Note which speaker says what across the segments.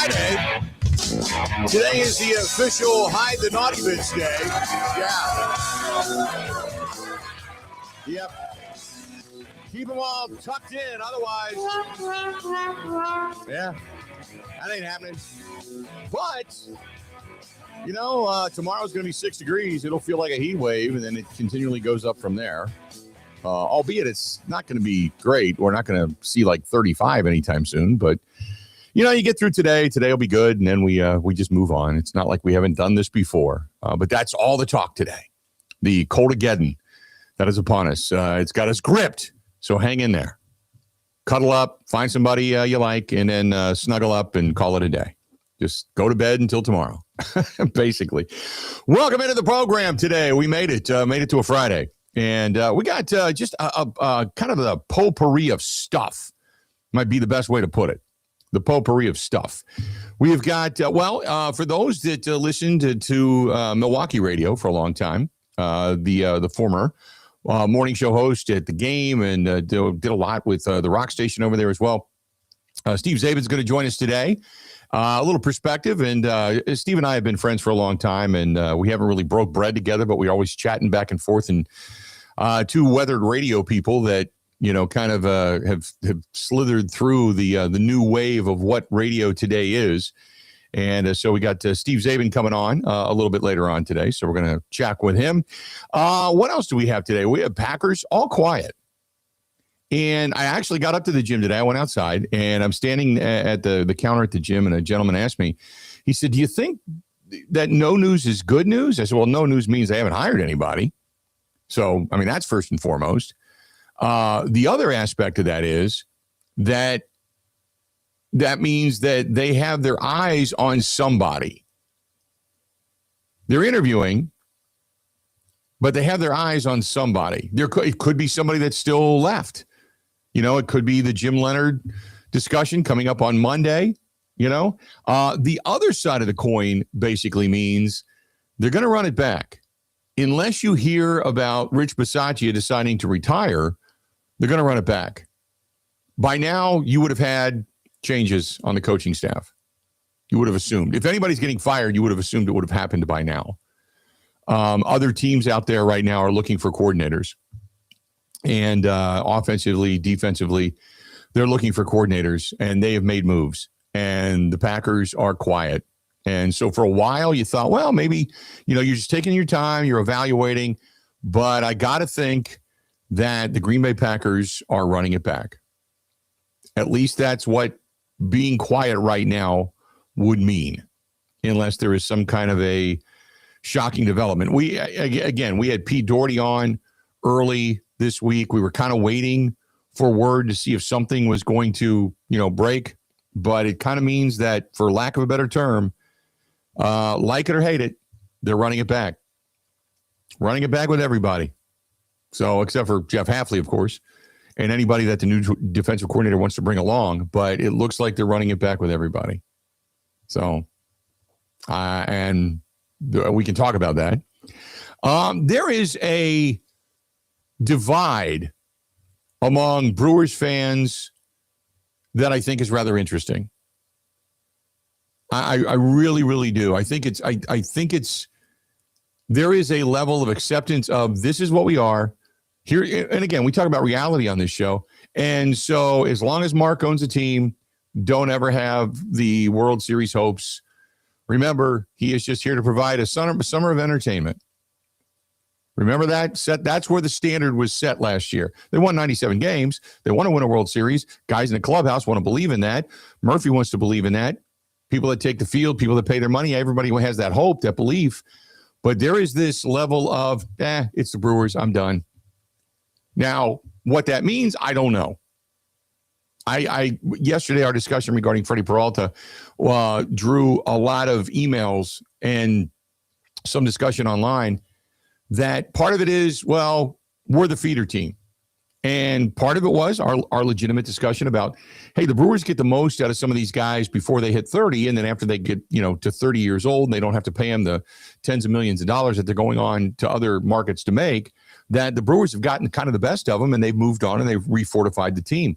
Speaker 1: Friday. Today is the official Hide the Naughty Bits Day. Yeah. Yep. Keep them all tucked in. Otherwise, yeah, that ain't happening. But, you know, tomorrow's going to be 6 degrees. It'll feel like a heat wave, and then it continually goes up from there. Albeit it's not going to be great. We're not going to see like 35 anytime soon. But, you know, you get through today. Today will be good, and then we just move on. It's not like we haven't done this before. But that's all the talk today. The Cold-ageddon that is upon us. It's got us gripped. So hang in there. Cuddle up, find somebody you like, and then snuggle up and call it a day. Just go to bed until tomorrow, basically. Welcome into the program today. We made it to a Friday. And we got just a kind of a potpourri of stuff, might be the best way to put it. The potpourri of stuff. We've got, for those that listened to Milwaukee radio for a long time, the former morning show host at the game and did a lot with the rock station over there as well. Steve Zabe is going to join us today. A little perspective, and Steve and I have been friends for a long time, and we haven't really broke bread together, but we're always chatting back and forth. And two weathered radio people that, you know, kind of have slithered through the new wave of what radio today is. And so we got Steve Czaban coming on a little bit later on today, so we're going to chat with him. What else do we have today? We have Packers, all quiet. And I actually got up to the gym today. I went outside, and I'm standing at the counter at the gym, and a gentleman asked me, he said, do you think that no news is good news? I said, well, no news means they haven't hired anybody. So, I mean, that's first and foremost. The other aspect of that is that means that they have their eyes on somebody. They're interviewing, but they have their eyes on somebody. It could be somebody that's still left. You know, it could be the Jim Leonard discussion coming up on Monday. You know, the other side of the coin basically means they're going to run it back. Unless you hear about Rich Bisaccia deciding to retire, they're going to run it back. By now, you would have had changes on the coaching staff. You would have assumed. If anybody's getting fired, you would have assumed it would have happened by now. Other teams out there right now are looking for coordinators. And offensively, defensively, they're looking for coordinators, and they have made moves. And the Packers are quiet. And so for a while, you thought, well, maybe, you know, you're just taking your time, you're evaluating. But I got to think that the Green Bay Packers are running it back. At least that's what being quiet right now would mean, unless there is some kind of a shocking development. We had Pete Doherty on early this week. We were kind of waiting for word to see if something was going to, you know, break. But it kind of means that, for lack of a better term, like it or hate it, they're running it back. Running it back with everybody. So, except for Jeff Hafley, of course, and anybody that the new defensive coordinator wants to bring along. But it looks like they're running it back with everybody. So, and we can talk about that. There is a divide among Brewers fans that I think is rather interesting. I really, really do. I think it's there is a level of acceptance of this is what we are here. And again, we talk about reality on this show. And so as long as Mark owns a team, don't ever have the World Series hopes. Remember, he is just here to provide a summer of entertainment. Remember that? That's where the standard was set last year. They won 97 games. They want to win a World Series. Guys in the clubhouse want to believe in that. Murphy wants to believe in that. People that take the field, people that pay their money, everybody has that hope, that belief. But there is this level of, it's the Brewers, I'm done. Now, what that means, I don't know. Yesterday, our discussion regarding Freddie Peralta drew a lot of emails and some discussion online that part of it is, well, we're the feeder team. And part of it was our legitimate discussion about, hey, the Brewers get the most out of some of these guys before they hit 30. And then after they get, to 30 years old and they don't have to pay them the tens of millions of dollars that they're going on to other markets to make, that the Brewers have gotten kind of the best of them and they've moved on and they've refortified the team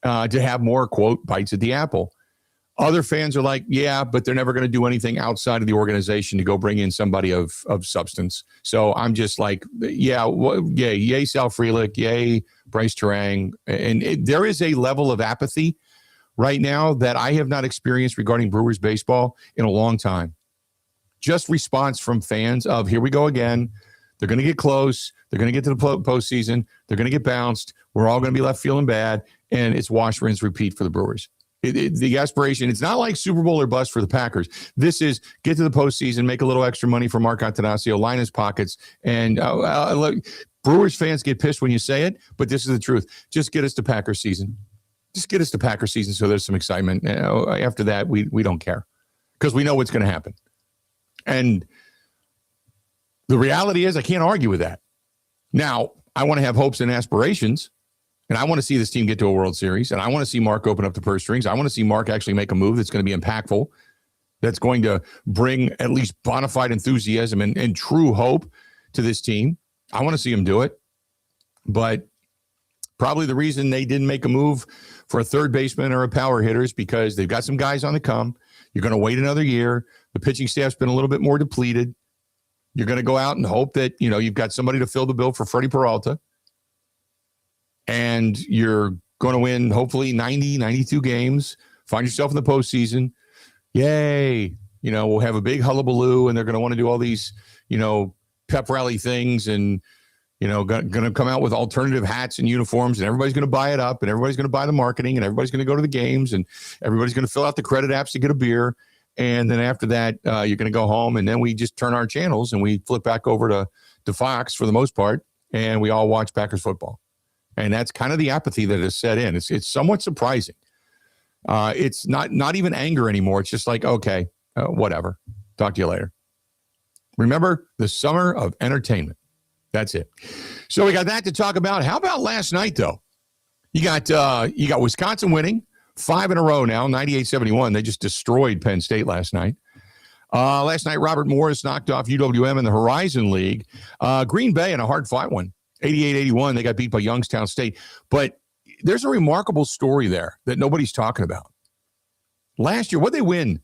Speaker 1: to have more, quote, bites at the apple. Other fans are like, yeah, but they're never going to do anything outside of the organization to go bring in somebody of substance. So I'm just like, yeah, yay Sal Frelick, yay Bryce Terang. And there is a level of apathy right now that I have not experienced regarding Brewers baseball in a long time. Just response from fans of, here we go again. They're going to get close. They're going to get to the postseason. They're going to get bounced. We're all going to be left feeling bad. And it's wash, rinse, repeat for the Brewers. The aspiration, it's not like Super Bowl or bust for the Packers. This is get to the postseason, make a little extra money for Mark Attanasio, line his pockets. And look, Brewers fans get pissed when you say it, but this is the truth. Just get us to Packers season. Just get us to Packers season so there's some excitement. After that, we don't care because we know what's going to happen. And the reality is I can't argue with that. Now, I want to have hopes and aspirations. And I want to see this team get to a World Series. And I want to see Mark open up the purse strings. I want to see Mark actually make a move that's going to be impactful, that's going to bring at least bona fide enthusiasm and true hope to this team. I want to see him do it. But probably the reason they didn't make a move for a third baseman or a power hitter is because they've got some guys on the come. You're going to wait another year. The pitching staff's been a little bit more depleted. You're going to go out and hope that, you've got somebody to fill the bill for Freddie Peralta. And you're going to win, hopefully, 90, 92 games. Find yourself in the postseason. Yay. We'll have a big hullabaloo, and they're going to want to do all these, pep rally things and, going to come out with alternative hats and uniforms, and everybody's going to buy it up, and everybody's going to buy the marketing, and everybody's going to go to the games, and everybody's going to fill out the credit apps to get a beer. And then after that, you're going to go home, and then we just turn our channels, and we flip back over to Fox for the most part, and we all watch Packers football. And that's kind of the apathy that has set in. It's somewhat surprising. It's not even anger anymore. It's just like, okay, whatever. Talk to you later. Remember the summer of entertainment. That's it. So we got that to talk about. How about last night, though? You got Wisconsin winning 5 in a row now, 98-71. They just destroyed Penn State last night. Last night, Robert Morris knocked off UWM in the Horizon League. Green Bay in a hard-fought one. 88-81, they got beat by Youngstown State. But there's a remarkable story there that nobody's talking about. Last year, what'd they win?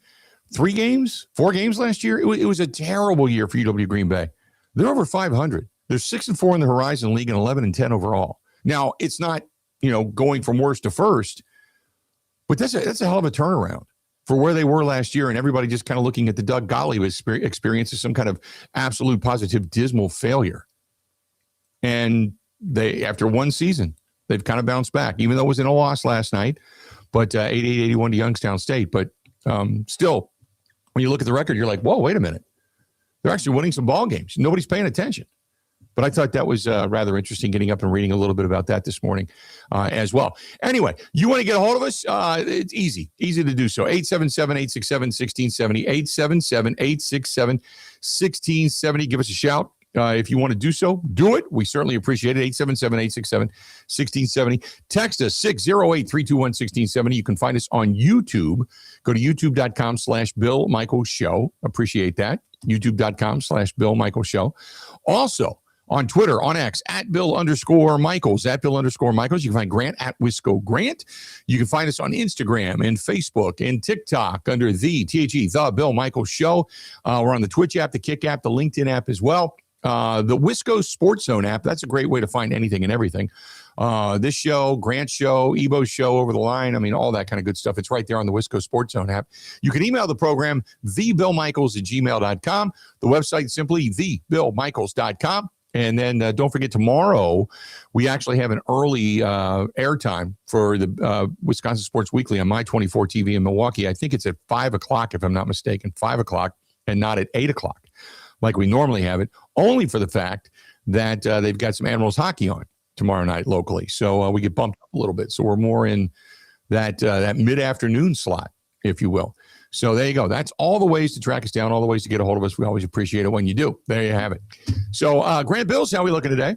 Speaker 1: 4 games last year? It was a terrible year for UW Green Bay. They're over 500. They're 6-4 in the Horizon League and 11-10 overall. Now, it's not, going from worst to first, but that's a hell of a turnaround for where they were last year, and everybody just kind of looking at the Doug Gottlieb experience as some kind of absolute positive dismal failure. And they, after one season, they've kind of bounced back, even though it was in a loss last night, but 88-81 to Youngstown State. But still, when you look at the record, you're like, whoa, wait a minute. They're actually winning some ball games. Nobody's paying attention. But I thought that was rather interesting, getting up and reading a little bit about that this morning as well. Anyway, you want to get a hold of us? It's easy to do so. 877-867-1670, 877-867-1670. Give us a shout. If you want to do so, do it. We certainly appreciate it. 877-867-1670. Text us 608-321-1670. You can find us on YouTube. Go to youtube.com/Bill Michaels Show. Appreciate that. youtube.com/Bill Michaels Show. Also, on Twitter, on X, @Bill_Michaels, @Bill_Michaels. You can find Grant @Wisco Grant. You can find us on Instagram and Facebook and TikTok under the Bill Michaels Show. We're on the Twitch app, the Kick app, the LinkedIn app as well. The Wisco Sports Zone app, that's a great way to find anything and everything. This show, Grant's show, Ebo's show, Over the Line, all that kind of good stuff. It's right there on the Wisco Sports Zone app. You can email the program, thebillmichaels@gmail.com. The website, simply thebillmichaels.com. And then don't forget, tomorrow, we actually have an early airtime for the Wisconsin Sports Weekly on My 24 TV in Milwaukee. I think it's at 5 o'clock, if I'm not mistaken, 5 o'clock, and not at 8 o'clock, like we normally have it, only for the fact that they've got some Admirals hockey on tomorrow night locally. So we get bumped up a little bit. So we're more in that mid-afternoon slot, if you will. So there you go. That's all the ways to track us down, all the ways to get a hold of us. We always appreciate it when you do. There you have it. So, Grant Bills, how are we looking today?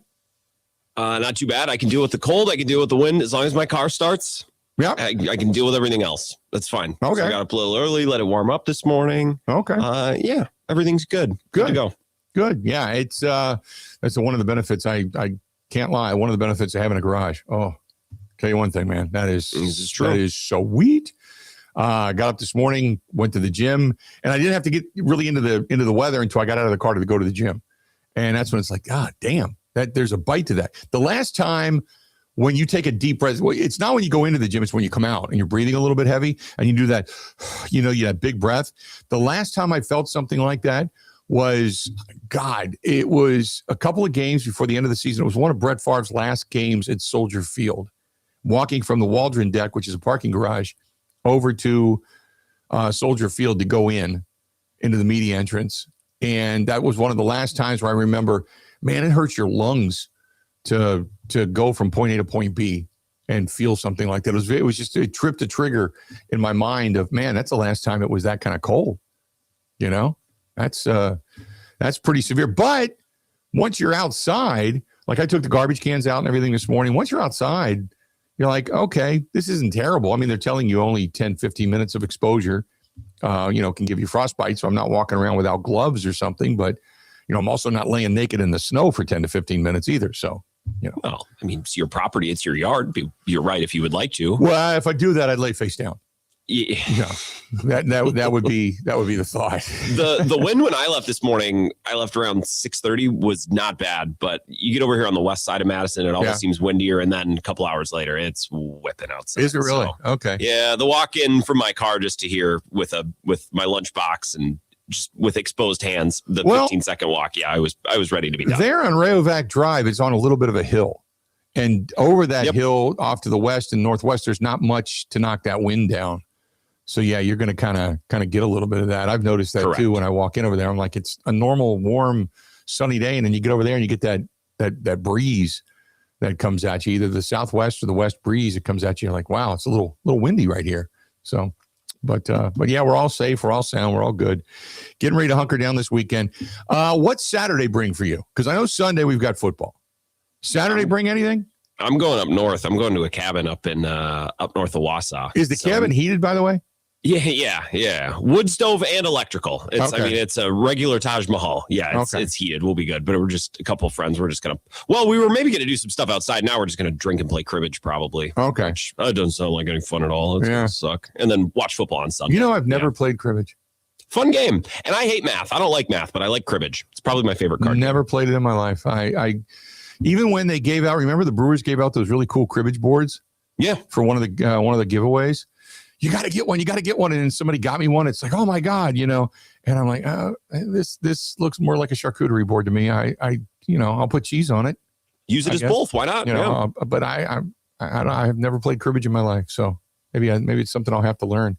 Speaker 2: Not too bad. I can deal with the cold. I can deal with the wind as long as my car starts.
Speaker 1: Yeah.
Speaker 2: I can deal with everything else. That's fine.
Speaker 1: Okay.
Speaker 2: So I got up a little early, let it warm up this morning.
Speaker 1: Okay.
Speaker 2: Yeah, everything's good. Good to go.
Speaker 1: Good. Yeah, it's that's one of the benefits. I can't lie. One of the benefits of having a garage. Oh, tell you one thing, man. That is
Speaker 2: true.
Speaker 1: That is sweet. Got up this morning, went to the gym, and I didn't have to get really into the weather until I got out of the car to go to the gym. And that's when it's like, God damn, that there's a bite to that. The last time when you take a deep breath, it's not when you go into the gym, it's when you come out and you're breathing a little bit heavy and you do that, you that big breath. The last time I felt something like that was, God, it was a couple of games before the end of the season. It was one of Brett Favre's last games at Soldier Field, walking from the Waldron deck, which is a parking garage, over to Soldier Field to go into the media entrance. And that was one of the last times where I remember, man, it hurts your lungs to go from point A to point B and feel something like that. It was just, it tripped a trigger in my mind of, man, that's the last time it was that kind of cold. That's pretty severe. But once you're outside, like I took the garbage cans out and everything this morning, once you're outside, you're like, okay, this isn't terrible. I mean, they're telling you only 10, 15 minutes of exposure, can give you frostbite. So I'm not walking around without gloves or something, but, I'm also not laying naked in the snow for 10 to 15 minutes either. So,
Speaker 2: Well, I mean, it's your property. It's your yard. You're right if you would like to.
Speaker 1: Well, if I do that, I'd lay face down.
Speaker 2: Yeah.
Speaker 1: That would be the thought.
Speaker 2: The wind when I left this morning, I left around 6:30, was not bad, but you get over here on the west side of Madison, it always seems windier, and then a couple hours later, it's whipping outside.
Speaker 1: Is it really?
Speaker 2: So,
Speaker 1: okay.
Speaker 2: Yeah, the walk in from my car just to here with my lunchbox and just with exposed hands, the 15-second walk. Yeah, I was ready to be done.
Speaker 1: There on Rayovac Drive, it's on a little bit of a hill. And over that hill off to the west and northwest, there's not much to knock that wind down. So, yeah, you're going to kind of get a little bit of that. I've noticed that, too, when I walk in over there. I'm like, it's a normal, warm, sunny day. And then you get over there and you get that breeze that comes at you, either the southwest or the west breeze. It comes at you. You're like, wow, it's a little windy right here. So, but yeah, we're all safe. We're all sound. We're all good. Getting ready to hunker down this weekend. What's Saturday bring for you? Because I know Sunday we've got football. Saturday bring anything?
Speaker 2: I'm going up north. I'm going to a cabin up north of Wausau.
Speaker 1: Is the cabin heated, by the way?
Speaker 2: Yeah. Wood stove and electrical. I mean, it's a regular Taj Mahal. Yeah, it's heated. We'll be good. But we're just a couple of friends. We're just going to, we were maybe going to do some stuff outside. Now we're just going to drink and play cribbage probably. Okay. Which, that doesn't sound like any fun at all. It's going to suck. And then watch football on Sunday.
Speaker 1: I've never played cribbage.
Speaker 2: Fun game. And I hate math. I don't like math, but I like cribbage. It's probably my favorite card.
Speaker 1: Never played it in my life. I even when they gave out, remember the Brewers gave out those really cool cribbage boards? Yeah. For one of the giveaways. You got to get one. And then somebody got me one. It's like, oh my God, and I'm like, this looks more like a charcuterie board to me. I'll put cheese on it.
Speaker 2: Use it as both. Why not?
Speaker 1: But I have never played cribbage in my life. So maybe it's something I'll have to learn.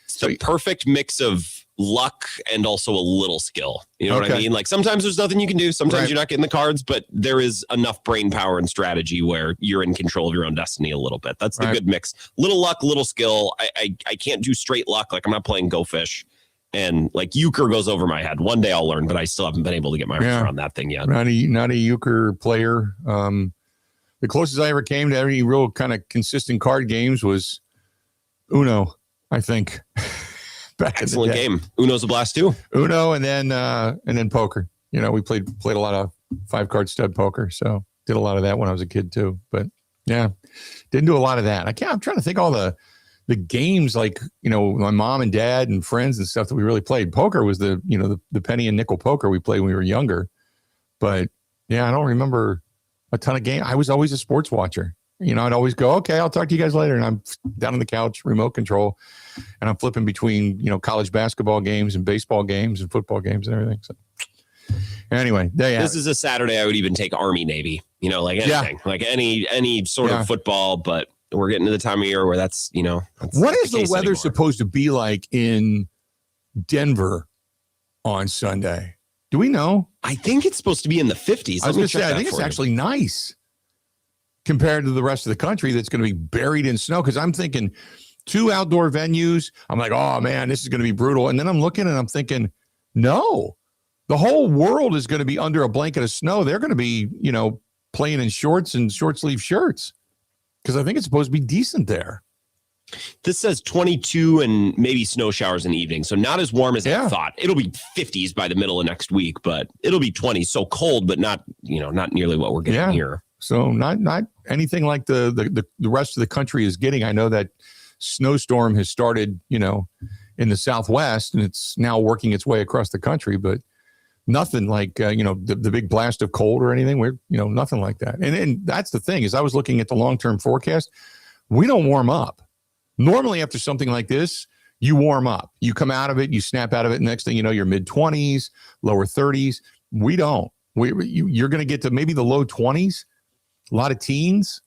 Speaker 2: It's the perfect mix of luck and also a little skill. You know what I mean? Like sometimes there's nothing you can do. Sometimes you're not getting the cards, but there is enough brain power and strategy where you're in control of your own destiny a little bit. That's the good mix. Little luck, little skill. I can't do straight luck. Like I'm not playing Go Fish. And like euchre goes over my head. One day I'll learn, but I still haven't been able to get my arms around that thing yet.
Speaker 1: Not a euchre player. The closest I ever came to any real kind of consistent card games was Uno, I think.
Speaker 2: Excellent game. Uno's a blast too.
Speaker 1: Uno and then poker. We played a lot of 5-card stud poker, so did a lot of that when I was a kid too. But yeah, didn't do a lot of that. I'm trying to think all the games like my mom and dad and friends and stuff that we really played. Poker was the penny and nickel poker we played when we were younger. But yeah, I don't remember a ton of games. I was always a sports watcher. I'd always go, okay, I'll talk to you guys later. And I'm down on the couch, remote control, and I'm flipping between, college basketball games and baseball games and football games and everything. So anyway,
Speaker 2: this is a Saturday. I would even take Army, Navy, like anything, like any sort of football, but we're getting to the time of year where that's
Speaker 1: what is the weather supposed to be like in Denver on Sunday? Do we know?
Speaker 2: I think it's supposed to be in the 50s.
Speaker 1: I was going to say, I think it's actually nice compared to the rest of the country that's going to be buried in snow. Because I'm thinking 2 outdoor venues. I'm like, oh man, this is going to be brutal. And then I'm looking and I'm thinking, no, the whole world is going to be under a blanket of snow. They're going to be, playing in shorts and short sleeve shirts. Because I think it's supposed to be decent there.
Speaker 2: This says 22 and maybe snow showers in the evening. So not as warm as I thought. It'll be 50s by the middle of next week, but it'll be 20. So cold, but not nearly what we're getting here.
Speaker 1: So not anything like the rest of the country is getting. I know that snowstorm has started, in the Southwest, and it's now working its way across the country, but nothing like, the big blast of cold or anything. We're, nothing like that. And that's the thing is I was looking at the long-term forecast. We don't warm up. Normally after something like this, you warm up. You come out of it, you snap out of it. Next thing you know, you're mid-20s, lower 30s. We don't. You're going to get to maybe the low 20s, a lot of teens,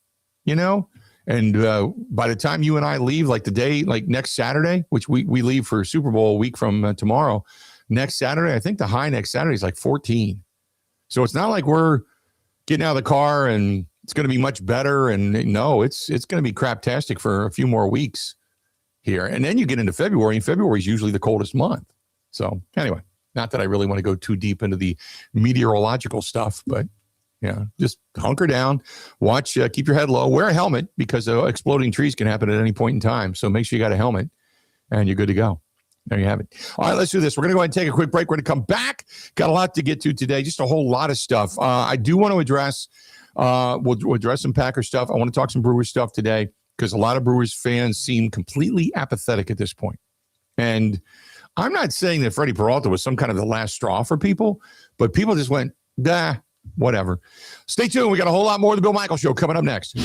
Speaker 1: And by the time you and I leave, like the day, like next Saturday, which we leave for Super Bowl a week from tomorrow, next Saturday, I think the high next Saturday is like 14. So it's not like we're getting out of the car and it's going to be much better. And no, it's going to be craptastic for a few more weeks here. And then you get into February, and February is usually the coldest month. So anyway, not that I really want to go too deep into the meteorological stuff, but yeah, just hunker down, watch, keep your head low, wear a helmet because exploding trees can happen at any point in time. So make sure you got a helmet and you're good to go. There you have it. All right, let's do this. We're going to go ahead and take a quick break. We're going to come back. Got a lot to get to today, just a whole lot of stuff. I do want to address, we'll address some Packer stuff. I want to talk some Brewers stuff today because a lot of Brewers fans seem completely apathetic at this point. And I'm not saying that Freddie Peralta was some kind of the last straw for people, but people just went, whatever. Stay tuned. We got a whole lot more of the Bill Michaels Show coming up next.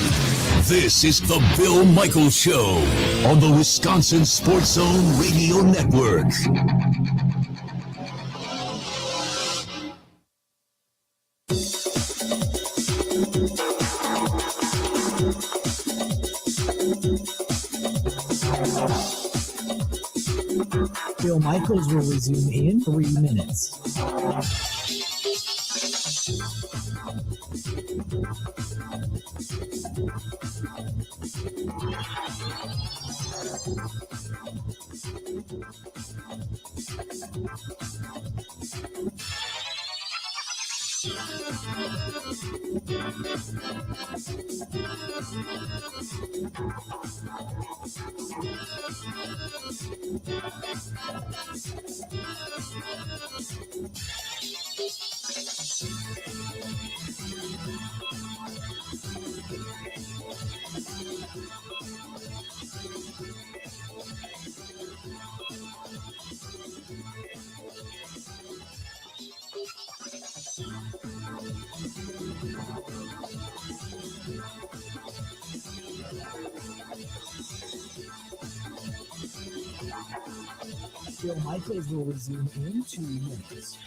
Speaker 3: This is the Bill Michaels Show on the Wisconsin Sports Zone Radio Network.
Speaker 4: Bill Michaels will resume in 3 minutes. Bill Michaels will resume in 2 minutes.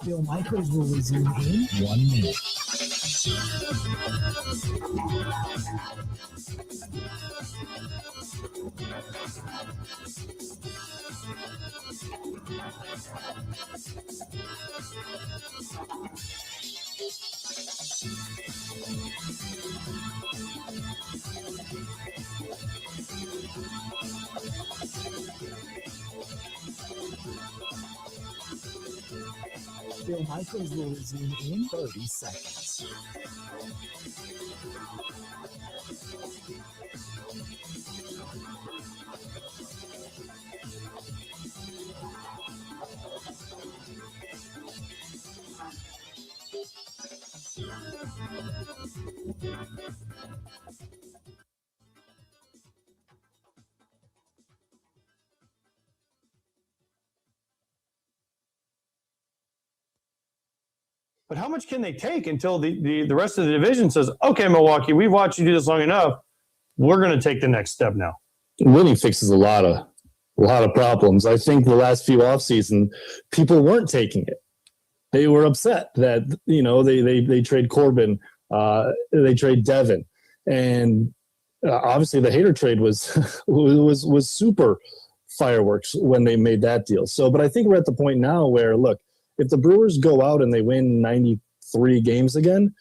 Speaker 4: Bill Michaels will resume in 1 minute. Bill Michaels will resume in 30 seconds.
Speaker 5: But how much can they take until the rest of the division says, okay, Milwaukee, we've watched you do this long enough. We're going to take the next step now.
Speaker 6: Winning fixes a lot of a lot of problems. I think the last few offseason, people weren't taking it. They were upset that, they trade Corbin, they trade Devin, and obviously the Hader trade was was super fireworks when they made that deal. So, but I think we're at the point now where, look, if the Brewers go out and they win 93 games again,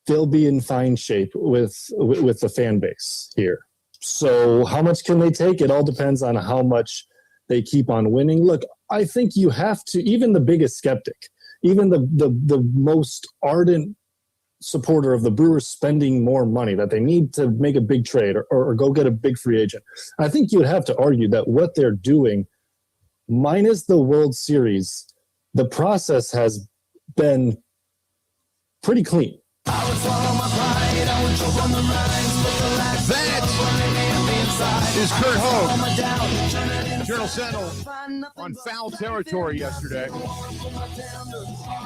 Speaker 6: they'll be in fine shape with the fan base here. So how much can they take? It all depends on how much they keep on winning. Look, I think you have to, even the biggest skeptic, even the most ardent supporter of the Brewers spending more money, that they need to make a big trade or go get a big free agent. I think you would have to argue that what they're doing, minus the World Series, the process has been pretty clean.
Speaker 1: That is Kurt Hogue, Journal Sentinel, on foul territory yesterday.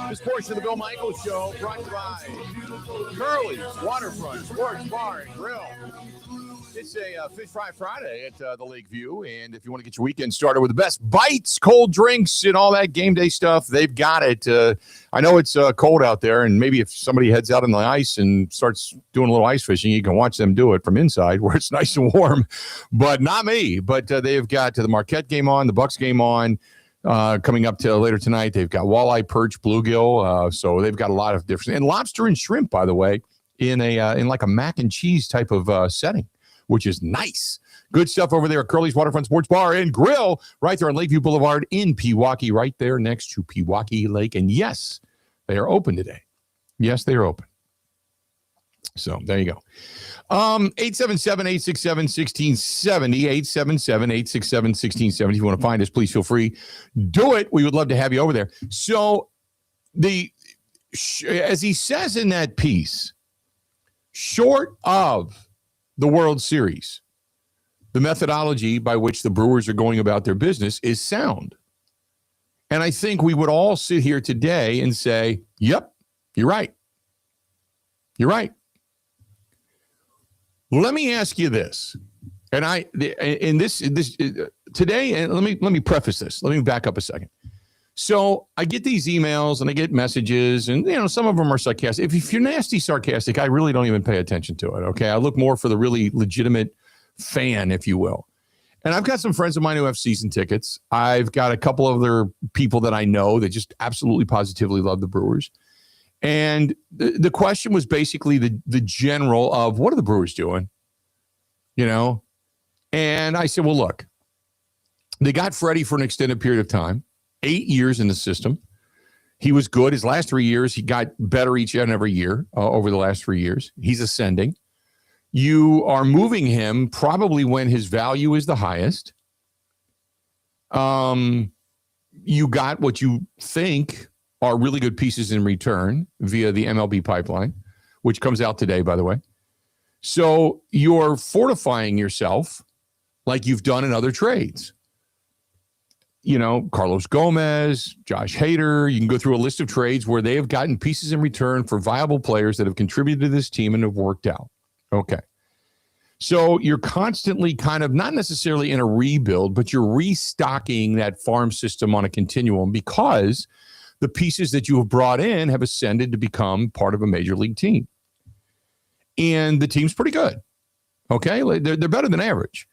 Speaker 1: This portion of the Bill Michaels Show brought to you by Curly's Waterfront Sports Bar and Grill. It's a Fish Fry Friday at the Lakeview, and if you want to get your weekend started with the best bites, cold drinks, and all that game day stuff, they've got it. I know it's cold out there, and maybe if somebody heads out on the ice and starts doing a little ice fishing, you can watch them do it from inside where it's nice and warm, but not me. But they've got the Marquette game on, the Bucks game on, coming up to later tonight. They've got walleye, perch, bluegill, so they've got a lot of different, and lobster and shrimp, by the way, in like a mac and cheese type of setting, which is nice. Good stuff over there at Curly's Waterfront Sports Bar and Grill, right there on Lakeview Boulevard in Pewaukee, right there next to Pewaukee Lake. And yes, they are open today. Yes, they are open. So there you go. 877-867-1670, 877-867-1670. If you want to find us, please feel free. Do it. We would love to have you over there. So as he says in that piece, short of the World Series, the methodology by which the Brewers are going about their business is sound. And I think we would all sit here today and say, yep, you're right. You're right. Let me ask you this. And this today, and let me preface this. Let me back up a second. So I get these emails and I get messages, and some of them are sarcastic. If you're nasty sarcastic, I really don't even pay attention to it. Okay, I look more for the really legitimate fan, if you will. And I've got some friends of mine who have season tickets. I've got a couple of other people that I know that just absolutely positively love the Brewers. And the question was basically the general of, what are the Brewers doing? And I said, well, look, they got Freddie for an extended period of time. 8 years in the system. He was good. His last 3 years, he got better each and every year over the last 3 years. He's ascending. You are moving him probably when his value is the highest. You got what you think are really good pieces in return via the MLB pipeline, which comes out today, by the way. So you're fortifying yourself like you've done in other trades. Carlos Gomez, Josh Hader. You can go through a list of trades where they have gotten pieces in return for viable players that have contributed to this team and have worked out. Okay. So you're constantly kind of not necessarily in a rebuild, but you're restocking that farm system on a continuum because the pieces that you have brought in have ascended to become part of a major league team. And the team's pretty good. Okay. They're better than average.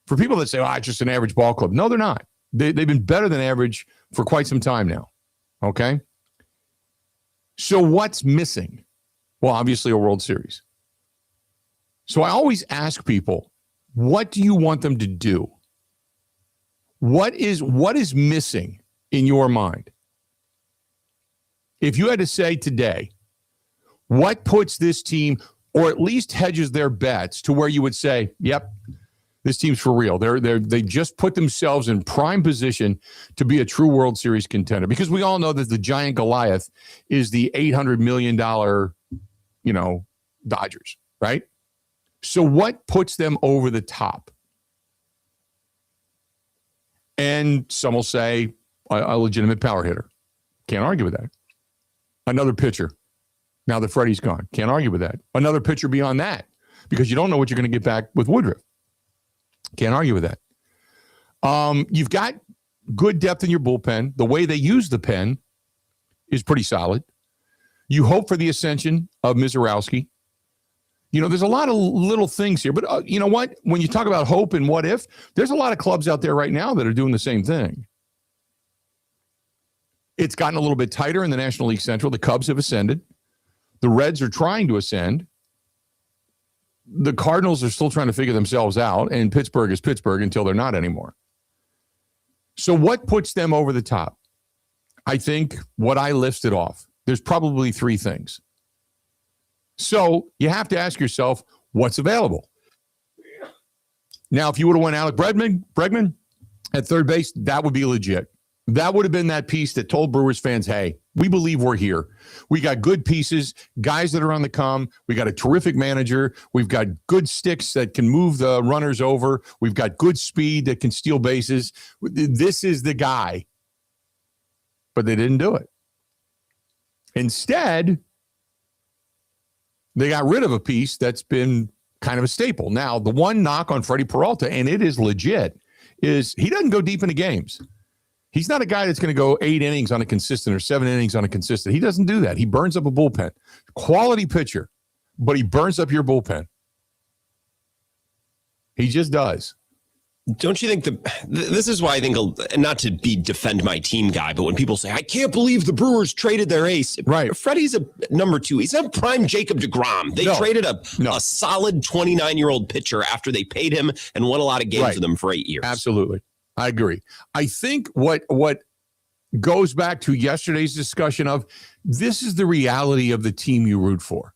Speaker 1: For people that say, it's just an average ball club. No, they're not. They've been better than average for quite some time now. Okay. So what's missing? Well, obviously a World Series. So I always ask people, what do you want them to do? What is missing in your mind? If you had to say today, what puts this team, or at least hedges their bets to where you would say, yep, this team's for real. They just put themselves in prime position to be a true World Series contender, because we all know that the giant Goliath is the $800 million, Dodgers, right? So what puts them over the top? And some will say a legitimate power hitter. Can't argue with that. Another pitcher. Now that Freddie's gone. Can't argue with that. Another pitcher beyond that, because you don't know what you're going to get back with Woodruff. Can't argue with that. You've got good depth in your bullpen. The way they use the pen is pretty solid. You hope for the ascension of Mizorowski. There's a lot of little things here, but you know what? When you talk about hope and what if, there's a lot of clubs out there right now that are doing the same thing. It's gotten a little bit tighter in the National League Central. The Cubs have ascended. The Reds are trying to ascend. The Cardinals are still trying to figure themselves out, and Pittsburgh is Pittsburgh until they're not anymore. So what puts them over the top? I think what I listed off. There's probably three things. So you have to ask yourself, what's available? Now, if you would have went Alec Bregman at third base, that would be legit. That would have been that piece that told Brewers fans, hey, we believe we're here. We got good pieces, guys that are on the come. We got a terrific manager. We've got good sticks that can move the runners over. We've got good speed that can steal bases. This is the guy. But they didn't do it. Instead, they got rid of a piece that's been kind of a staple. Now, the one knock on Freddie Peralta, and it is legit, is he doesn't go deep into games. He's not a guy that's going to go 8 innings on a consistent or 7 innings on a consistent. He doesn't do that. He burns up a bullpen. Quality pitcher, but he burns up your bullpen. He just does.
Speaker 2: Don't you think this is why I think, not to defend my team guy, but when people say, I can't believe the Brewers traded their ace.
Speaker 1: Right.
Speaker 2: Freddie's a number 2. He's not prime Jacob deGrom. They traded a solid 29-year-old pitcher after they paid him and won a lot of games with him for 8 years.
Speaker 1: Absolutely. I agree. I think what goes back to yesterday's discussion of this is the reality of the team you root for.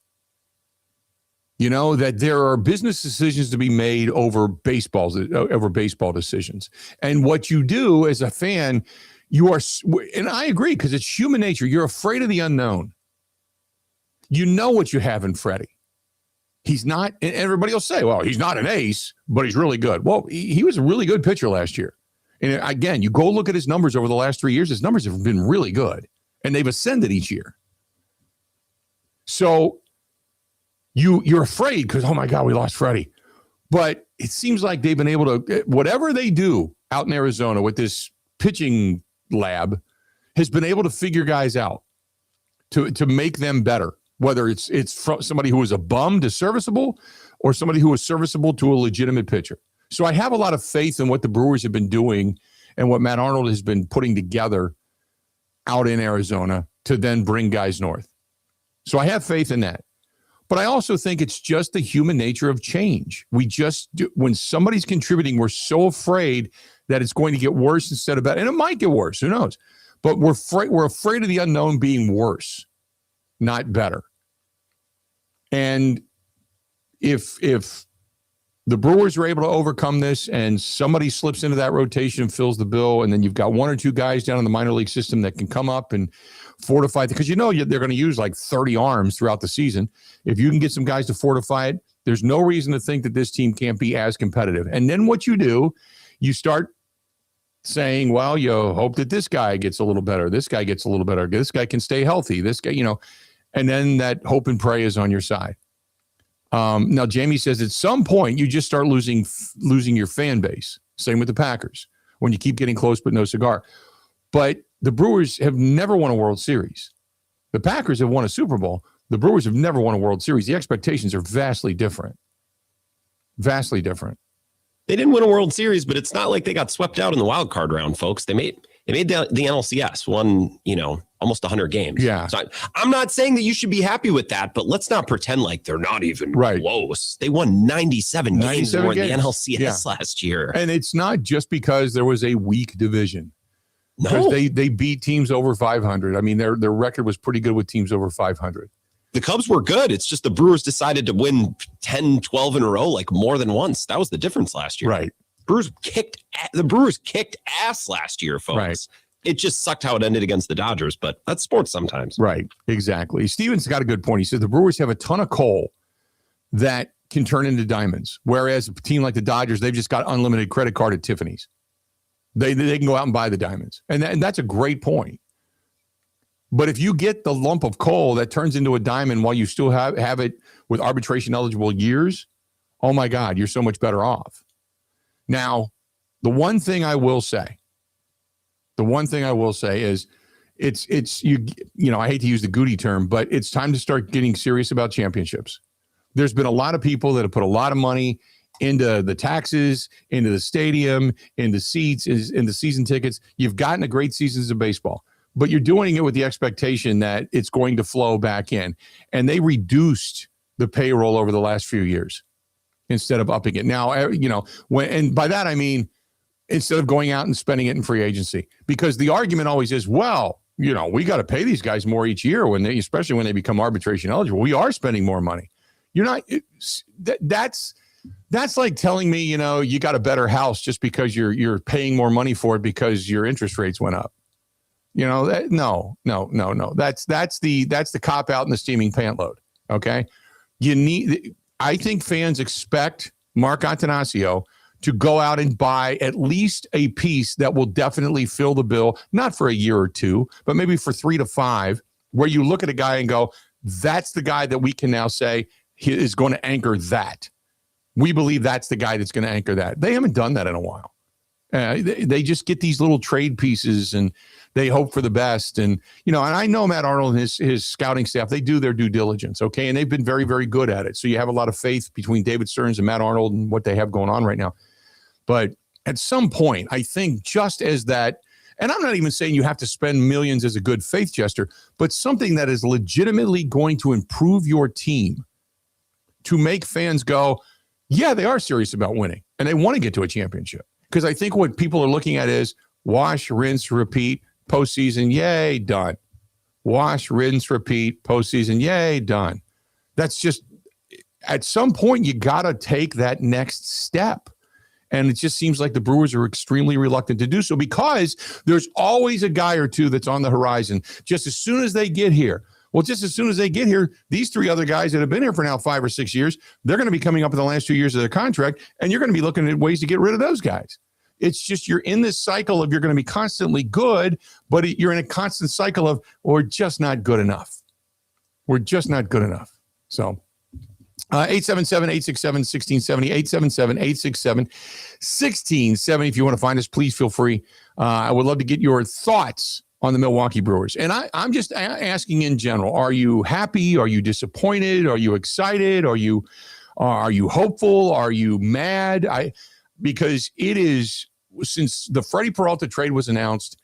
Speaker 1: That there are business decisions to be made over baseball decisions. And what you do as a fan, you are, and I agree, because it's human nature. You're afraid of the unknown. You know what you have in Freddie. He's not, and everybody will say, well, he's not an ace, but he's really good. Well, he was a really good pitcher last year. And again, you go look at his numbers over the last 3 years, his numbers have been really good, and they've ascended each year. So you're afraid because, oh my God, we lost Freddie. But it seems like they've been able to, whatever they do out in Arizona with this pitching lab, has been able to figure guys out to make them better. Whether it's from somebody who was a bum to serviceable or somebody who was serviceable to a legitimate pitcher. So I have a lot of faith in what the Brewers have been doing and what Matt Arnold has been putting together out in Arizona to then bring guys north. So I have faith in that. But I also think it's just the human nature of change. We just do, when somebody's contributing, we're so afraid that it's going to get worse instead of better. And it might get worse. Who knows? But we're afraid of the unknown being worse, not better. And if the Brewers are able to overcome this and somebody slips into that rotation and fills the bill, and then you've got 1 or 2 guys down in the minor league system that can come up and fortify it, because they're going to use like 30 arms throughout the season. If you can get some guys to fortify it, there's no reason to think that this team can't be as competitive. And then what you do, you start saying, well, you hope that this guy gets a little better. This guy gets a little better. This guy can stay healthy. This guy, and then that hope and pray is on your side. Now, Jamie says at some point you just start losing your fan base. Same with the Packers when you keep getting close but no cigar. But the Brewers have never won a World Series. The Packers have won a Super Bowl. The Brewers have never won a World Series. The expectations are vastly different. Vastly different.
Speaker 2: They didn't win a World Series, but it's not like they got swept out in the wild card round, folks. They made the NLCS, won, almost 100 games.
Speaker 1: Yeah.
Speaker 2: So I'm not saying that you should be happy with that, but let's not pretend like they're not even close. They won 97 games more in the NLCS last year.
Speaker 1: And it's not just because there was a weak division.
Speaker 2: No.
Speaker 1: They beat teams over 500. I mean, their record was pretty good with teams over 500.
Speaker 2: The Cubs were good. It's just the Brewers decided to win 10, 12 in a row, like more than once. That was the difference last year.
Speaker 1: Right.
Speaker 2: The Brewers kicked ass last year, folks.
Speaker 1: Right.
Speaker 2: It just sucked how it ended against the Dodgers, but that's sports sometimes.
Speaker 1: Right. Exactly. Steven's got a good point. He says the Brewers have a ton of coal that can turn into diamonds, whereas a team like the Dodgers, they've just got unlimited credit card at Tiffany's. They can go out and buy the diamonds. And that's a great point. But if you get the lump of coal that turns into a diamond while you still have it with arbitration eligible years, oh my God, you're so much better off. Now, The one thing I will say is it's you know, I hate to use the Goody term, but it's time to start getting serious about championships. There's been a lot of people that have put a lot of money into the taxes, into the stadium, into seats, into season tickets. You've gotten a great seasons of baseball, but you're doing it with the expectation that it's going to flow back in. And they reduced the payroll over the last few years instead of upping it. Now, you know, and by that I mean, instead of going out and spending it in free agency, because the argument always is, well, you know, we got to pay these guys more each year especially when they become arbitration eligible. We are spending more money. You're not. That's like telling me, you know, you got a better house just because you're paying more money for it because your interest rates went up. You know, no. That's the cop out and the steaming pant load. Okay, I think fans expect Mark Attanasio to go out and buy at least a piece that will definitely fill the bill, not for a year or two, but maybe for 3 to 5, where you look at a guy and go, that's the guy that we can now say he is going to anchor that. We believe that's the guy that's going to anchor that. They haven't done that in a while. They just get these little trade pieces and they hope for the best. And, you know, and I know Matt Arnold and his scouting staff, they do their due diligence. Okay. And they've been very, very good at it. So you have a lot of faith between David Stearns and Matt Arnold and what they have going on right now. But at some point, I think just as that, and I'm not even saying you have to spend millions as a good faith gesture, but something that is legitimately going to improve your team to make fans go, yeah, they are serious about winning and they want to get to a championship. Because I think what people are looking at is wash, rinse, repeat, postseason, yay, done. Wash, rinse, repeat, postseason, yay, done. That's just, at some point, you got to take that next step. And it just seems like the Brewers are extremely reluctant to do so because there's always a guy or two that's on the horizon. Just as soon as they get here, these 3 other guys that have been here for now 5 or 6 years, they're going to be coming up in the last 2 years of their contract, and you're going to be looking at ways to get rid of those guys. It's just you're in this cycle of you're going to be constantly good, but you're in a constant cycle of we're just not good enough. We're just not good enough. So 877-867-1670, 877-867-1670. If you want to find us, please feel free. I would love to get your thoughts on the Milwaukee Brewers. And I'm just asking in general, are you happy? Are you disappointed? Are you excited? Are you hopeful? Are you mad? Because it is, since the Freddie Peralta trade was announced,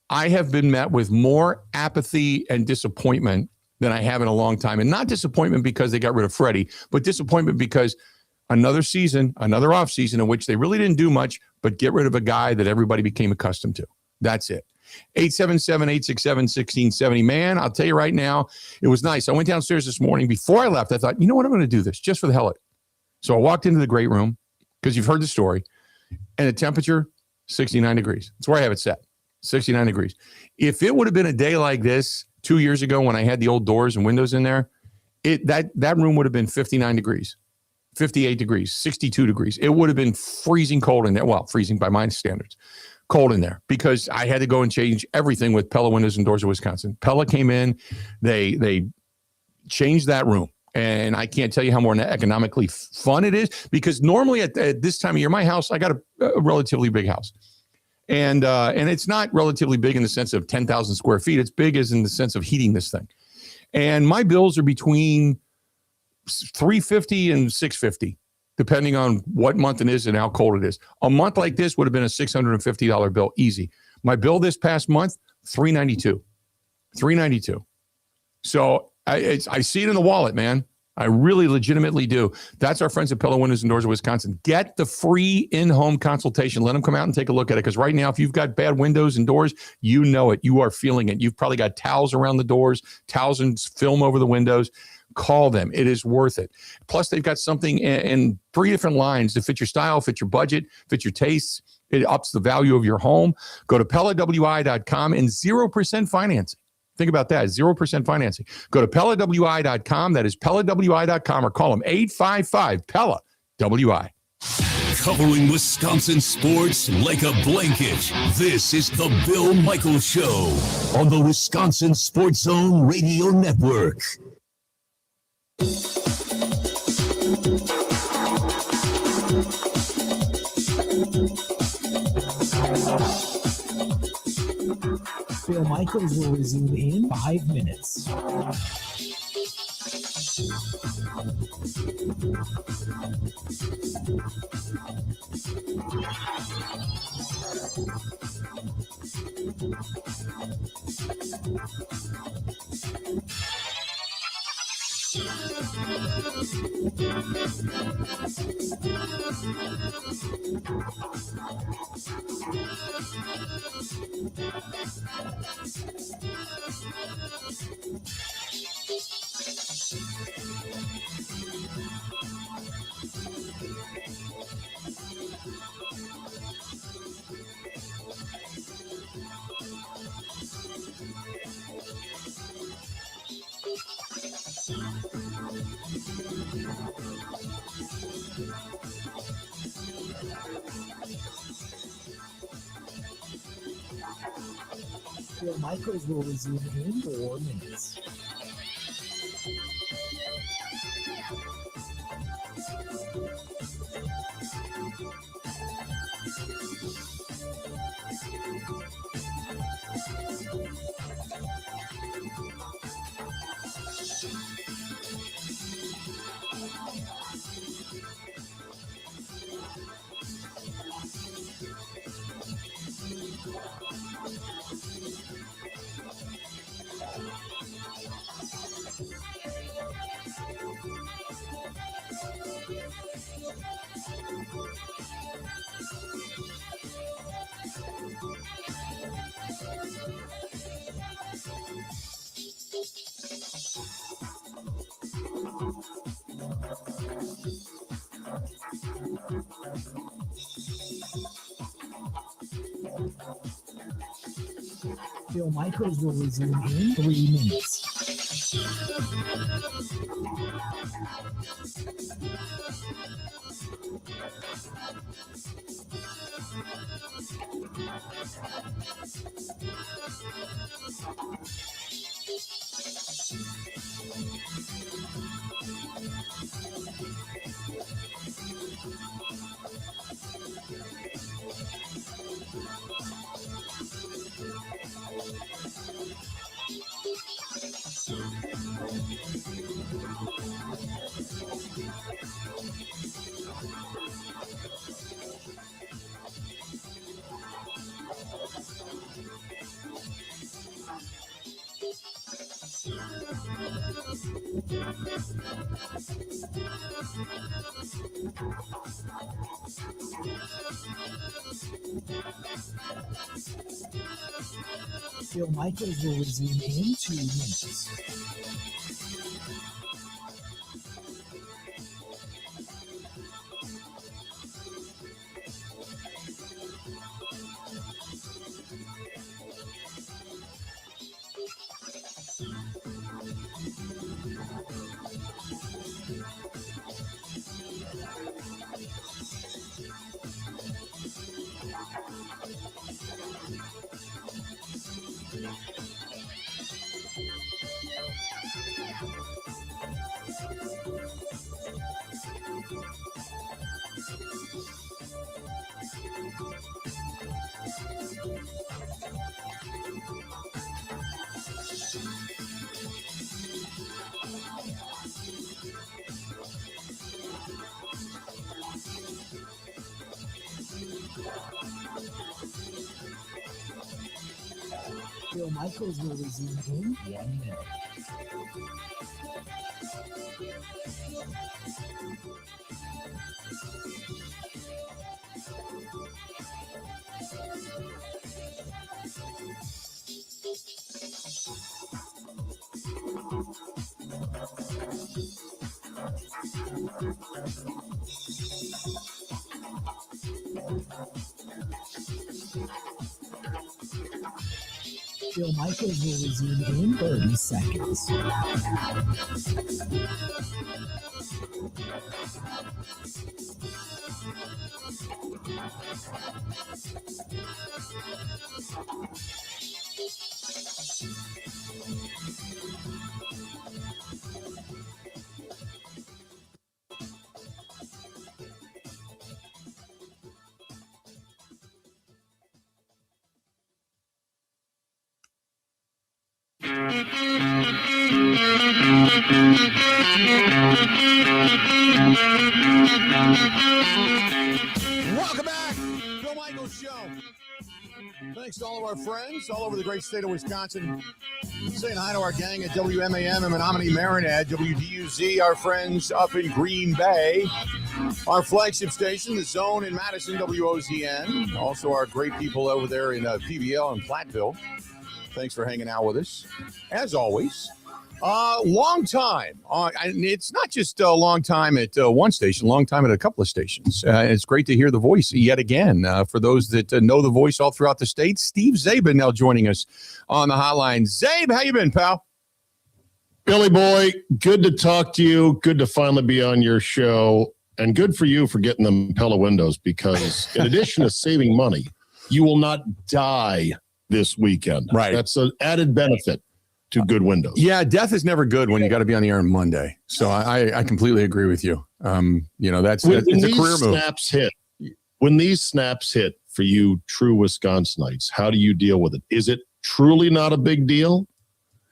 Speaker 1: I have been met with more apathy and disappointment than I have in a long time. And not disappointment because they got rid of Freddie, but disappointment because another season, another offseason in which they really didn't do much, but get rid of a guy that everybody became accustomed to. That's it. 877-867-1670. Man, I'll tell you right now, it was nice. I went downstairs this morning. Before I left, I thought, you know what? I'm going to do this just for the hell of it. So I walked into the great room because you've heard the story, and the temperature, 69 degrees. That's where I have it set, 69 degrees. If it would have been a day like this 2 years ago when I had the old doors and windows in there, that room would have been 59 degrees, 58 degrees, 62 degrees. It would have been freezing cold in there. Well, freezing by my standards. Cold in there because I had to go and change everything with Pella Windows and Doors of Wisconsin. Pella came in, they changed that room. And I can't tell you how more economically fun it is because normally at this time of year, my house, I got a relatively big house. And it's not relatively big in the sense of 10,000 square feet. It's big as in the sense of heating this thing. And my bills are between $350 and $650. Depending on what month it is and how cold it is. A month like this would have been a $650 bill, easy. My bill this past month, $392. So I see it in the wallet, man. I really legitimately do. That's our friends at Pella Windows and Doors of Wisconsin. Get the free in-home consultation. Let them come out and take a look at it. Because right now, if you've got bad windows and doors, you know it. You are feeling it. You've probably got towels around the doors, towels and film over the windows. Call them. It is worth it. Plus, they've got something in 3 different lines to fit your style, fit your budget, fit your tastes. It ups the value of your home. Go to PellaWI.com and 0% financing. Think about that, 0% financing. Go to PellaWI.com. That is PellaWI.com or call them 855-PELLA-WI.
Speaker 3: Covering Wisconsin sports like a blanket. This is the Bill Michaels Show on the Wisconsin Sports Zone Radio Network.
Speaker 4: Phil Michaels will resume in 5 minutes. Phil Michaels will resume in 4 minutes. Phil Michaels will resume in 3 minutes. Phil Michaels will resume in 2 minutes. Phil Michaels will resume in 1 minute. Phil Michaels will resume in 30 seconds.
Speaker 1: Thanks to all of our friends all over the great state of Wisconsin. Saying hi to our gang at WMAM and Menominee Marinette, WDUZ, our friends up in Green Bay, our flagship station, The Zone in Madison, WOZN. Also our great people over there in PBL and Platteville. Thanks for hanging out with us. As always, long time. And it's not just a long time at one station, long time at a couple of stations. It's great to hear the voice yet again. For those that know the voice all throughout the state, Steve Czaban now joining us on the hotline. Czabe, how you been, pal?
Speaker 7: Billy boy, good to talk to you. Good to finally be on your show. And good for you for getting them Pella windows, because in addition to saving money, you will not die this weekend.
Speaker 1: Right.
Speaker 7: That's an added benefit to good windows.
Speaker 1: Yeah, death is never good when you got to be on the air on Monday. So I completely agree with you. That's
Speaker 7: when
Speaker 1: it's a career move.
Speaker 7: When these snaps hit for you true Wisconsinites, how do you deal with it? Is it truly not a big deal,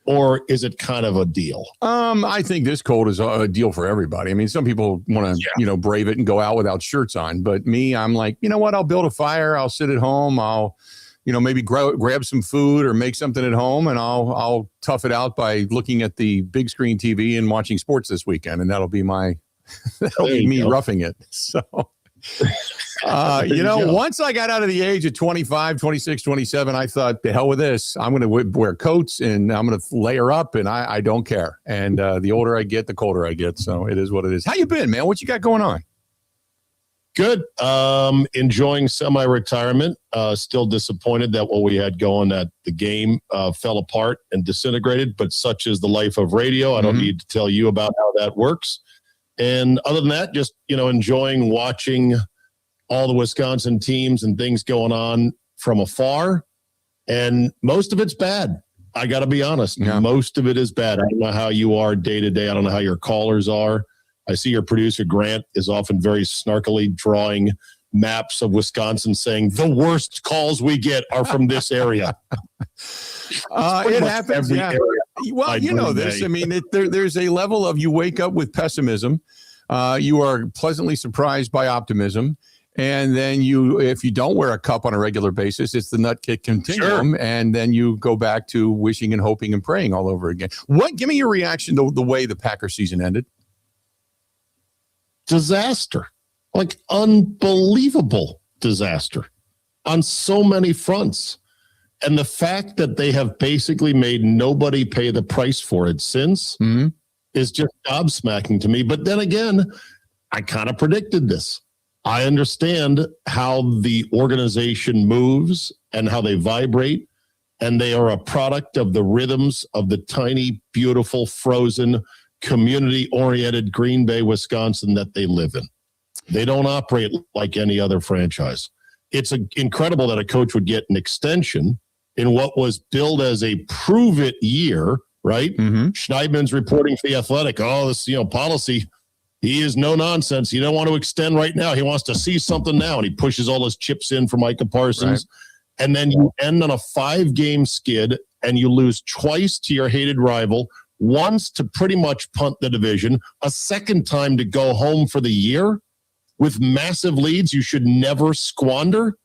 Speaker 7: or is it kind of a deal?
Speaker 1: I think this cold is a deal for everybody. I mean, some people want to, brave it and go out without shirts on. But me, I'm like, you know what? I'll build a fire. I'll sit at home. I'll maybe grab some food or make something at home, and I'll tough it out by looking at the big screen TV and watching sports this weekend, and that'll be me roughing it. So, once I got out of the age of 25, 26, 27, I thought, the hell with this. I'm going to wear coats and I'm going to layer up, and I don't care. And the older I get, the colder I get. So it is what it is. How you been, man? What you got going on?
Speaker 7: Good. Enjoying semi-retirement. Still disappointed that what we had going at the game fell apart and disintegrated, but such is the life of radio. I don't need to tell you about how that works. And other than that, just, enjoying watching all the Wisconsin teams and things going on from afar. And most of it's bad. I got to be honest. Yeah. Most of it is bad. I don't know how you are day to day. I don't know how your callers are. I see your producer, Grant, is often very snarkily drawing maps of Wisconsin saying the worst calls we get are from this area.
Speaker 1: It happens. Yeah. Well, you know this. I mean, there's a level of you wake up with pessimism. You are pleasantly surprised by optimism. And then if you don't wear a cup on a regular basis, it's the nut kick continuum. Sure. And then you go back to wishing and hoping and praying all over again. Give me your reaction to the way the Packers season ended.
Speaker 7: Disaster, like unbelievable disaster on so many fronts. And the fact that they have basically made nobody pay the price for it since is just gobsmacking to me. But then again, I kind of predicted this. I understand how the organization moves and how they vibrate, and they are a product of the rhythms of the tiny, beautiful, frozen, community-oriented Green Bay, Wisconsin that they live in. They don't operate like any other franchise. It's incredible that a coach would get an extension in what was billed as a prove-it year, right? Schneidman's reporting for The Athletic, this policy, he is no nonsense. He don't want to extend right now. He wants to see something now, and he pushes all his chips in for Micah Parsons. Right. And then you end on a 5-game skid, and you lose twice to your hated rival, once to pretty much punt the division, a second time to go home for the year with massive leads you should never squander.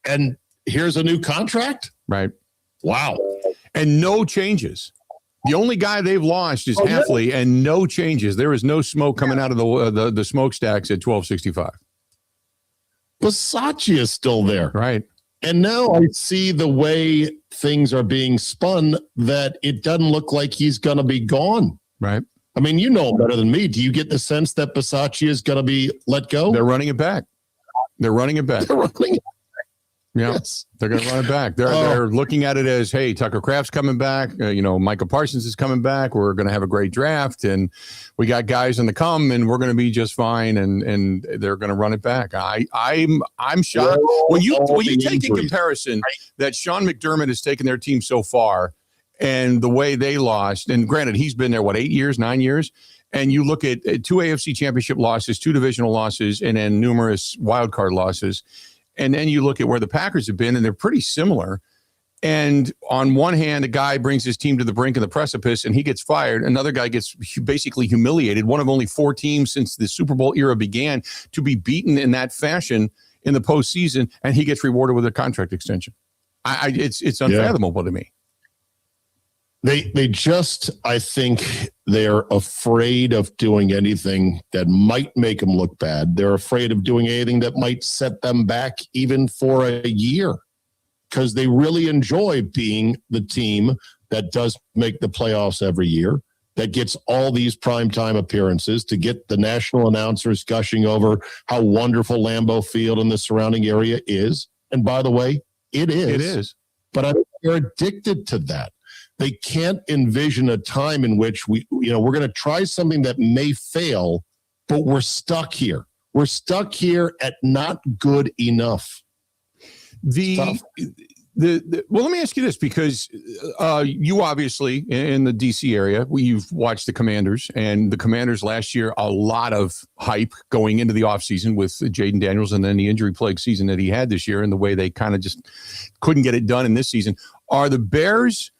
Speaker 7: And here's a new contract.
Speaker 1: Right.
Speaker 7: Wow.
Speaker 1: And no changes. The only guy they've lost is Hafley, and no changes. There is no smoke coming out of the smokestacks at 1265.
Speaker 7: Bisaccia is still there.
Speaker 1: Right.
Speaker 7: And now I see the way things are being spun that it doesn't look like he's going to be gone.
Speaker 1: Right.
Speaker 7: I mean, you know better than me. Do you get the sense that Bisaccia is going to be let go?
Speaker 1: They're running it back. They're running it back. Yeah,
Speaker 7: yes.
Speaker 1: They're going to run it back. They're looking at it as, hey, Tucker Kraft's coming back. Micah Parsons is coming back. We're going to have a great draft, and we got guys in the come, and we're going to be just fine. And they're going to run it back. I'm shocked when you take in comparison that Sean McDermott has taken their team so far, and the way they lost. And granted, he's been there 8 years, 9 years. And you look at 2 AFC championship losses, 2 divisional losses, and then numerous wild card losses. And then you look at where the Packers have been, and they're pretty similar. And on one hand, a guy brings his team to the brink of the precipice, and he gets fired. Another guy gets basically humiliated. One of only 4 teams since the Super Bowl era began to be beaten in that fashion in the postseason, and he gets rewarded with a contract extension. It's unfathomable to me.
Speaker 7: They just, I think they're afraid of doing anything that might make them look bad. They're afraid of doing anything that might set them back even for a year, because they really enjoy being the team that does make the playoffs every year, that gets all these primetime appearances, to get the national announcers gushing over how wonderful Lambeau Field and the surrounding area is. And by the way, it is.
Speaker 1: It is.
Speaker 7: But I think they're addicted to that. They can't envision a time in which we're going to try something that may fail, but we're stuck here. We're stuck here at not good enough.
Speaker 1: Well, let me ask you this, because you obviously in the DC area, you've watched the Commanders, and the Commanders last year, a lot of hype going into the offseason with Jaden Daniels, and then the injury plague season that he had this year, and the way they kind of just couldn't get it done in this season. Are the Bears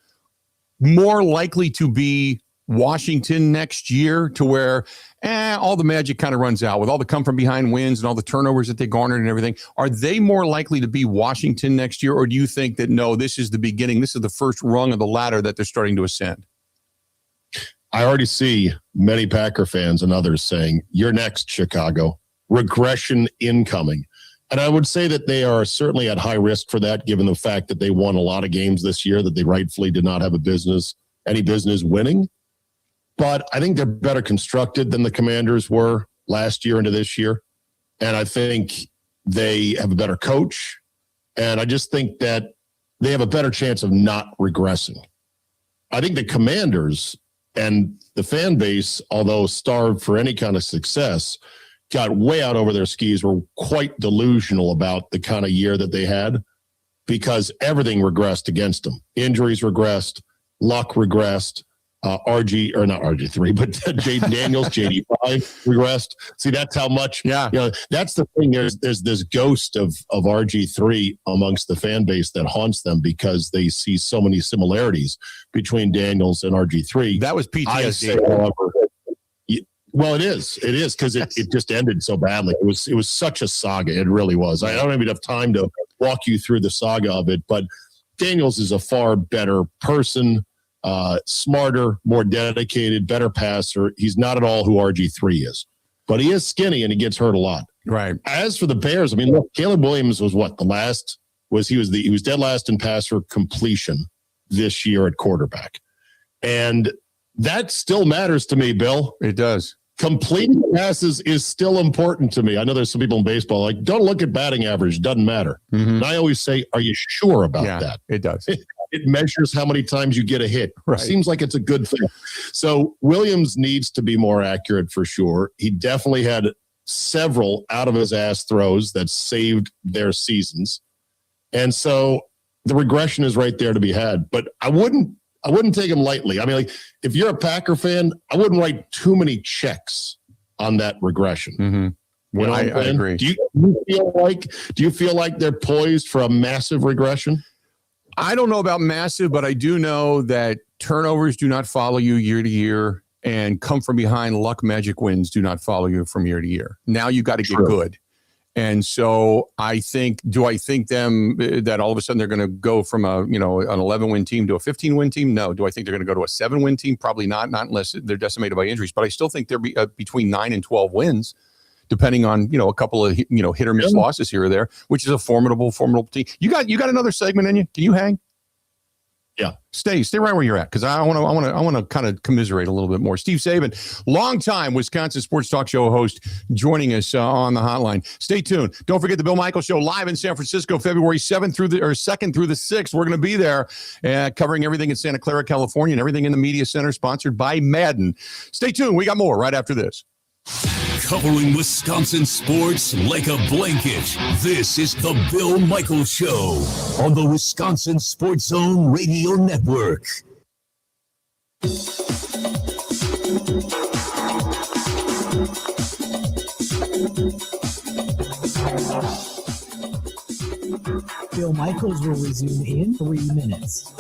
Speaker 1: more likely to be Washington next year, to where all the magic kind of runs out with all the come from behind wins and all the turnovers that they garnered and everything? Are they more likely to be Washington next year, or do you think that, no, this is the beginning, this is the first rung of the ladder that they're starting to ascend?
Speaker 7: I already see many Packer fans and others saying, "You're next, Chicago. Regression incoming." And I would say that they are certainly at high risk for that, given the fact that they won a lot of games this year that they rightfully did not have any business winning. But I think they're better constructed than the Commanders were last year into this year. And I think they have a better coach. And I just think that they have a better chance of not regressing. I think the Commanders and the fan base, although starved for any kind of success, got way out over their skis, were quite delusional about the kind of year that they had, because everything regressed against them. Injuries regressed, luck regressed, not RG3, but Jaden Daniels, JD5 regressed. See, that's how much, that's the thing. There's this ghost of RG3 amongst the fan base that haunts them, because they see so many similarities between Daniels and RG3.
Speaker 1: That was PTSD.
Speaker 7: Well, it is because it just ended so badly. It was such a saga. It really was. I don't have enough time to walk you through the saga of it, but Daniels is a far better person, smarter, more dedicated, better passer. He's not at all who RG3 is, but he is skinny and he gets hurt a lot.
Speaker 1: Right.
Speaker 7: As for the Bears, I mean, look, Caleb Williams was he was dead last in passer completion this year at quarterback, and that still matters to me, Bill.
Speaker 1: It does.
Speaker 7: Completing passes is still important to me. I know there's some people in baseball like, don't look at batting average, doesn't matter. Mm-hmm. And I always say, are you sure about that?
Speaker 1: It does.
Speaker 7: It measures how many times you get a hit.
Speaker 1: Right.
Speaker 7: Seems like it's a good thing. So Williams needs to be more accurate for sure. He definitely had several out of his ass throws that saved their seasons. And so the regression is right there to be had, but I wouldn't take him lightly. I mean, like, if you're a Packer fan, I wouldn't write too many checks on that regression.
Speaker 1: Mm-hmm. Well, I agree.
Speaker 7: Do you feel like they're poised for a massive regression?
Speaker 1: I don't know about massive, but I do know that turnovers do not follow you year to year, and come from behind luck magic wins do not follow you from year to year. Now you got to get good. And so I think them that all of a sudden they're going to go from an 11-win team to a 15-win team? No. Do I think they're going to go to a 7-win team? Probably not unless they're decimated by injuries. But I still think they're between 9 and 12 wins, depending on, a couple of, hit or miss losses here or there, which is a formidable team. You got another segment in you? Can you hang?
Speaker 7: Yeah.
Speaker 1: Stay right where you're at, because I want to kind of commiserate a little bit more. Steve Czaban, longtime Wisconsin sports talk show host, joining us on the hotline. Stay tuned. Don't forget the Bill Michaels Show live in San Francisco, February 2nd through the 6th. We're going to be there covering everything in Santa Clara, California, and everything in the media center, sponsored by Madden. Stay tuned. We got more right after this.
Speaker 3: Covering Wisconsin sports like a blanket. This is the Bill Michaels Show on the Wisconsin Sports Zone Radio Network.
Speaker 4: Bill Michaels will resume in 3 minutes.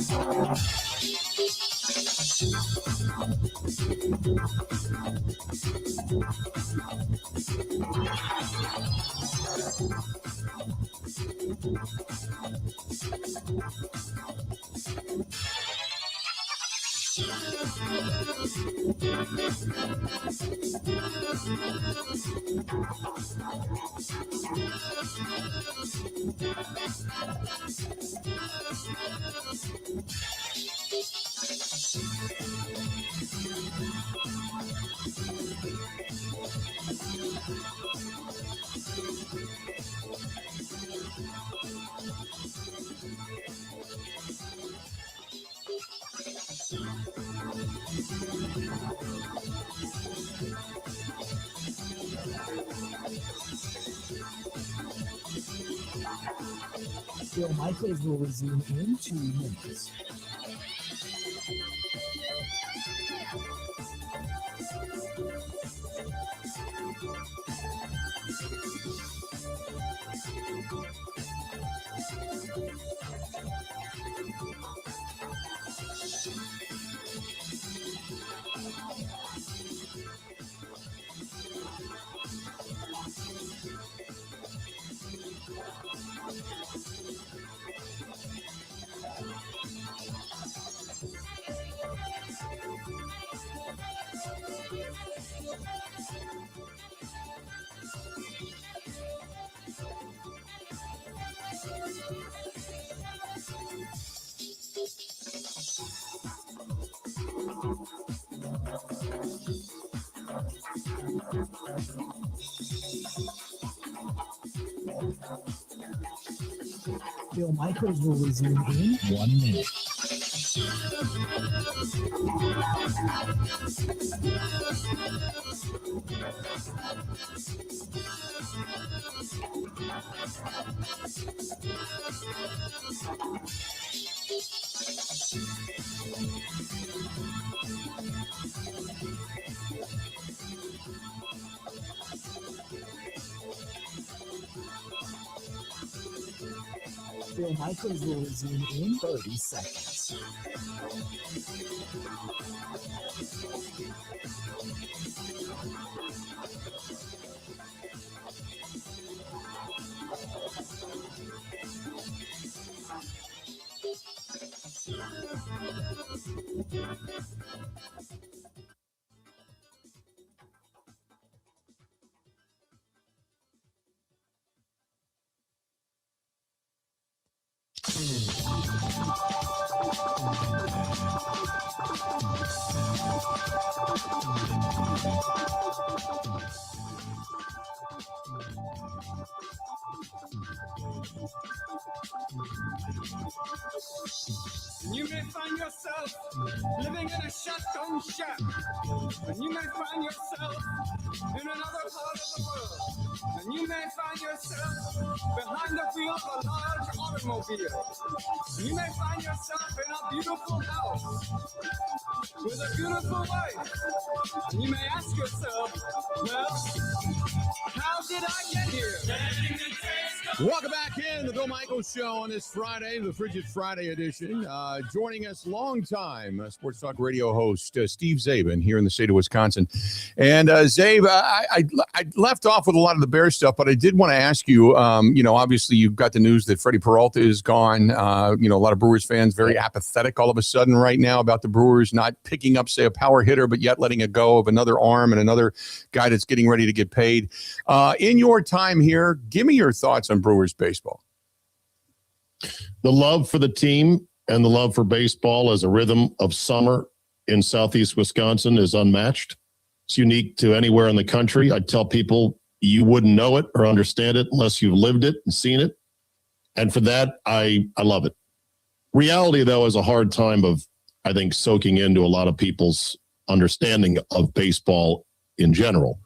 Speaker 4: Bill Michaels will resume in 2 minutes. Bill Michaels will resume in 1 minute. Bill Michaels will resume in 30 seconds.
Speaker 8: You may find yourself living in a shotgun shack, and you may find yourself in another part of the world, and you may find yourself behind the wheel of a large automobile, and you may find yourself in a beautiful house with a beautiful wife, and you may ask yourself, well, how did I get here?
Speaker 1: Welcome back in the Bill Michaels Show on this Friday, the Frigid Friday edition. Joining us, longtime Sports Talk Radio host Steve Czaban here in the state of Wisconsin. And Czabe, I left off with a lot of the Bears stuff, but I did want to ask you, obviously you've got the news that Freddie Peralta is gone. A lot of Brewers fans very apathetic all of a sudden right now about the Brewers not picking up, say, a power hitter, but yet letting it go of another arm and another guy that's getting ready to get paid. In your time here, give me your thoughts on Brewers baseball.
Speaker 7: The love for the team and the love for baseball as a rhythm of summer in Southeast Wisconsin is unmatched. It's unique to anywhere in the country. I tell people you wouldn't know it or understand it unless you've lived it and seen it. And for that, I love it. Reality, though, is a hard time of, I think, soaking into a lot of people's understanding of baseball in general.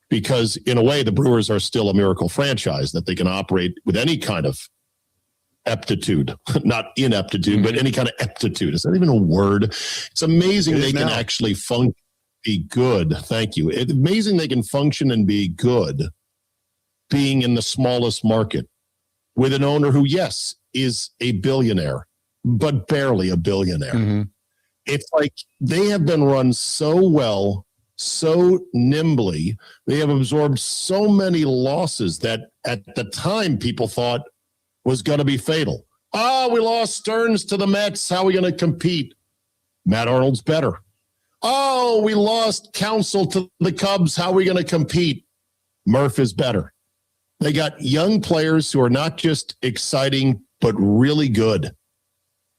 Speaker 7: Because in a way, the Brewers are still a miracle franchise that they can operate with any kind of aptitude, not ineptitude, but any kind of aptitude. Is that even a word? It's amazing they can actually function, be good. Thank you. It's amazing they can function and be good being in the smallest market with an owner who, yes, is a billionaire, but barely a billionaire. It's like they have been run so well, so nimbly. They have absorbed so many losses that at the time people thought was going to be fatal. Oh, we lost Stearns to the Mets. How are we going to compete? Matt Arnold's better. Oh, we lost Counsell to the Cubs. How are we going to compete? Murph is better. They got young players who are not just exciting, but really good.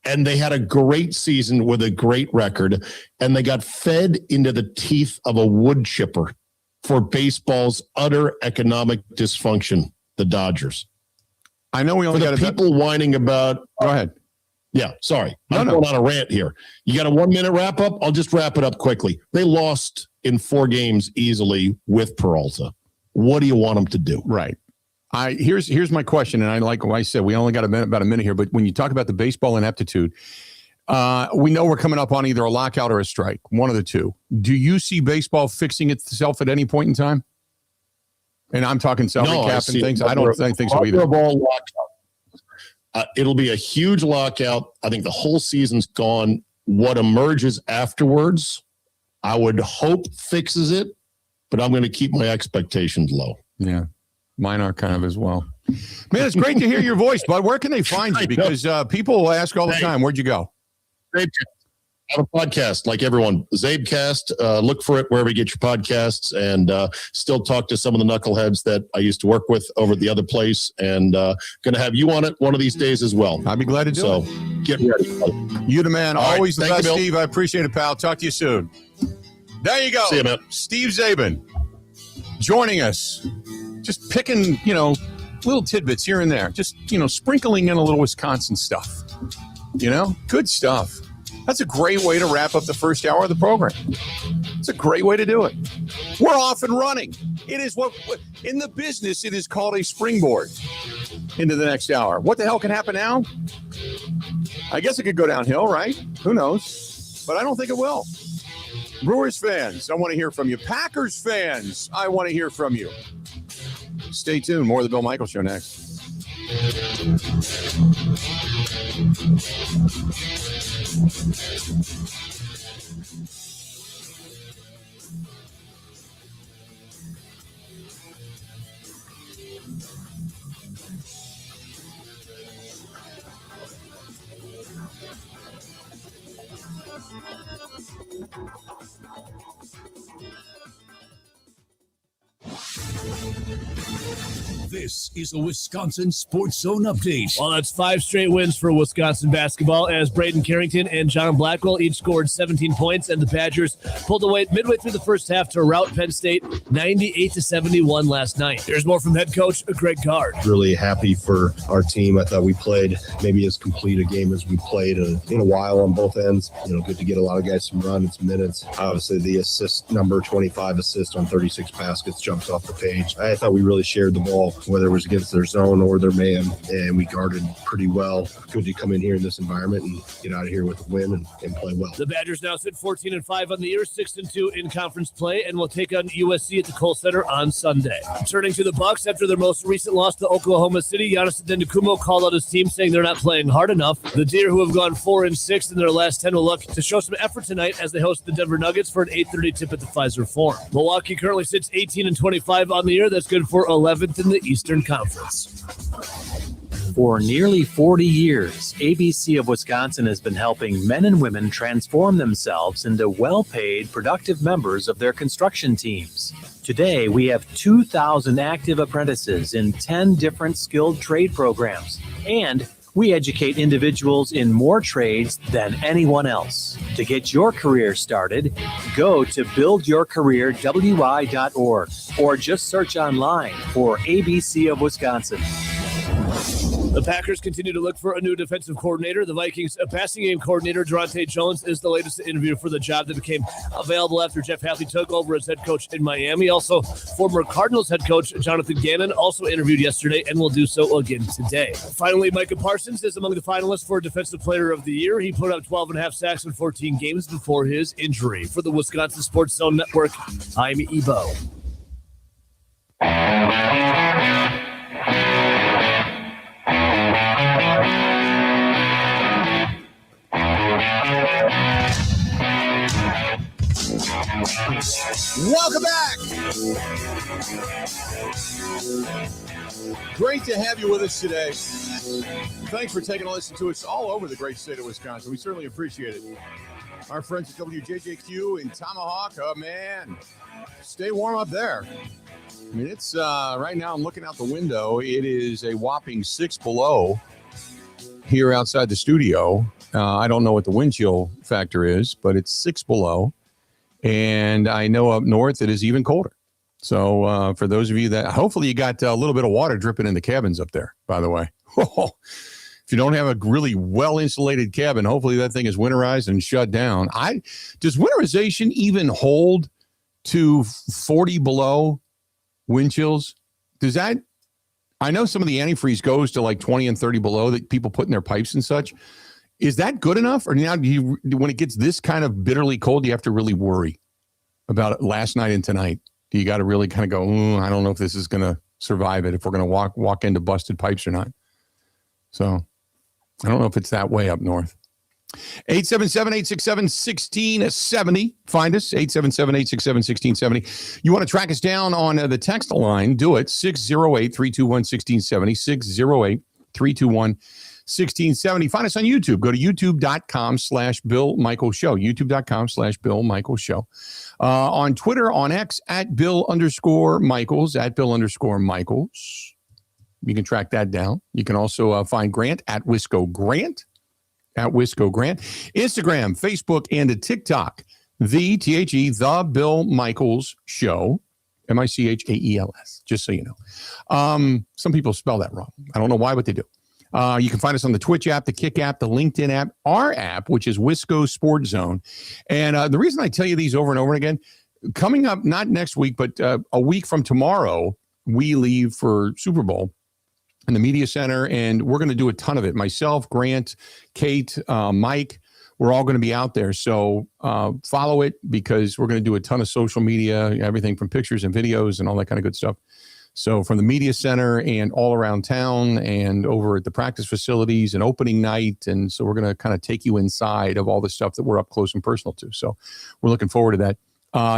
Speaker 7: And they had a great season with a great record, and they got fed into the teeth of a wood chipper for baseball's utter economic dysfunction, the Dodgers.
Speaker 1: I know we only got
Speaker 7: people whining about.
Speaker 1: Go ahead.
Speaker 7: Yeah, sorry. I'm going on a rant here. You got a 1 minute wrap up? I'll just wrap it up quickly. They lost in 4 games easily with Peralta. What do you want them to do?
Speaker 1: Right. Here's my question, and I like what I said. We only got about a minute here, but when you talk about the baseball ineptitude, we know we're coming up on either a lockout or a strike, one of the two. Do you see baseball fixing itself at any point in time? And I'm talking salary cap and things. I don't think so either.
Speaker 7: It'll be a huge lockout. I think the whole season's gone. What emerges afterwards, I would hope fixes it, but I'm going to keep my expectations low.
Speaker 1: Yeah. Mine are kind of as well. Man, it's great to hear your voice, bud. Where can they find you? Because people will ask all the time, where'd you go?
Speaker 7: I have a podcast like everyone. Zabecast. Look for it wherever you get your podcasts, and still talk to some of the knuckleheads that I used to work with over at the other place, and going to have you on it one of these days as well.
Speaker 1: I'd be glad to do it.
Speaker 7: So get ready.
Speaker 1: You the man.
Speaker 7: All
Speaker 1: always
Speaker 7: right,
Speaker 1: the best,
Speaker 7: you,
Speaker 1: Steve. I appreciate it, pal. Talk to you soon. There you go.
Speaker 7: See you, man.
Speaker 1: Steve Czaban joining us. Just picking, little tidbits here and there. Just, sprinkling in a little Wisconsin stuff. Good stuff. That's a great way to wrap up the first hour of the program. It's a great way to do it. We're off and running. It is what in the business, it is called a springboard into the next hour. What the hell can happen now? I guess it could go downhill, right? Who knows? But I don't think it will. Brewers fans, I want to hear from you. Packers fans, I want to hear from you. Stay tuned. More of the Bill Michaels Show next.
Speaker 3: This is a Wisconsin Sports Zone update.
Speaker 9: Well, that's 5 straight wins for Wisconsin basketball as Braden Carrington and John Blackwell each scored 17 points, and the Badgers pulled away midway through the first half to rout Penn State 98-71 last night. Here's more from head coach Greg Gard.
Speaker 10: Really happy for our team. I thought we played maybe as complete a game as we played in a while on both ends. Good to get a lot of guys some run and some minutes. Obviously, the assist number, 25 assists on 36 baskets, jumps off the page. I thought we really shared the ball, whether it was against their zone or their man, and we guarded pretty well. Good to come in here in this environment and get out of here with a win and play well.
Speaker 9: The Badgers now sit 14-5 on the year, 6-2 in conference play, and will take on USC at the Kohl Center on Sunday. Turning to the Bucks, after their most recent loss to Oklahoma City, Giannis Antetokounmpo called out his team, saying they're not playing hard enough. The Deer, who have gone 4-6 in their last 10, will look to show some effort tonight as they host the Denver Nuggets for an 8:30 tip at the Pfizer Forum. Milwaukee currently sits 18-25 on the year. That's good for 11th in the Eastern Conference.
Speaker 11: For nearly 40 years, ABC of Wisconsin has been helping men and women transform themselves into well-paid, productive members of their construction teams. Today, we have 2,000 active apprentices in 10 different skilled trade programs, and we educate individuals in more trades than anyone else. To get your career started, go to buildyourcareerwi.org or just search online for ABC of Wisconsin.
Speaker 9: The Packers continue to look for a new defensive coordinator. The Vikings passing game coordinator, Durante Jones, is the latest interview for the job that became available after Jeff Hadley took over as head coach in Miami. Also, former Cardinals head coach Jonathan Gannon also interviewed yesterday and will do so again today. Finally, Micah Parsons is among the finalists for Defensive Player of the Year. He put up 12.5 sacks in 14 games before his injury. For the Wisconsin Sports Zone Network, I'm Ebo.
Speaker 1: Welcome back. Great to have you with us today. Thanks for taking a listen to us all over the great state of Wisconsin. We certainly appreciate it. Our friends at WJJQ in Tomahawk, oh man, stay warm up there. I mean, it's right now I'm looking out the window. It is a whopping 6 below here outside the studio. I don't know what the wind chill factor is, but it's 6 below. And I know up north it is even colder. So for those of you that hopefully you got a little bit of water dripping in the cabins up there, by the way. If you don't have a really well-insulated cabin, hopefully that thing is winterized and shut down. Does winterization even hold to 40 below wind chills? Does that? I know some of the antifreeze goes to like 20 and 30 below that people put in their pipes and such. Is that good enough? Or now when it gets this kind of bitterly cold, you have to really worry about it last night and tonight? Do you got to really kind of go, I don't know if this is going to survive it, if we're going to walk into busted pipes or not. So I don't know if it's that way up north. 877-867-1670. Find us, 877-867-1670. You want to track us down on the text line, do it, 608-321-1670, 608-321-1670. Find us on YouTube. Go to youtube.com/Bill Michaels Show, youtube.com/Bill Michaels Show. On Twitter, on X, @Bill_Michaels, @Bill_Michaels. You can track that down. You can also find Grant @Wisco Grant, @Wisco Grant. Instagram, Facebook, and a TikTok. The Bill Michaels Show, Michaels, just so you know. Some people spell that wrong. I don't know why, but they do. You can find us on the Twitch app, the Kick app, the LinkedIn app, our app, which is Wisco Sports Zone. And the reason I tell you these over and over again, coming up, not next week, but a week from tomorrow, we leave for Super Bowl in the media center, and we're going to do a ton of it. Myself, Grant, Kate, Mike, we're all going to be out there. So follow it, because we're going to do a ton of social media, everything from pictures and videos and all that kind of good stuff. So from the media center and all around town and over at the practice facilities and opening night. And so we're going to kind of take you inside of all the stuff that we're up close and personal to. So we're looking forward to that.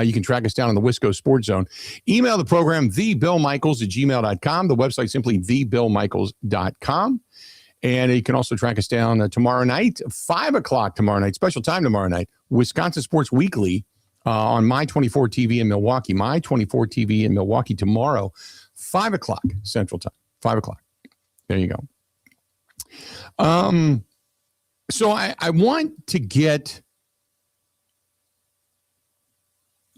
Speaker 1: You can track us down on the Wisco Sports Zone. Email the program, thebillmichaels@gmail.com. The website simply thebillmichaels.com. And you can also track us down tomorrow night, 5 o'clock tomorrow night, special time tomorrow night, Wisconsin Sports Weekly on My 24 TV in Milwaukee. My 24 TV in Milwaukee tomorrow, 5 o'clock Central Time, 5 o'clock. There you go. So I want to get...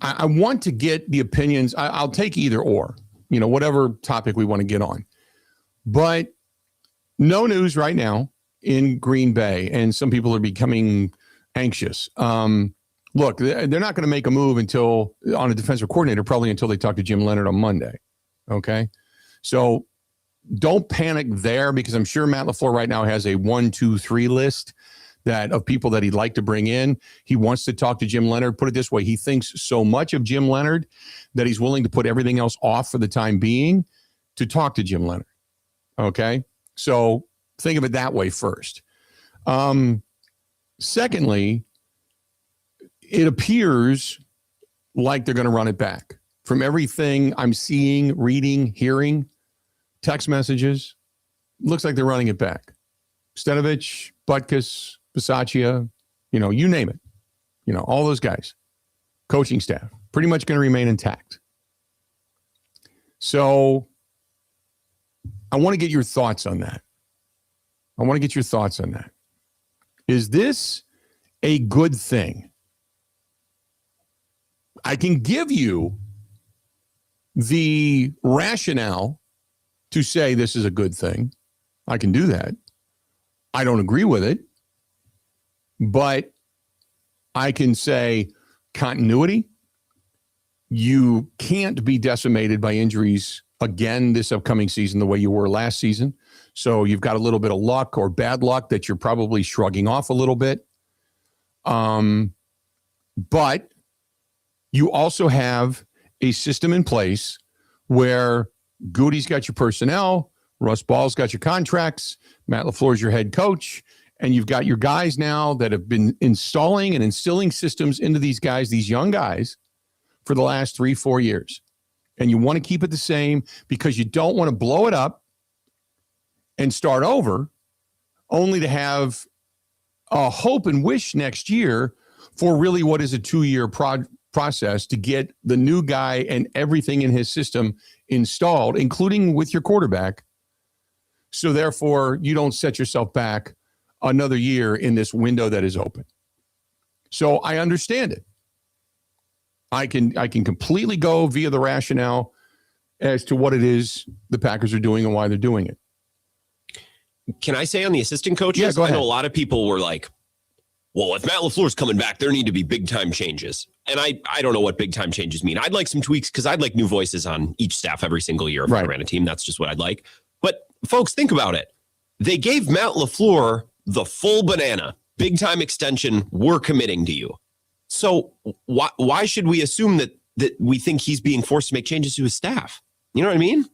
Speaker 1: I want to get the opinions. I'll take either or, whatever topic we want to get on. But no news right now in Green Bay, and some people are becoming anxious. Look, they're not going to make a move on a defensive coordinator, probably until they talk to Jim Leonard on Monday. Okay? So don't panic there, because I'm sure Matt LaFleur right now has a 1, 2, 3 list of people that he'd like to bring in. He wants to talk to Jim Leonard. Put it this way, he thinks so much of Jim Leonard that he's willing to put everything else off for the time being to talk to Jim Leonard. Okay? So think of it that way first. Secondly, it appears like they're going to run it back. From everything I'm seeing, reading, hearing, text messages, looks like they're running it back. Stenovich, Butkus, Bisaccia, you name it. All those guys, coaching staff, pretty much going to remain intact. So I want to get your thoughts on that. Is this a good thing? I can give you the rationale to say this is a good thing. I can do that. I don't agree with it, but I can say continuity. You can't be decimated by injuries again this upcoming season the way you were last season. So you've got a little bit of luck or bad luck that you're probably shrugging off a little bit. But you also have a system in place where Goody's got your personnel, Russ Ball's got your contracts, Matt LaFleur's your head coach, and you've got your guys now that have been installing and instilling systems into these guys, these young guys, for the last 3-4 years. And you want to keep it the same because you don't want to blow it up and start over only to have a hope and wish next year for really what is a 2-year process to get the new guy and everything in his system installed, including with your quarterback. So therefore, you don't set yourself back another year in this window that is open. So I understand it. I can completely go via the rationale as to what it is the Packers are doing and why they're doing it.
Speaker 2: Can I say on the assistant coaches?
Speaker 1: Yeah, go ahead.
Speaker 2: I know a lot of people were like, well, if Matt LaFleur's coming back, there need to be big-time changes. And I don't know what big-time changes mean. I'd like some tweaks because I'd like new voices on each staff every single year if I ran a team. That's just what I'd like. But folks, think about it. They gave Matt LaFleur the full banana, big-time extension, we're committing to you. So why should we assume that we think he's being forced to make changes to his staff? You know what I mean?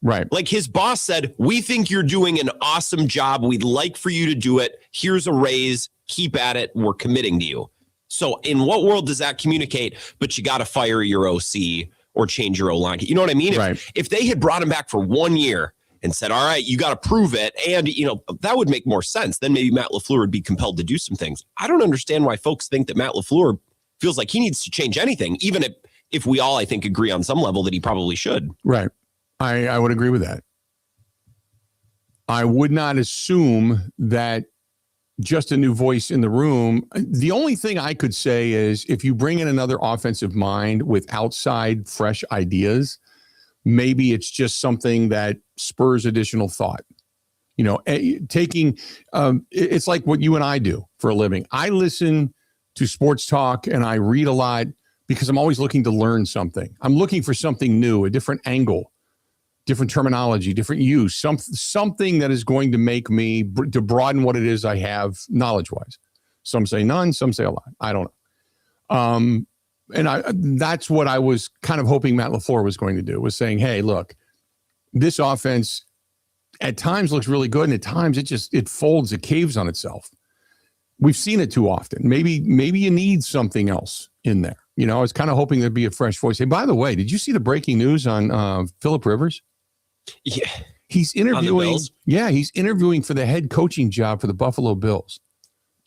Speaker 1: Right.
Speaker 2: Like his boss said, we think you're doing an awesome job. We'd like for you to do it. Here's a raise. Keep at it. We're committing to you. So in what world does that communicate? But you got to fire your OC or change your O-line. You know what I mean? If they had brought him back for 1 year and said, all right, you got to prove it. And, that would make more sense. Then maybe Matt LaFleur would be compelled to do some things. I don't understand why folks think that Matt LaFleur feels like he needs to change anything, even if we all, I think, agree on some level that he probably should.
Speaker 1: Right. I would agree with that. I would not assume that just a new voice in the room. The only thing I could say is if you bring in another offensive mind with outside fresh ideas, maybe it's just something that spurs additional thought. It's like what you and I do for a living. I listen to sports talk and I read a lot because I'm always looking to learn something. I'm looking for something new, a different angle, different terminology, different use, something that is going to make me to broaden what it is I have knowledge-wise. Some say none, some say a lot. I don't know. That's what I was kind of hoping Matt LaFleur was going to do, was saying, hey, look, this offense at times looks really good, and at times it folds, it caves on itself. We've seen it too often. Maybe you need something else in there. I was kind of hoping there'd be a fresh voice. Hey, by the way, did you see the breaking news on Phillip Rivers?
Speaker 2: Yeah.
Speaker 1: He's interviewing. Yeah, he's interviewing for the head coaching job for the Buffalo Bills.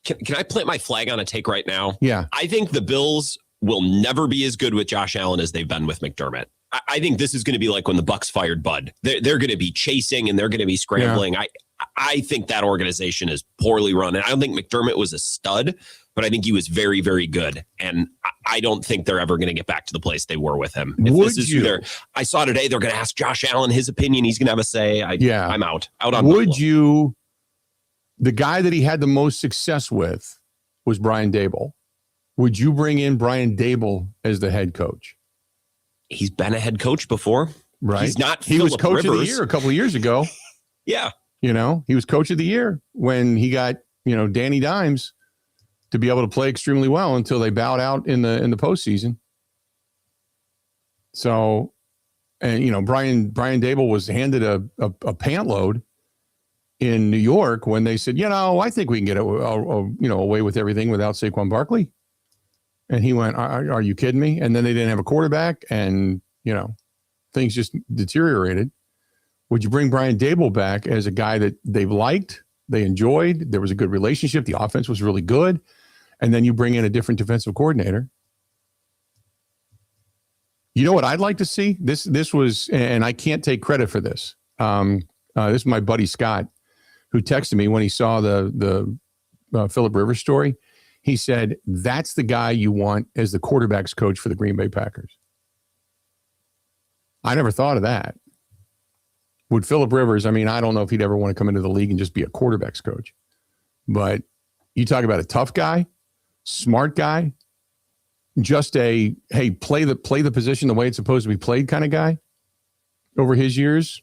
Speaker 2: Can I plant my flag on a take right now?
Speaker 1: Yeah.
Speaker 2: I think the Bills will never be as good with Josh Allen as they've been with McDermott. I think this is going to be like when the Bucs fired Bud. They're going to be chasing and they're going to be scrambling. Yeah. I think that organization is poorly run. And I don't think McDermott was a stud, but I think he was very, very good. And I don't think they're ever going to get back to the place they were with him. I saw today they're going to ask Josh Allen his opinion. He's going to have a say. I'm out on Buffalo. The guy that he had the most success with was Brian Daboll. Would you bring in Brian Daboll as the head coach? He's been a head coach before.
Speaker 1: Right.
Speaker 2: He's not
Speaker 1: He was coach of the year a couple of years ago.
Speaker 2: Yeah.
Speaker 1: He was coach of the year when he got, Danny Dimes to be able to play extremely well until they bowed out in the postseason. So, and Brian Daboll was handed a pant load in New York when they said, I think we can get away with everything without Saquon Barkley. And he went, are you kidding me? And then they didn't have a quarterback and, things just deteriorated. Would you bring Brian Daboll back as a guy that they've liked, they enjoyed, there was a good relationship, the offense was really good, and then you bring in a different defensive coordinator? You know what I'd like to see? This was, and I can't take credit for this. This is my buddy Scott, who texted me when he saw the Phillip Rivers story. He said, that's the guy you want as the quarterback's coach for the Green Bay Packers. I never thought of that. Would Phillip Rivers, I don't know if he'd ever want to come into the league and just be a quarterback's coach. But you talk about a tough guy, smart guy, just play the position the way it's supposed to be played kind of guy over his years,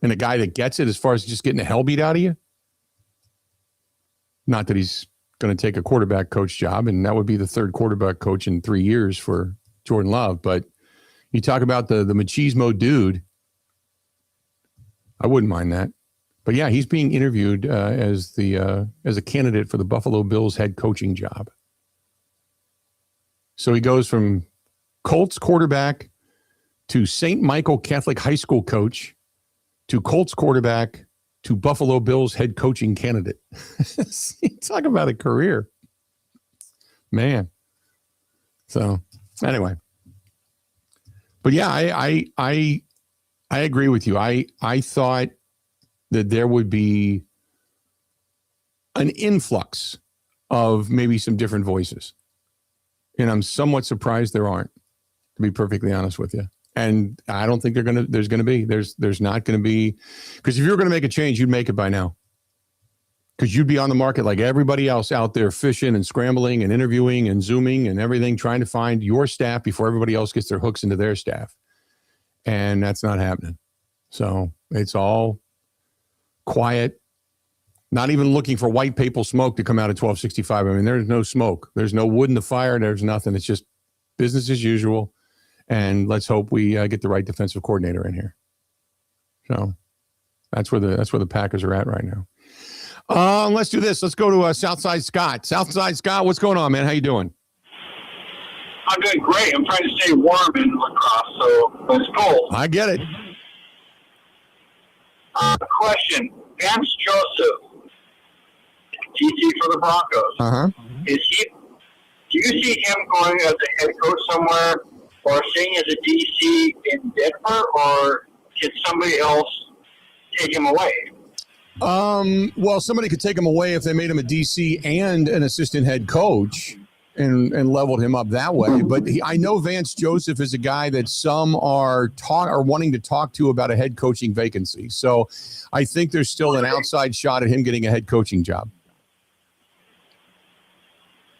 Speaker 1: and a guy that gets it as far as just getting the hell beat out of you. Not that he's going to take a quarterback coach job, and that would be the third quarterback coach in 3 years for Jordan Love. But you talk about the machismo dude, I wouldn't mind that. But yeah, he's being interviewed as a candidate for the Buffalo Bills head coaching job. So he goes from Colts quarterback to St. Michael Catholic High School coach to Colts quarterback to Buffalo Bills head coaching candidate. Talk about a career, man. So anyway, but yeah, I agree with you. I thought that there would be an influx of maybe some different voices, and I'm somewhat surprised there aren't, to be perfectly honest with you. And I don't think there's not going to be, because if you were going to make a change, you'd make it by now. Because you'd be on the market like everybody else out there, fishing and scrambling and interviewing and Zooming and everything, trying to find your staff before everybody else gets their hooks into their staff. And that's not happening. So it's all quiet, not even looking for white paper smoke to come out of 1265. I mean, there's no smoke. There's no wood in the fire. There's nothing. It's just business as usual. And let's hope we get the right defensive coordinator in here. So that's where the Packers are at right now. Let's do this. Let's go to Southside Scott. Southside Scott, what's going on, man? How you doing?
Speaker 12: I'm doing great. I'm trying to stay warm in lacrosse, so it's cold.
Speaker 1: I get it.
Speaker 12: Question: Vance Joseph, DC for the Broncos. Do you see him going as a head coach somewhere, or staying as a DC in Denver, or can somebody else take him away?
Speaker 1: Well, somebody could take him away if they made him a DC and an assistant head coach and leveled him up that way. But I know Vance Joseph is a guy that some are wanting to talk to about a head coaching vacancy. So I think there's still an outside shot at him getting a head coaching job.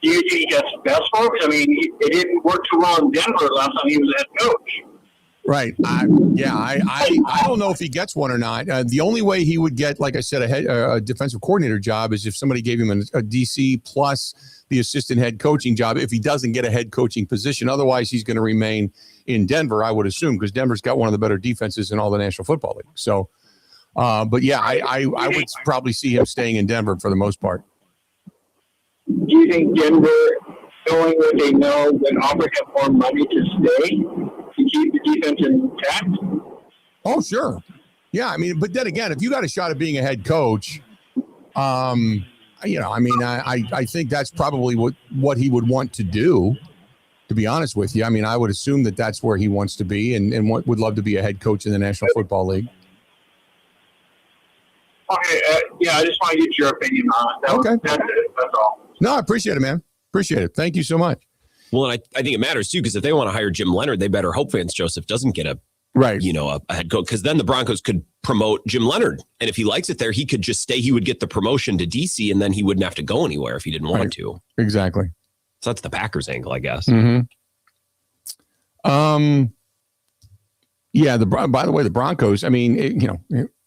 Speaker 12: Do you think that's best for him? I mean, it didn't work too well in Denver last time he was head coach.
Speaker 1: Right. I don't know if he gets one or not. The only way he would get, like I said, a defensive coordinator job is if somebody gave him a DC plus the assistant head coaching job, if he doesn't get a head coaching position. Otherwise, he's going to remain in Denver, I would assume, because Denver's got one of the better defenses in all the National Football League. So, but yeah, I would probably see him staying in Denver for the most part.
Speaker 12: Do you think Denver, knowing what they know, would offer him more money to stay, to keep the defense intact?
Speaker 1: Oh, sure. Yeah, I mean, but then again, if you got a shot at being a head coach, I think that's probably what he would want to do, to be honest with you. I mean, I would assume that that's where he wants to be and would love to be a head coach in the National Football League.
Speaker 12: Okay, I just want to get your opinion on it. That's it. That's all.
Speaker 1: No, I appreciate it, man. Appreciate it. Thank you so much.
Speaker 2: Well, and I think it matters, too, because if they want to hire Jim Leonard, they better hope Vance Joseph doesn't get a head coach, because then the Broncos could promote Jim Leonard. And if he likes it there, he could just stay. He would get the promotion to DC, and then he wouldn't have to go anywhere if he didn't want to.
Speaker 1: Exactly.
Speaker 2: So that's the Packers angle, I guess.
Speaker 1: Mm-hmm. Yeah, by the way, the Broncos, I mean,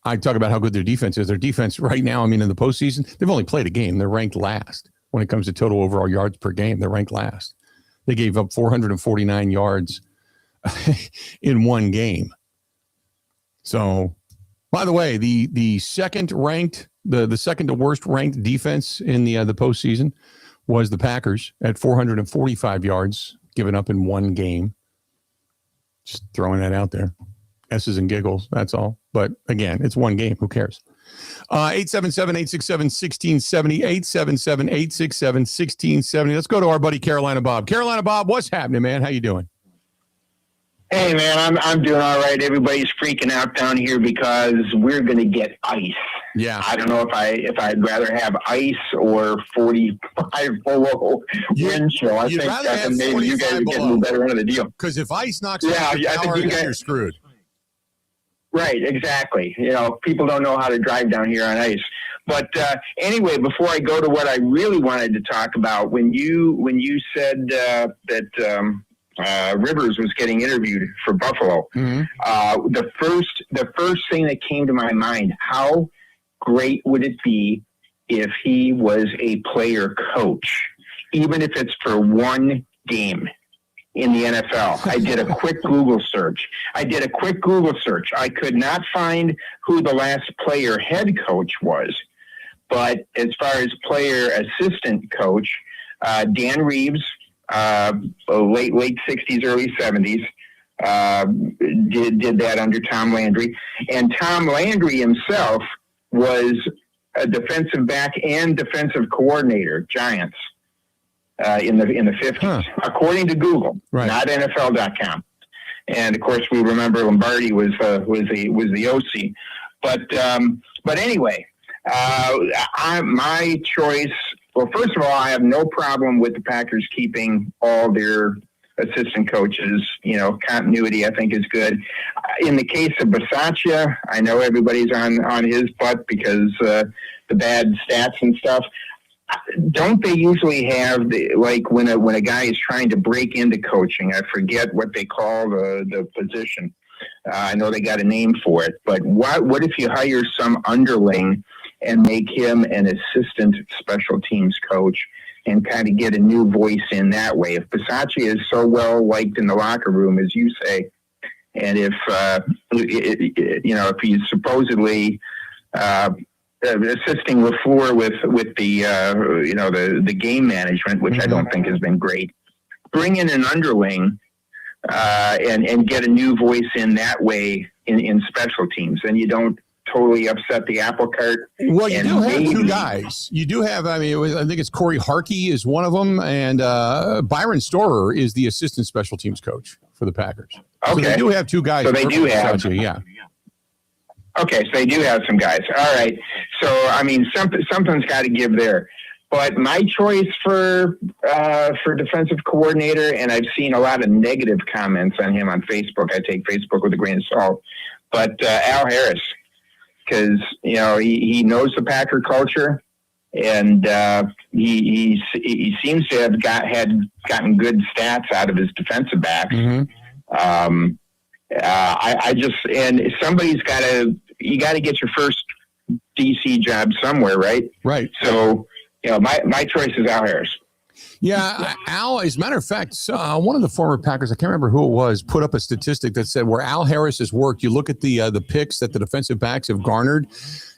Speaker 1: I talk about how good their defense is. Their defense right now, I mean, in the postseason, they've only played a game. They're ranked last when it comes to total overall yards per game. They're ranked last. They gave up 449 yards in one game. So, by the way, the second ranked, the second to worst ranked defense in the postseason was the Packers at 445 yards given up in one game. Just throwing that out there. S's and giggles, that's all. But again, it's one game. Who cares? 877-867-1670, 877-867-1670. Let's go to our buddy Carolina Bob. Carolina Bob, what's happening, man? How you doing?
Speaker 13: Hey, man, I'm doing all right. Everybody's freaking out down here because we're going to get ice.
Speaker 1: Yeah.
Speaker 13: I don't know if I'd rather have ice or 45 below wind chill. I think that maybe you guys are getting the better end of the deal.
Speaker 1: Because if ice knocks out your power, you're screwed.
Speaker 13: Right, exactly. People don't know how to drive down here on ice. But anyway, before I go to what I really wanted to talk about, when you said that Rivers was getting interviewed for Buffalo, the first thing that came to my mind: how great would it be if he was a player coach, even if it's for one game in the NFL. I did a quick Google search. I could not find who the last player head coach was, but as far as player assistant coach, Dan Reeves late 60s, early 70s. Did that under Tom Landry. And Tom Landry himself was a defensive back and defensive coordinator, Giants, in the 50s, according to Google, not NFL.com. And of course, we remember Lombardi was the OC. But anyway, my choice. Well, first of all, I have no problem with the Packers keeping all their assistant coaches. Continuity, I think, is good. In the case of Bisaccia, I know everybody's on his butt because the bad stats and stuff. Don't they usually have when a guy is trying to break into coaching? I forget what they call the position. I know they got a name for it, but what if you hire some underling and make him an assistant special teams coach and kind of get a new voice in that way? If Bisaccia is so well liked in the locker room, as you say, and if he's supposedly assisting LaFleur with the game management, which I don't think has been great, bring in an underling and get a new voice in that way in special teams, and you don't totally upset the apple cart.
Speaker 1: Well, you do have two guys. You do have, I think it's Corey Harkey is one of them, and Byron Storer is the assistant special teams coach for the Packers. Okay. So they do have two guys.
Speaker 13: So they do have.
Speaker 1: Yeah.
Speaker 13: Okay, so they do have some guys. All right. So, something's got to give there. But my choice for defensive coordinator, and I've seen a lot of negative comments on him on Facebook. I take Facebook with a grain of salt. But Al Harris, because he knows the Packer culture, and he seems to have gotten good stats out of his defensive backs. Mm-hmm. And somebody's you got to get your first DC job somewhere, right?
Speaker 1: Right.
Speaker 13: So, my choice is Al Harris.
Speaker 1: Yeah, Al, as a matter of fact, one of the former Packers, I can't remember who it was, put up a statistic that said where Al Harris has worked, you look at the picks that the defensive backs have garnered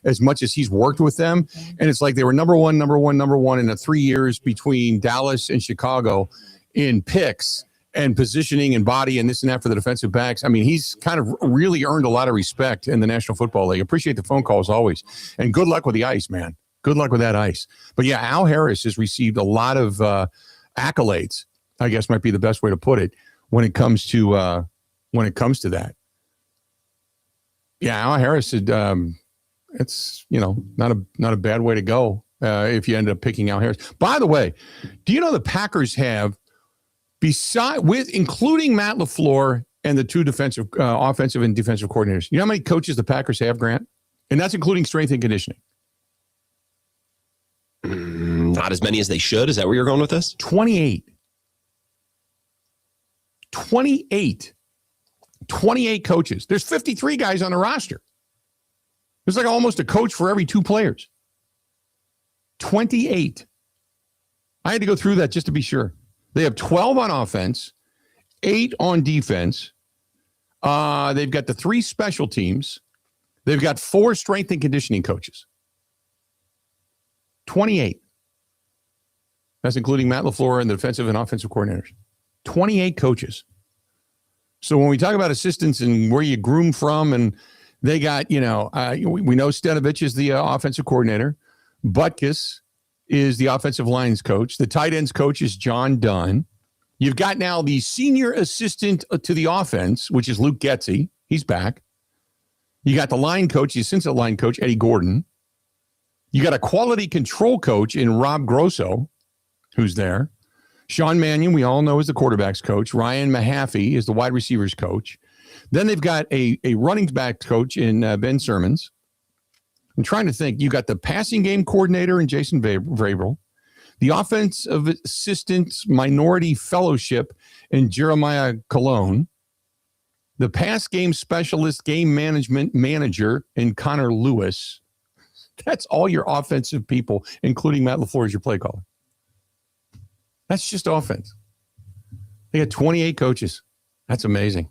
Speaker 1: as much as he's worked with them, and it's like they were number one in the 3 years between Dallas and Chicago in picks and positioning and body and this and that for the defensive backs. He's kind of really earned a lot of respect in the National Football League. Appreciate the phone calls always. And good luck with the ice, man. Good luck with that ice. But yeah, Al Harris has received a lot of accolades, I guess might be the best way to put it, when it comes to that. Yeah, Al Harris, it's not a bad way to go if you end up picking Al Harris. By the way, do you know the Packers have, including Matt LaFleur and the two defensive, offensive and defensive coordinators, you know how many coaches the Packers have, Grant? And that's including strength and conditioning.
Speaker 2: Not as many as they should. Is that where you're going with this?
Speaker 1: 28. 28 coaches. There's 53 guys on the roster. There's like almost a coach for every two players. 28. I had to go through that just to be sure. They have 12 on offense, 8 on defense. They've got the 3 special teams. They've got 4 strength and conditioning coaches. 28. That's including Matt LaFleur and the defensive and offensive coordinators. 28 coaches. So when we talk about assistants and where you groom from, and they got, we know Stenovich is the offensive coordinator. Butkus is the offensive lines coach. The tight ends coach is John Dunn. You've got now the senior assistant to the offense, which is Luke Getsy. He's back. You got the line coach, the assistant line coach, Eddie Gordon. You got a quality control coach in Rob Grosso, who's there. Sean Mannion, we all know, is the quarterback's coach. Ryan Mahaffey is the wide receivers coach. Then they've got a running back coach in Ben Sermons. I'm trying to think. You got the passing game coordinator in Jason Vrabel, the offensive assistants minority fellowship in Jeremiah Colon, the pass game specialist game management manager in Connor Lewis. That's all your offensive people, including Matt LaFleur as your play caller. That's just offense. They got 28 coaches. That's amazing.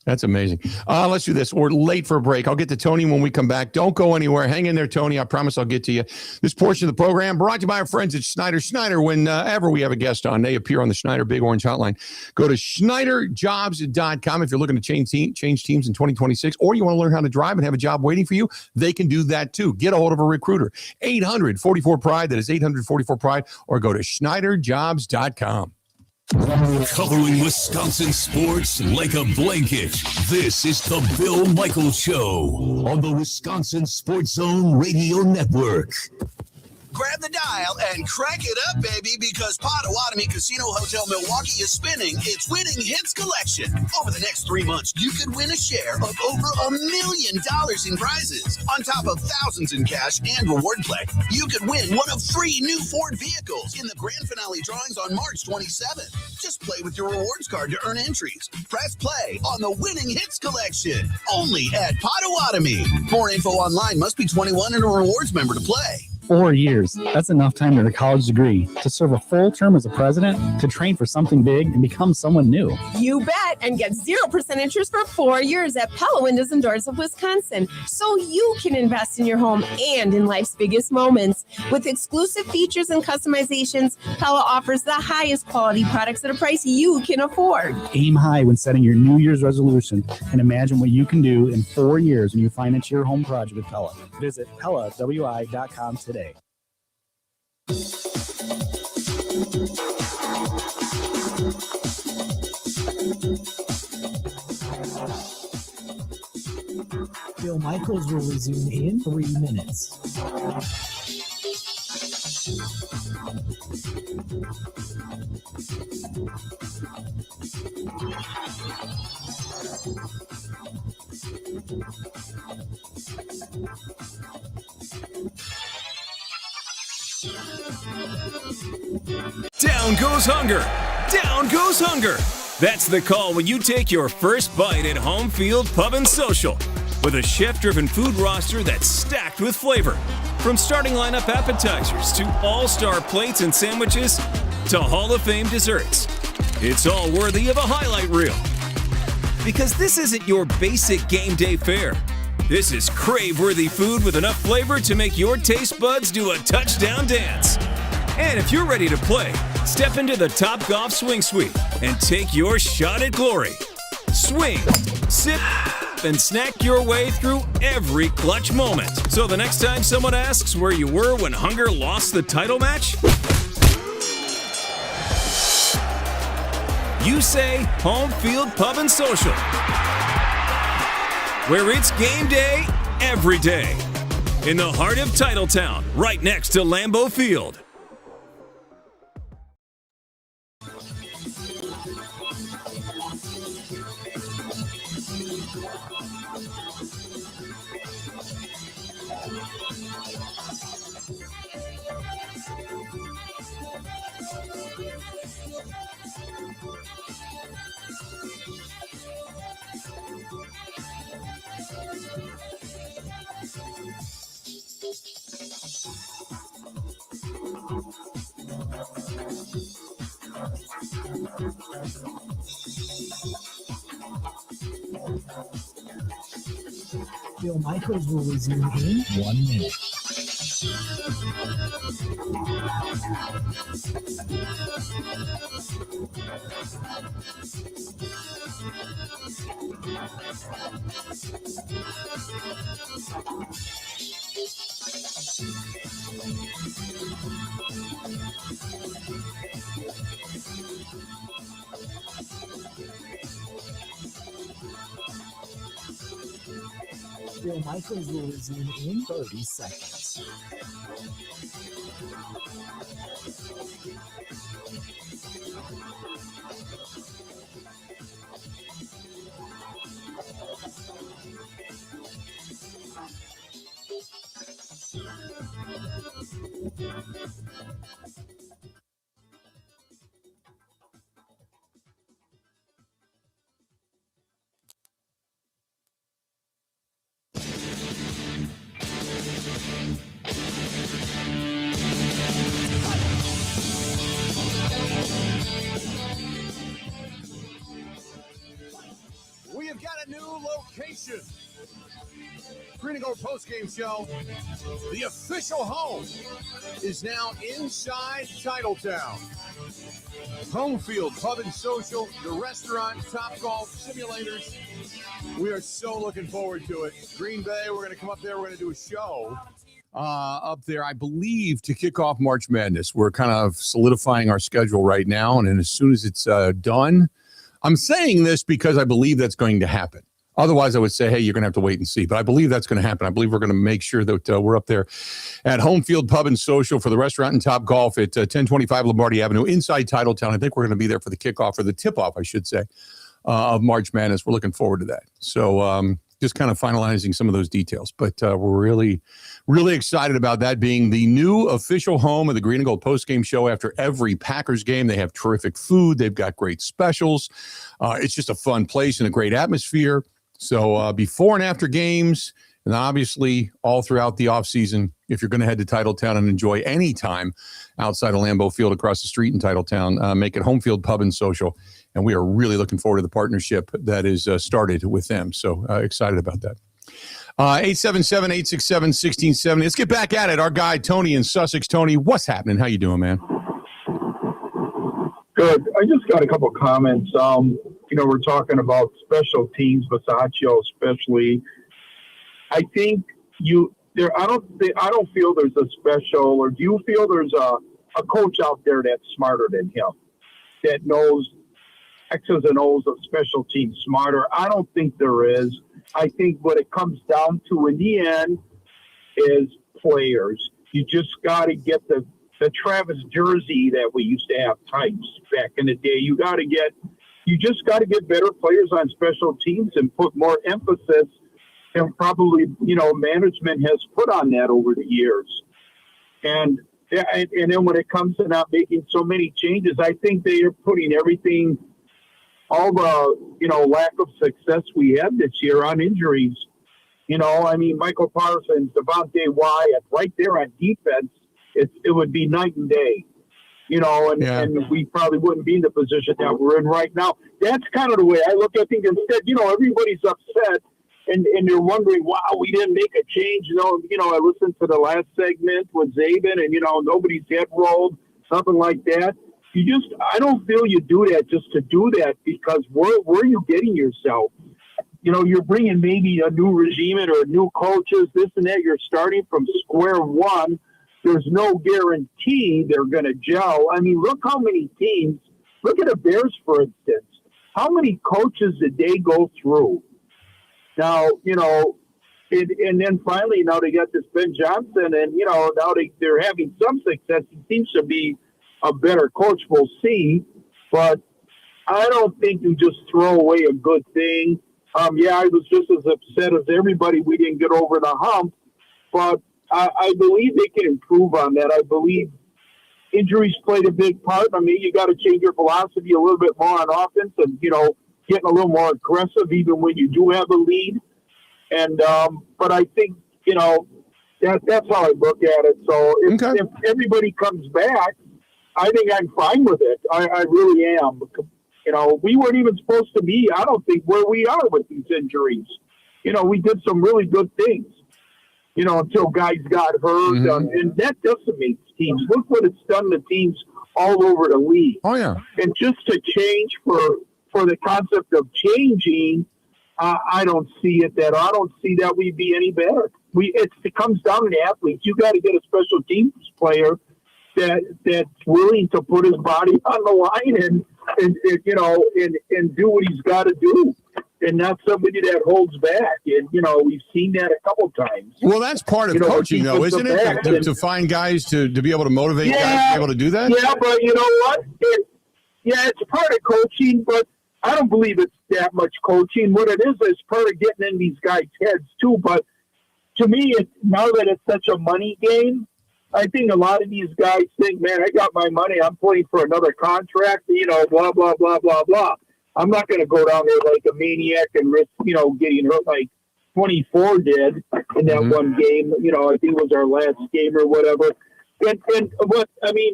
Speaker 1: That's amazing. Let's do this. We're late for a break. I'll get to Tony when we come back. Don't go anywhere. Hang in there, Tony. I promise I'll get to you. This portion of the program brought to you by our friends at Schneider. Schneider, whenever we have a guest on, they appear on the Schneider Big Orange Hotline. Go to SchneiderJobs.com if you're looking to change teams in 2026, or you want to learn how to drive and have a job waiting for you. They can do that too. Get a hold of a recruiter. 844-PRIDE. That is 844-PRIDE. Or go to SchneiderJobs.com.
Speaker 3: Covering Wisconsin sports like a blanket. This is the Bill Michaels Show on the Wisconsin Sports Zone Radio Network.
Speaker 14: Grab the dial and crank it up, baby, because Potawatomi Casino Hotel Milwaukee is spinning its Winning Hits collection. Over the next 3 months, you could win a share of over $1 million in prizes. On top of thousands in cash and reward play, you could win one of 3 new Ford vehicles in the grand finale drawings on March 27th. Just play with your rewards card to earn entries. Press play on the Winning Hits collection, only at Potawatomi. More info online. Must be 21 and a rewards member to play.
Speaker 15: 4 years. That's enough time to earn a college degree, to serve a full term as a president, to train for something big and become someone new.
Speaker 16: You bet, and get 0% interest for 4 years at Pella Windows and Doors of Wisconsin, so you can invest in your home and in life's biggest moments. With exclusive features and customizations, Pella offers the highest quality products at a price you can afford.
Speaker 15: Aim high when setting your New Year's resolution and imagine what you can do in 4 years when you finance your home project with Pella. Visit PellaWI.com today.
Speaker 4: Bill Michaels will resume in 3 minutes.
Speaker 17: Down goes hunger. Down goes hunger. That's the call when you take your first bite at Home Field Pub and Social. With a chef-driven food roster that's stacked with flavor. From starting lineup appetizers to all-star plates and sandwiches to Hall of Fame desserts. It's all worthy of a highlight reel. Because this isn't your basic game day fare. This is crave-worthy food with enough flavor to make your taste buds do a touchdown dance. And if you're ready to play, step into the Topgolf Swing Suite and take your shot at glory. Swing, sip, and snack your way through every clutch moment. So the next time someone asks where you were when Hunger lost the title match, you say Home Field Pub and Social, where it's game day every day. In the heart of Titletown, right next to Lambeau Field.
Speaker 4: Bill Michaels will resume in 1 minute. Bill Michaels will resume in 30 seconds.
Speaker 1: Selection. Green and Gold postgame show. The official home is now inside Titletown. Home field, pub and social, the restaurant, Top Golf, simulators. We are so looking forward to it. Green Bay, we're going to come up there. We're going to do a show up there, I believe, to kick off March Madness. We're kind of solidifying our schedule right now, and then as soon as it's done, I'm saying this because I believe that's going to happen. Otherwise, I would say, hey, you're going to have to wait and see. But I believe that's going to happen. I believe we're going to make sure that we're up there at Home Field Pub and Social for the restaurant and Top Golf at 1025 Lombardi Avenue inside Titletown. I think we're going to be there for the kickoff, or the tip-off, I should say, of March Madness. We're looking forward to that. So just kind of finalizing some of those details. But we're really, really excited about that being the new official home of the Green and Gold postgame show after every Packers game. They have terrific food. They've got great specials. It's just a fun place and a great atmosphere. So before and after games, and obviously all throughout the offseason, if you're going to head to Titletown and enjoy any time outside of Lambeau Field across the street in Titletown, make it Home Field Pub and Social. And we are really looking forward to the partnership that is started with them. So excited about that. 877-867-1670. Let's get back at it. Our guy, Tony in Sussex. Tony, what's happening? How you doing, man?
Speaker 18: Good. I just got a couple of comments. We're talking about special teams, Basaccio especially. I think I don't feel there's a special, or do you feel there's a coach out there that's smarter than him, that knows X's and O's of special teams smarter? I don't think there is. I think what it comes down to in the end is players. You just got to get the Travis jersey that we used to have types back in the day. You just got to get better players on special teams and put more emphasis, and probably, management has put on that over the years. And then when it comes to not making so many changes, I think they are putting everything, all the, lack of success we had this year on injuries. Michael Parsons, Devontae Wyatt, right there on defense, it would be night and day. And we probably wouldn't be in the position that we're in right now. That's kind of the way I look at things. Instead, everybody's upset and they're wondering, wow, we didn't make a change. I listened to the last segment with Czaban and, nobody's head rolled, something like that. I don't feel you do that just to do that, because where are you getting yourself? You're bringing maybe a new regime or new coaches, this and that. You're starting from square one. There's no guarantee they're going to gel. Look how many teams. Look at the Bears, for instance. How many coaches did they go through? Now, and then finally, now they got this Ben Johnson, and, now they're having some success. He seems to be a better coach. We'll see. But I don't think you just throw away a good thing. I was just as upset as everybody we didn't get over the hump. But I believe they can improve on that. I believe injuries played a big part. You got to change your philosophy a little bit more on offense and, getting a little more aggressive even when you do have a lead. And but I think, that's how I look at it. So if everybody comes back, I think I'm fine with it. I really am. We weren't even supposed to be, I don't think, where we are with these injuries. We did some really good things. Until guys got hurt, and that decimates teams. Look what it's done to teams all over the league.
Speaker 1: Oh, yeah.
Speaker 18: And just to change for the concept of changing, I don't see it that. I don't see that we'd be any better. It comes down to athletes. You got to get a special teams player that's willing to put his body on the line and do what he's got to do. And not somebody that holds back. And, we've seen that a couple times.
Speaker 1: Well, that's part of coaching, though, isn't it? To find guys to be able to motivate guys to be able to do that?
Speaker 18: Yeah, but you know what? It's part of coaching, but I don't believe it's that much coaching. What it is part of getting in these guys' heads, too. But to me, now that it's such a money game, I think a lot of these guys think, man, I got my money. I'm playing for another contract, blah, blah, blah, blah, blah. I'm not going to go down there like a maniac and risk, getting hurt like 24 did in that one game. I think it was our last game or whatever. But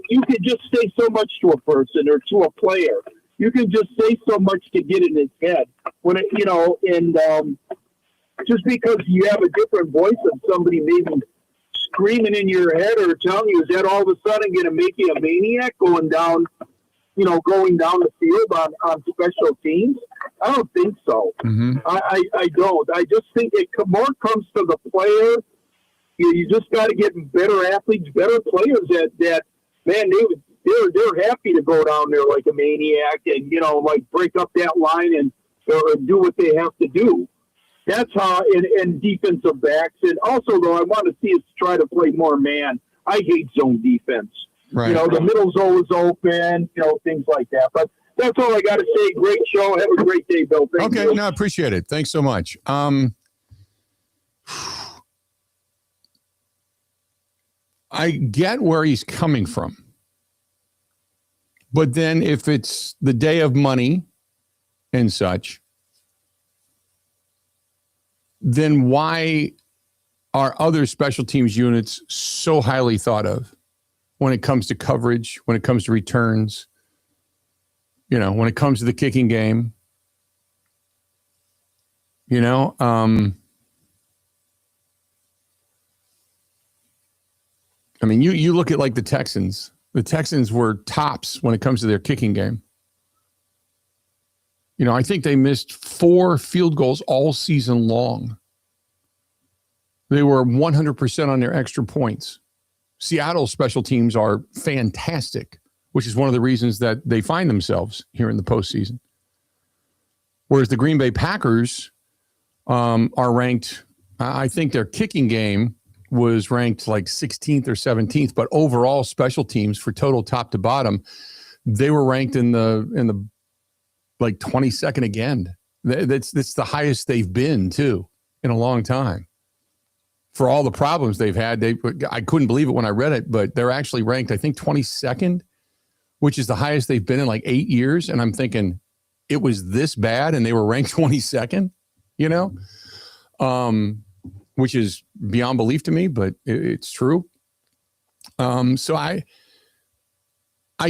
Speaker 18: you can just say so much to a person or to a player. You can just say so much to get in his head when just because you have a different voice of somebody maybe screaming in your head or telling you, is that all of a sudden going to make you a maniac going down the field on special teams? I don't think so.
Speaker 1: Mm-hmm.
Speaker 18: I don't. I just think it more comes to the player. You just got to get better athletes, better players that man, they're happy to go down there like a maniac and, like break up that line and do what they have to do. That's how, and defensive backs. And also, though, I want to see us try to play more man. I hate zone defense.
Speaker 1: Right.
Speaker 18: The middle's always open, things like that. But that's all I got to say. Great show. Have a great day, Bill. Thank you.
Speaker 1: No, I appreciate it. Thanks so much. I get where he's coming from. But then if it's the day of money and such, then why are other special teams units so highly thought of when it comes to coverage, when it comes to returns, when it comes to the kicking game? I mean, you look at like the Texans. The Texans were tops when it comes to their kicking game. I think they missed 4 field goals all season long. They were 100% on their extra points. Seattle's special teams are fantastic, which is one of the reasons that they find themselves here in the postseason. Whereas the Green Bay Packers are ranked, I think their kicking game was ranked like 16th or 17th, but overall special teams for total top to bottom, they were ranked in the like 22nd again. That's the highest they've been too in a long time. For all the problems they've had, I couldn't believe it when I read it, but they're actually ranked, I think, 22nd, which is the highest they've been in like 8 years. And I'm thinking it was this bad and they were ranked 22nd, which is beyond belief to me, but it's true. So I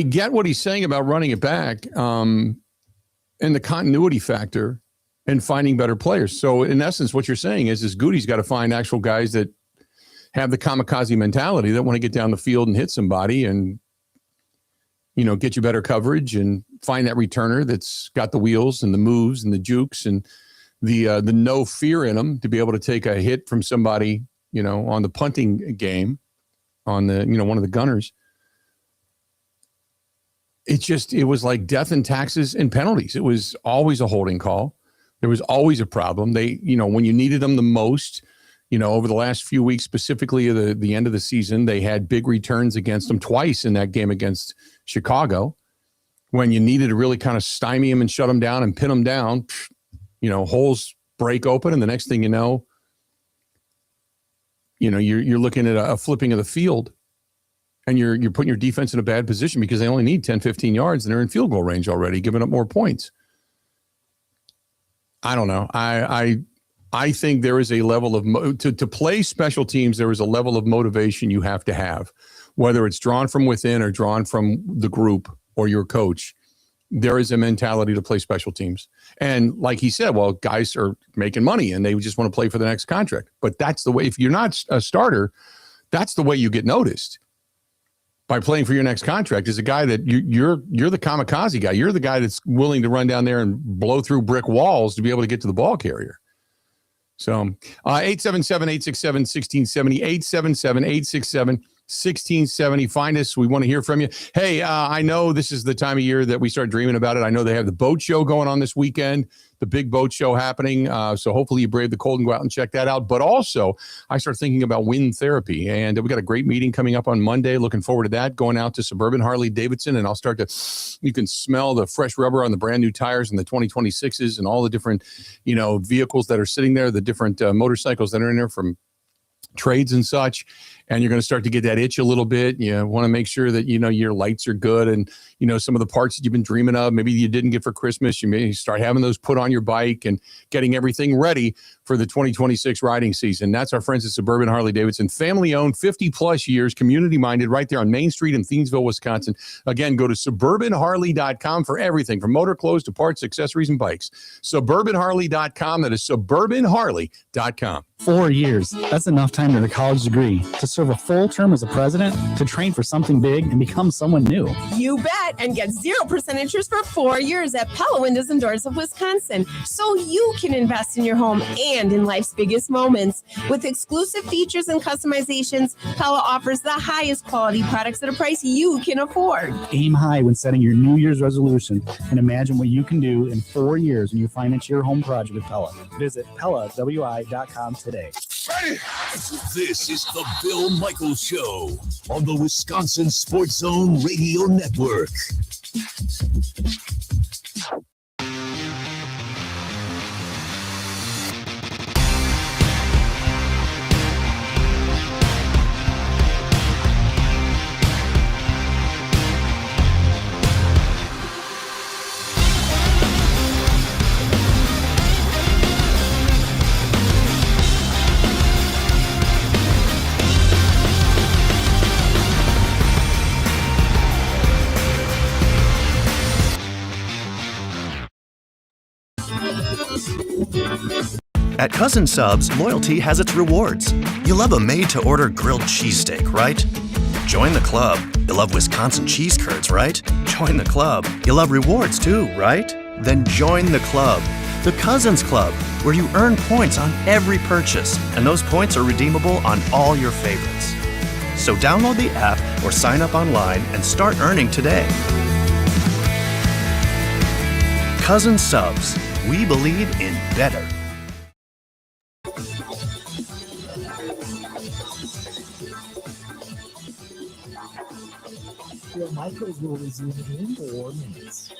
Speaker 1: get what he's saying about running it back and the continuity factor and finding better players. So in essence, what you're saying is Goody's got to find actual guys that have the kamikaze mentality that want to get down the field and hit somebody and, get you better coverage and find that returner that's got the wheels and the moves and the jukes and the no fear in them to be able to take a hit from somebody, on the punting game, on the, one of the gunners. It was like death and taxes and penalties. It was always a holding call. There was always a problem. They, when you needed them the most, over the last few weeks, specifically the end of the season, they had big returns against them twice in that game against Chicago. When you needed to really kind of stymie them and shut them down and pin them down, holes break open, and the next thing you're looking at a flipping of the field, and you're putting your defense in a bad position because they only need 10, 15 yards, and they're in field goal range already, giving up more points. I don't know. I think there is a level of to play special teams. There is a level of motivation you have to have, whether it's drawn from within or drawn from the group or your coach. There is a mentality to play special teams. And like he said, well, guys are making money and they just want to play for the next contract. But that's the way, if you're not a starter, that's the way you get noticed. By playing for your next contract is a guy that you're the kamikaze guy. You're the guy that's willing to run down there and blow through brick walls to be able to get to the ball carrier. So 877-867-1670, 877-867-1670. Find us. We want to hear from you. Hey, I know this is the time of year that we start dreaming about it. I know they have the boat show going on this weekend, the big boat show happening. So hopefully you brave the cold and go out and check that out. But also, I start thinking about wind therapy. And we got a great meeting coming up on Monday. Looking forward to that. Going out to Suburban Harley-Davidson, and you can smell the fresh rubber on the brand new tires and the 2026s and all the different, vehicles that are sitting there, the different motorcycles that are in there from trades and such. and you're going to start to get that itch a little bit. You want to make sure that, your lights are good and, some of the parts that you've been dreaming of, maybe you didn't get for Christmas, you may start having those put on your bike and getting everything ready for the 2026 riding season. That's our friends at Suburban Harley-Davidson, family owned, 50 plus years, community minded, right there on Main Street in Thiensville, Wisconsin. Again, go to suburbanharley.com for everything from motor clothes to parts, accessories, and bikes. Suburbanharley.com. That is suburbanharley.com.
Speaker 15: 4 years. That's enough time to earn a college degree, to serve a full term as a president, to train for something big and become someone new.
Speaker 16: You bet, and get 0% interest for 4 years at Pella Windows and Doors of Wisconsin, so you can invest in your home and in life's biggest moments. With exclusive features and customizations, Pella offers the highest quality products at a price you can afford.
Speaker 15: Aim high when setting your New Year's resolution and imagine what you can do in 4 years when you finance your home project with Pella. Visit PellaWI.com today.
Speaker 3: This is the Bill Michaels Show on the Wisconsin Sports Zone Radio Network.
Speaker 19: At Cousin Subs, loyalty has its rewards. You love a made-to-order grilled cheesesteak, right? Join the club. You love Wisconsin cheese curds, right? Join the club. You love rewards too, right? Then join the club. The Cousins Club, where you earn points on every purchase, and those points are redeemable on all your favorites. So download the app or sign up online and start earning today. Cousin Subs. We believe in better.
Speaker 4: Bill Michaels will resume in 4 minutes.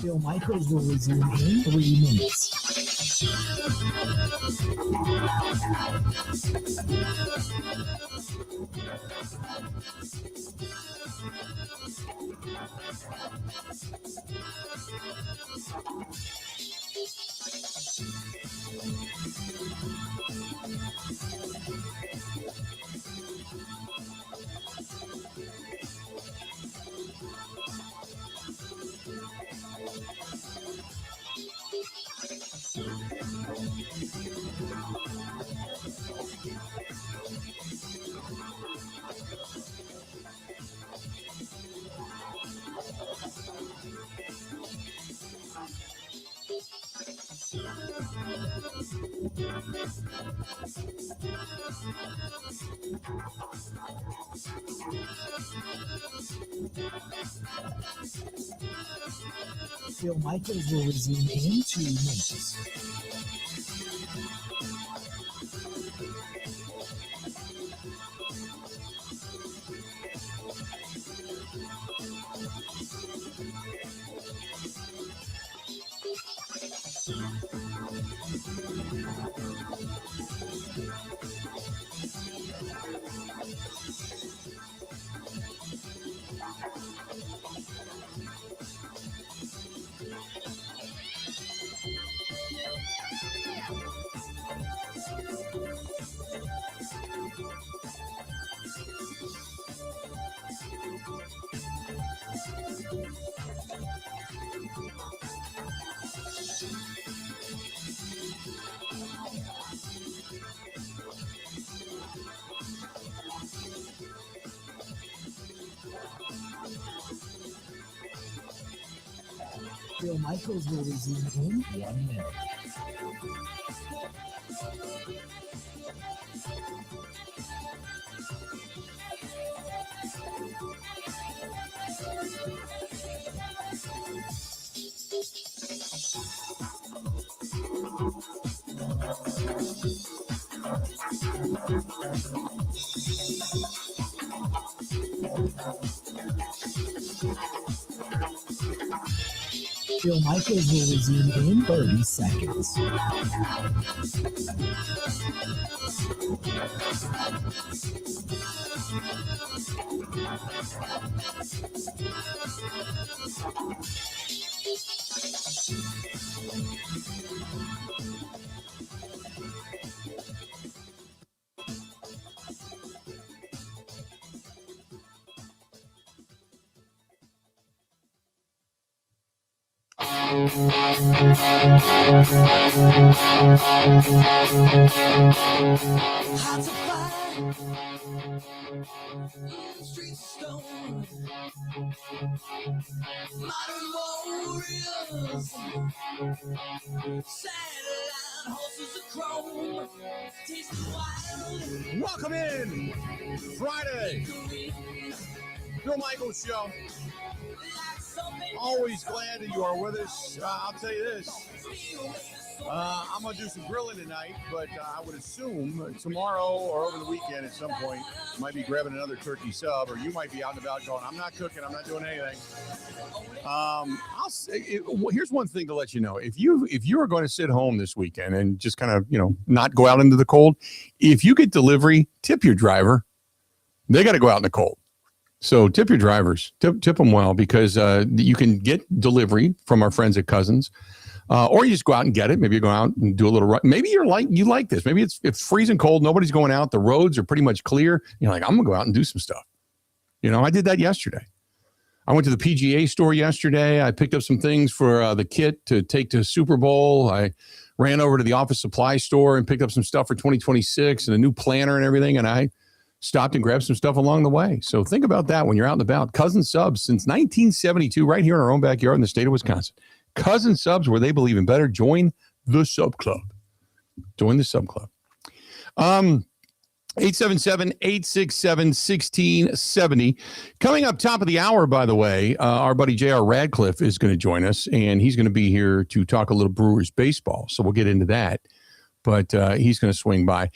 Speaker 4: Bill Michaels will resume in 3 minutes. Bill Michaels will resume in 2 minutes. Bill Michaels will resume in 1 minute. Bill Michaels will resume in 30 seconds.
Speaker 8: Hard to find in streets of stone. Modern warriors, satellite horses of chrome. Tasting wild.
Speaker 1: Welcome in. Friday. Bill Michaels Show. Always glad that you are with us. I'll tell you this. I'm going to do some grilling tonight, but I would assume tomorrow or over the weekend at some point, you might be grabbing another turkey sub, or you might be out and about going, I'm not cooking, I'm not doing anything. I'll say, here's one thing to let you know. If you are going to sit home this weekend and just kind of, not go out into the cold, if you get delivery, tip your driver. They got to go out in the cold. So tip your drivers, tip them well, because you can get delivery from our friends at Cousins, or you just go out and get it. Maybe you go out and do a little. Maybe you like this. Maybe it's freezing cold. Nobody's going out. The roads are pretty much clear. You're like, I'm gonna go out and do some stuff. I did that yesterday. I went to the PGA store yesterday. I picked up some things for the kit to take to Super Bowl. I ran over to the office supply store and picked up some stuff for 2026 and a new planner and everything. And I stopped and grabbed some stuff along the way. So think about that when you're out and about. Cousin Subs since 1972, right here in our own backyard in the state of Wisconsin. Cousin Subs, where they believe in better. Join the Sub Club. Join the Sub Club. 877-867-1670. Coming up top of the hour, by the way, our buddy J.R. Radcliffe is going to join us, and he's going to be here to talk a little Brewers baseball. So we'll get into that. But he's going to swing by.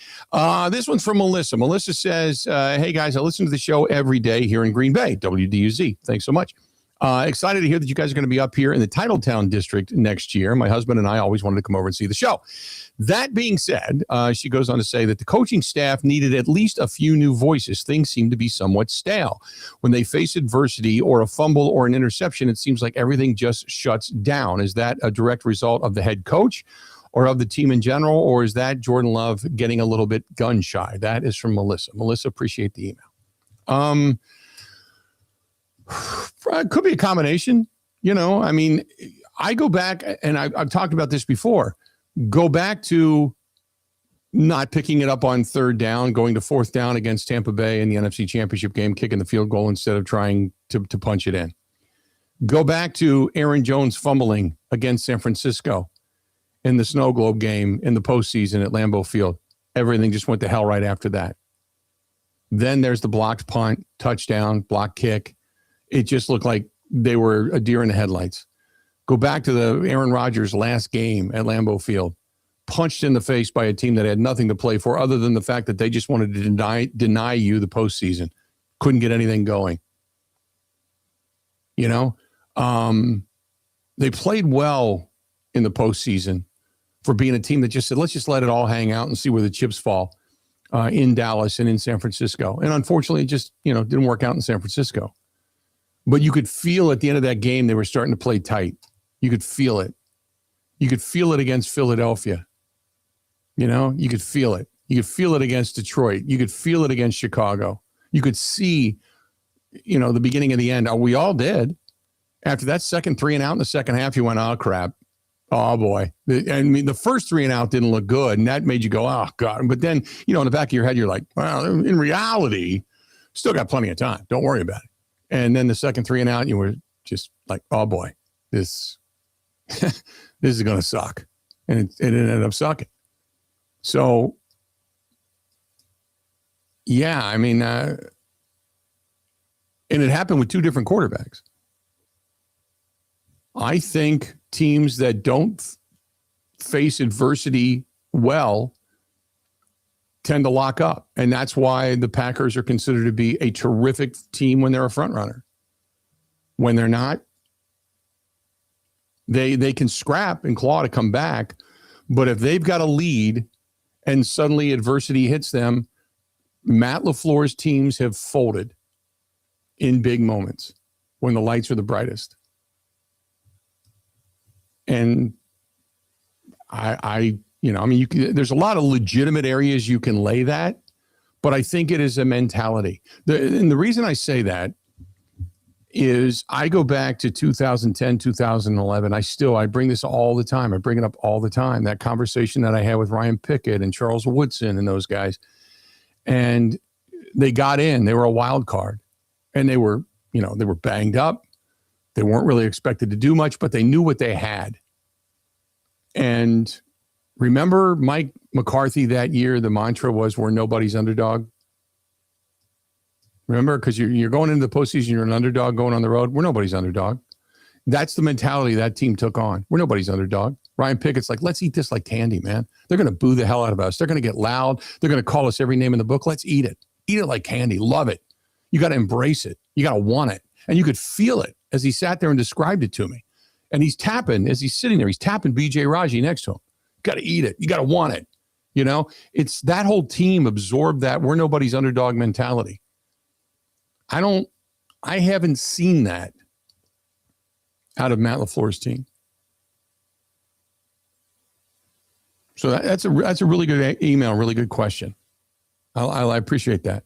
Speaker 1: This one's from Melissa. Melissa says, hey, guys, I listen to the show every day here in Green Bay, WDUZ. Thanks so much. Excited to hear that you guys are going to be up here in the Titletown district next year. My husband and I always wanted to come over and see the show. That being said, she goes on to say that the coaching staff needed at least a few new voices. Things seem to be somewhat stale. When they face adversity or a fumble or an interception, it seems like everything just shuts down. Is that a direct result of the head coach or of the team in general, or is that Jordan Love getting a little bit gun shy? That is from Melissa. Melissa, appreciate the email. Could be a combination. I go back, and I've talked about this before, go back to not picking it up on third down, going to fourth down against Tampa Bay in the NFC Championship game, kicking the field goal instead of trying to punch it in. Go back to Aaron Jones fumbling against San Francisco in the Snow Globe game in the postseason at Lambeau Field. Everything just went to hell right after that. Then there's the blocked punt, touchdown, block kick. It just looked like they were a deer in the headlights. Go back to the Aaron Rodgers last game at Lambeau Field, punched in the face by a team that had nothing to play for other than the fact that they just wanted to deny you the postseason. Couldn't get anything going. They played well in the postseason for being a team that just said, let's just let it all hang out and see where the chips fall in Dallas and in San Francisco. And unfortunately, it just, didn't work out in San Francisco. But you could feel at the end of that game, they were starting to play tight. You could feel it. You could feel it against Philadelphia. You could feel it. You could feel it against Detroit. You could feel it against Chicago. You could see, the beginning and the end. We all did. After that second 3 and out in the second half, you went, oh, crap. Oh, boy. The first 3 and out didn't look good, and that made you go, oh, God. But then, in the back of your head, you're like, well, in reality, still got plenty of time. Don't worry about it. And then the second 3 and out, you were just like, oh, boy, this this is going to suck. And it ended up sucking. So, yeah, I mean, and it happened with two different quarterbacks. I think teams that don't face adversity well tend to lock up. And that's why the Packers are considered to be a terrific team when they're a front runner. When they're not, they can scrap and claw to come back. But if they've got a lead and suddenly adversity hits them, Matt LaFleur's teams have folded in big moments when the lights are the brightest. And there's a lot of legitimate areas you can lay that, but I think it is a mentality. And the reason I say that is I go back to 2010, 2011. I bring this all the time. I bring it up all the time. That conversation that I had with Ryan Pickett and Charles Woodson and those guys. And they got in. They were a wild card. And they were banged up. They weren't really expected to do much, but they knew what they had. And remember Mike McCarthy that year, the mantra was, we're nobody's underdog. Remember, because you're going into the postseason, you're an underdog going on the road. We're nobody's underdog. That's the mentality that team took on. We're nobody's underdog. Ryan Pickett's like, let's eat this like candy, man. They're going to boo the hell out of us. They're going to get loud. They're going to call us every name in the book. Let's eat it. Eat it like candy. Love it. You got to embrace it. You got to want it. And you could feel it as he sat there and described it to me. And he's tapping, as he's sitting there, he's tapping B.J. Raji next to him. Got to eat it. You got to want it. It's that whole team absorbed that we're nobody's underdog mentality. I haven't seen that out of Matt LaFleur's team. So that's a really good email, really good question. I appreciate that.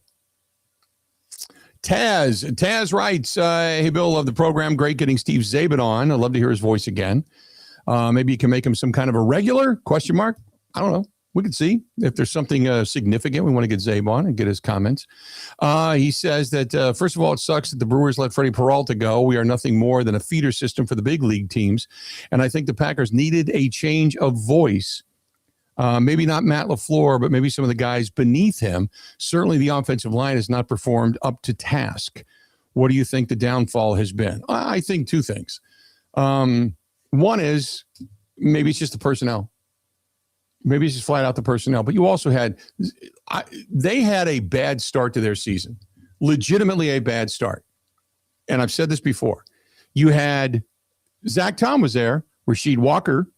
Speaker 1: Taz writes, hey, Bill, love the program. Great getting Steve Czaban on. I'd love to hear his voice again. Maybe you can make him some kind of a regular, ? I don't know. We could see if there's something significant. We want to get Czabe on and get his comments. He says that, first of all, it sucks that the Brewers let Freddie Peralta go. We are nothing more than a feeder system for the big league teams. And I think the Packers needed a change of voice. Maybe not Matt LaFleur, but maybe some of the guys beneath him. Certainly the offensive line has not performed up to task. What do you think the downfall has been? I think two things. One is maybe it's just the personnel. Maybe it's just flat out the personnel. But you also they had a bad start to their season. Legitimately a bad start. And I've said this before. You had Zach Tom was there. Rasheed Walker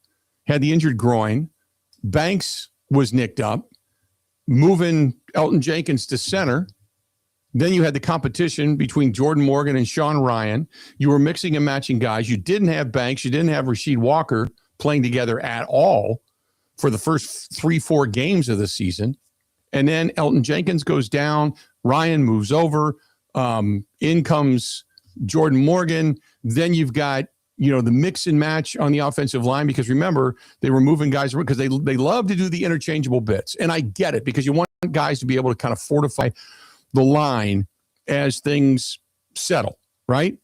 Speaker 1: had the injured groin. Banks was nicked up. Moving Elton Jenkins to center. Then you had the competition between Jordan Morgan and Sean Ryan. You were mixing and matching guys. You didn't have Banks. You didn't have Rasheed Walker playing together at all for the first 3-4 games of the season. And then Elton Jenkins goes down. Ryan moves over. In comes Jordan Morgan. Then you've got, the mix and match on the offensive line, because remember, they were moving guys because they love to do the interchangeable bits. And I get it, because you want guys to be able to kind of fortify the line as things settle, right?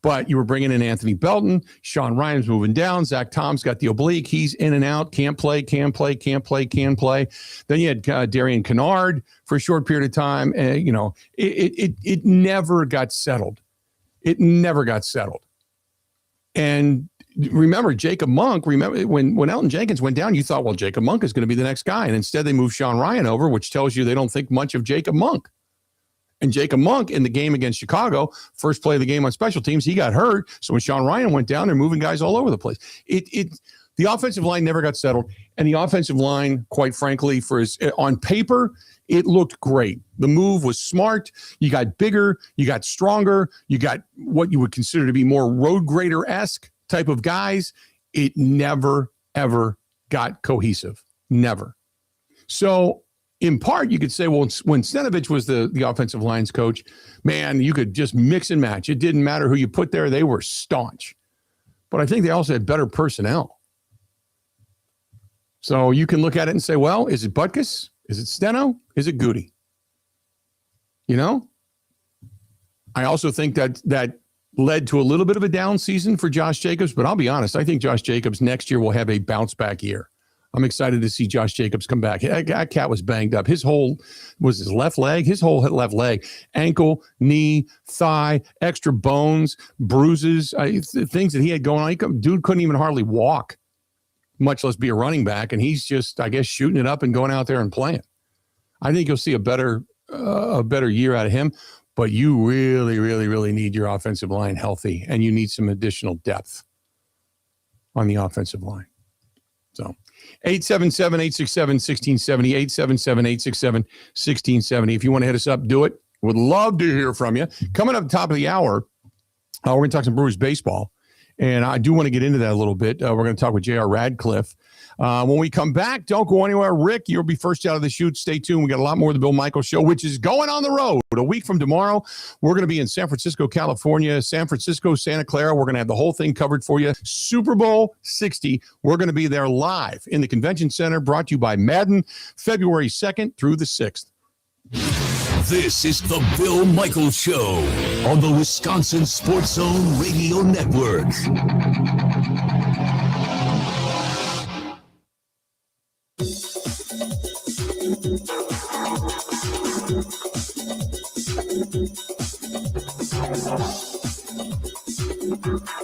Speaker 1: But you were bringing in Anthony Belton. Sean Ryan's moving down. Zach Tom's got the oblique. He's in and out. Can't play. Then you had Darian Kennard for a short period of time. It never got settled. And remember, Jacob Monk, when Elton Jenkins went down, you thought, well, Jacob Monk is going to be the next guy. And instead they moved Sean Ryan over, which tells you they don't think much of Jacob Monk. And Jacob Monk in the game against Chicago, first play of the game on special teams, he got hurt. So when Sean Ryan went down, they're moving guys all over the place. The offensive line never got settled. And the offensive line, quite frankly, on paper, it looked great. The move was smart. You got bigger. You got stronger. You got what you would consider to be more road grader-esque type of guys. It never, ever got cohesive. Never. So in part, you could say, well, when Stenovich was the offensive lines coach, man, you could just mix and match. It didn't matter who you put there. They were staunch. But I think they also had better personnel. So you can look at it and say, well, is it Butkus? Is it Steno? Is it Goody? I also think that led to a little bit of a down season for Josh Jacobs, but I'll be honest, I think Josh Jacobs next year will have a bounce back year. I'm excited to see Josh Jacobs come back. That cat was banged up. His whole left leg, his whole left leg, ankle, knee, thigh, extra bones, bruises, things that he had going on. Dude couldn't even hardly walk, much less be a running back. And he's just, I guess, shooting it up and going out there and playing. I think you'll see a better year out of him, but you really, really, really need your offensive line healthy, and you need some additional depth on the offensive line. So 877-867-1670, 877-867-1670. If you want to hit us up, do it. Would love to hear from you. Coming up top of the hour, we're going to talk some Brewers baseball, and I do want to get into that a little bit. We're going to talk with J.R. Radcliffe. When we come back, don't go anywhere. Rick, you'll be first out of the chute. Stay tuned. We got a lot more of the Bill Michaels Show, which is going on the road. A week from tomorrow, we're going to be in San Francisco, California, San Francisco, Santa Clara. We're going to have the whole thing covered for you. Super Bowl 60. We're going to be there live in the Convention Center, brought to you by Madden, February 2nd through the 6th.
Speaker 3: This is the Bill Michaels Show on the Wisconsin Sports Zone Radio Network.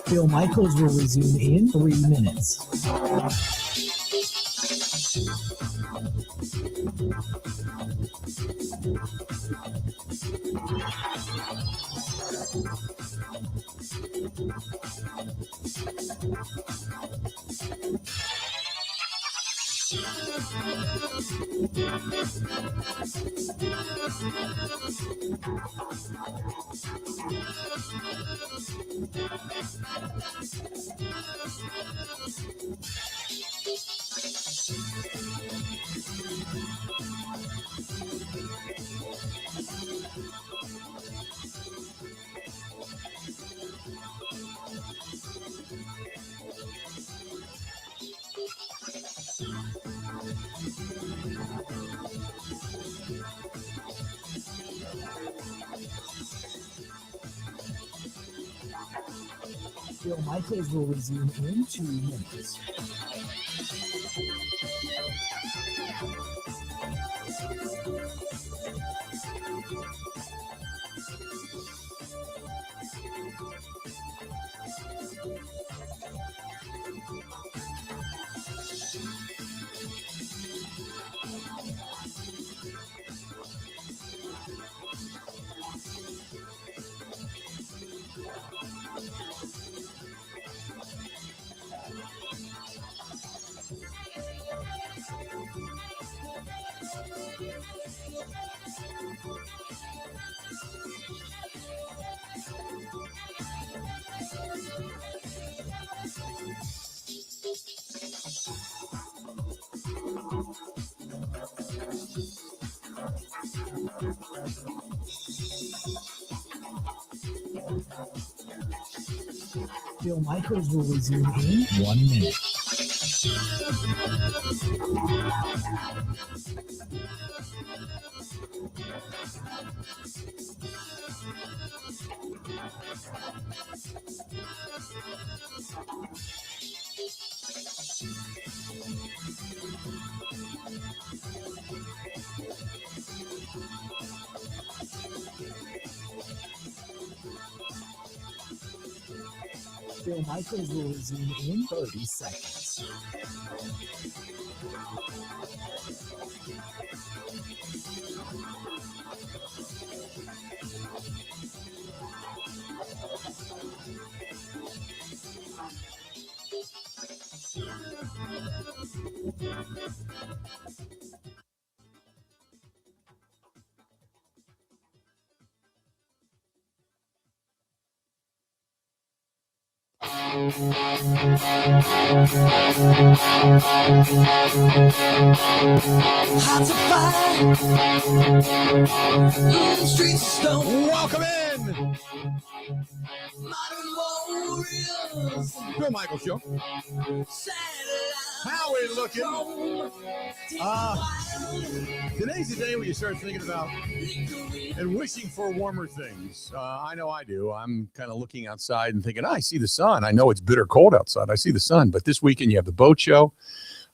Speaker 4: Bill Michaels will resume in 3 minutes. Bill Michaels will resume in 2 minutes. Bill Michaels will resume in 1 minute. Bill Michaels will resume in 30 seconds.
Speaker 1: Welcome in. Bill Michaels Show. How we looking? Today's the day when you start thinking about and wishing for warmer things. I know I do. I'm kind of looking outside and thinking, I see the sun. I know it's bitter cold outside. I see the sun. But this weekend you have the boat show.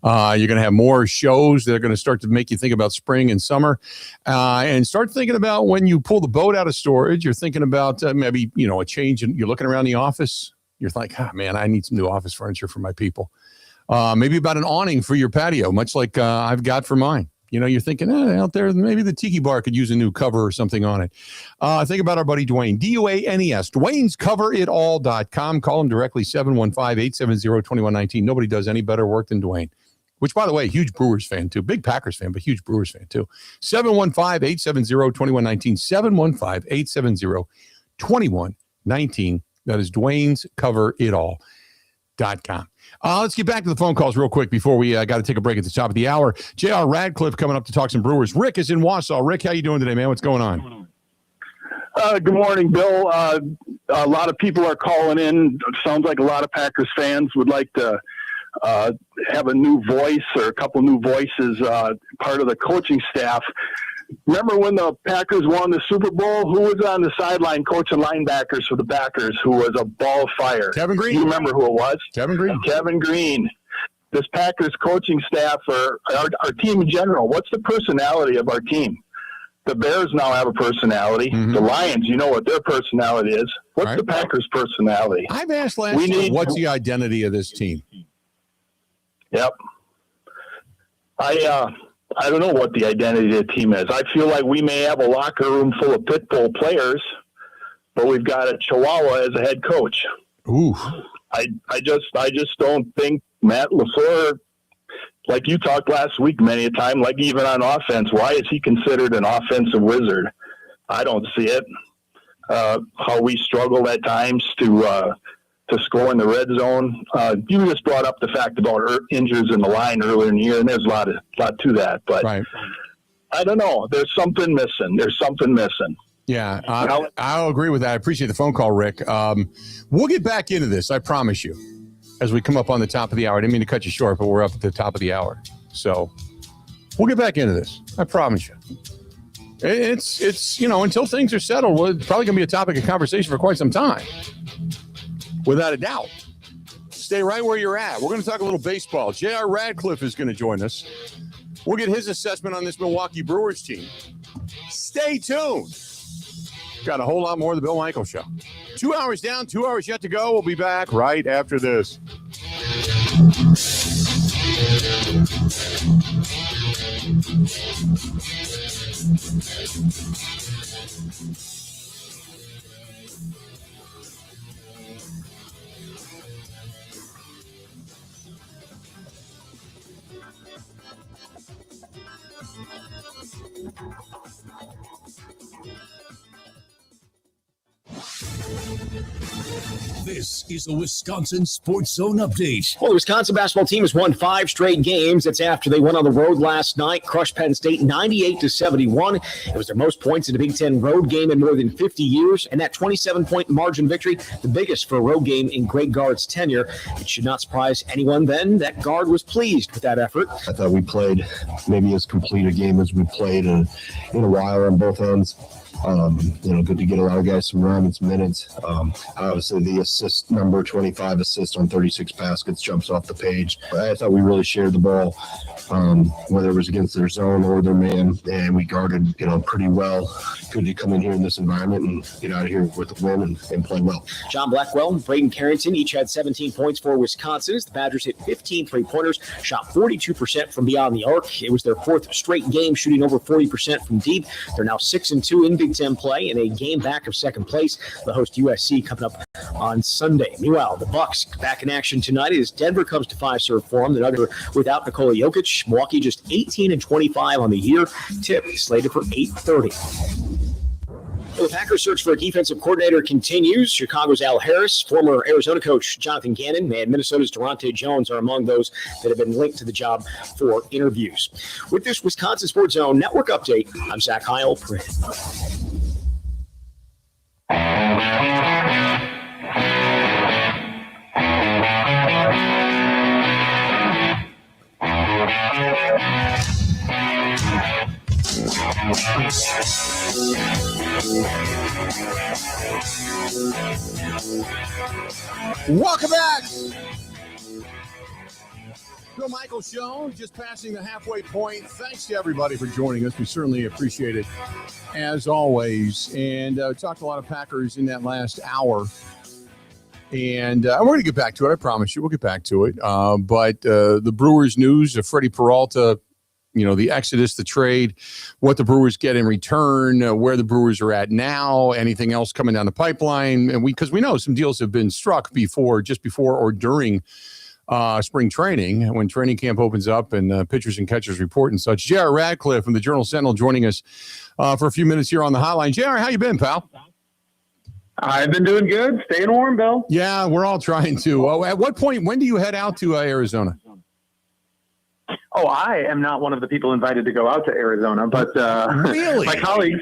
Speaker 1: You're going to have more shows that are going to start to make you think about spring and summer, and start thinking about when you pull the boat out of storage. You're thinking about maybe, a change. And you're looking around the office. You're like, man, I need some new office furniture for my people. Maybe about an awning for your patio, much like I've got for mine. You're thinking out there, maybe the tiki bar could use a new cover or something on it. Think about our buddy Dwayne, DUANES, Dwayne'sCoverItAll.com. Call him directly, 715-870-2119. Nobody does any better work than Dwayne, which, by the way, huge Brewers fan, too. Big Packers fan, but huge Brewers fan, too. 715-870-2119, 715-870-2119. That is Dwayne'sCoverItAll.com. Let's get back to the phone calls real quick before we got to take a break at the top of the hour. J.R. Radcliffe coming up to talk some Brewers. Rick is in Wausau. Rick, how you doing today, man? What's going on?
Speaker 18: Good morning, Bill. A lot of people are calling in. Sounds like a lot of Packers fans would like to have a new voice or a couple new voices, part of the coaching staff. Remember when the Packers won the Super Bowl? Who was on the sideline coaching linebackers for the Packers who was a ball of fire?
Speaker 1: Kevin Green.
Speaker 18: You remember who it was?
Speaker 1: Kevin Green.
Speaker 18: Kevin Green. This Packers coaching staff, or our team in general, what's the personality of our team? The Bears now have a personality. The Lions, you know what their personality is. What's the Packers' personality?
Speaker 1: I've asked last year, what's the identity of this team?
Speaker 18: Yep. I don't know what the identity of the team is. I feel like we may have a locker room full of pit bull players, but we've got a Chihuahua as a head coach.
Speaker 1: Ooh.
Speaker 18: I just don't think Matt LaFleur, like you talked last week many a time, like even on offense, why is he considered an offensive wizard? I don't see it. How we struggle at times to score in the red zone. You just brought up the fact about injuries in the line earlier in the year, and there's a lot to that. But I don't know. There's something missing.
Speaker 1: Yeah, I'll agree with that. I appreciate the phone call, Rick. We'll get back into this, I promise you, as we come up on the top of the hour. I didn't mean to cut you short, but we're up at the top of the hour. So we'll get back into this. I promise you. It's until things are settled, it's probably going to be a topic of conversation for quite some time. Without a doubt. Stay right where you're at. We're going to talk a little baseball. J.R. Radcliffe is going to join us. We'll get his assessment on this Milwaukee Brewers team. Stay tuned. Got a whole lot more of the Bill Michaels Show. 2 hours down, 2 hours yet to go. We'll be back right after this.
Speaker 3: This is a Wisconsin Sports Zone update.
Speaker 20: Well, the Wisconsin basketball team has won 5 straight games. That's after they went on the road last night, crushed Penn State 98-71. It was their most points in a Big Ten road game in more than 50 years, and that 27-point margin victory, the biggest for a road game in Greg Gard's tenure. It should not surprise anyone then that Gard was pleased with that effort.
Speaker 10: I thought we played maybe as complete a game as we played in a while on both ends. Good to get a lot of guys some run and some minutes. Obviously, the assist number 25 assist on 36 baskets jumps off the page. I thought we really shared the ball, whether it was against their zone or their man, and we guarded, pretty well. Good to come in here in this environment and get out of here with a win and play well.
Speaker 20: John Blackwell and Braden Carrington each had 17 points for Wisconsin. The Badgers hit 15 three-pointers, shot 42% from beyond the arc. It was their 4th straight game shooting over 40% from deep. They're now 6-2 in Big Ten play and a game back of second place. The host USC coming up on Sunday. Meanwhile, the Bucks back in action tonight as Denver comes to 5-serve for them. They're without Nikola Jokic. Milwaukee just 18-25 on the year. Tip slated for 8:30. The Packers' search for a defensive coordinator continues. Chicago's Al Harris, former Arizona coach Jonathan Gannon, and Minnesota's Durante Jones are among those that have been linked to the job for interviews. With this Wisconsin Sports Zone Network update, I'm Zach Heil.
Speaker 1: Welcome back. Bill Michael Show, just passing the halfway point. Thanks to everybody for joining us. We certainly appreciate it, as always. And talked a lot of Packers in that last hour. And we're going to get back to it. I promise you, we'll get back to it. But the Brewers news of Freddie Peralta, the exodus, the trade, what the Brewers get in return, where the Brewers are at now, anything else coming down the pipeline. And because we know some deals have been struck just before or during spring training, when training camp opens up and pitchers and catchers report and such. J.R. Radcliffe from the Journal-Sentinel joining us for a few minutes here on the hotline. J.R., how you been, pal?
Speaker 21: I've been doing good. Staying warm, Bill.
Speaker 1: Yeah, we're all trying to. At what point, when do you head out to Arizona?
Speaker 21: Oh, I am not one of the people invited to go out to Arizona, but
Speaker 1: really?
Speaker 21: my colleagues,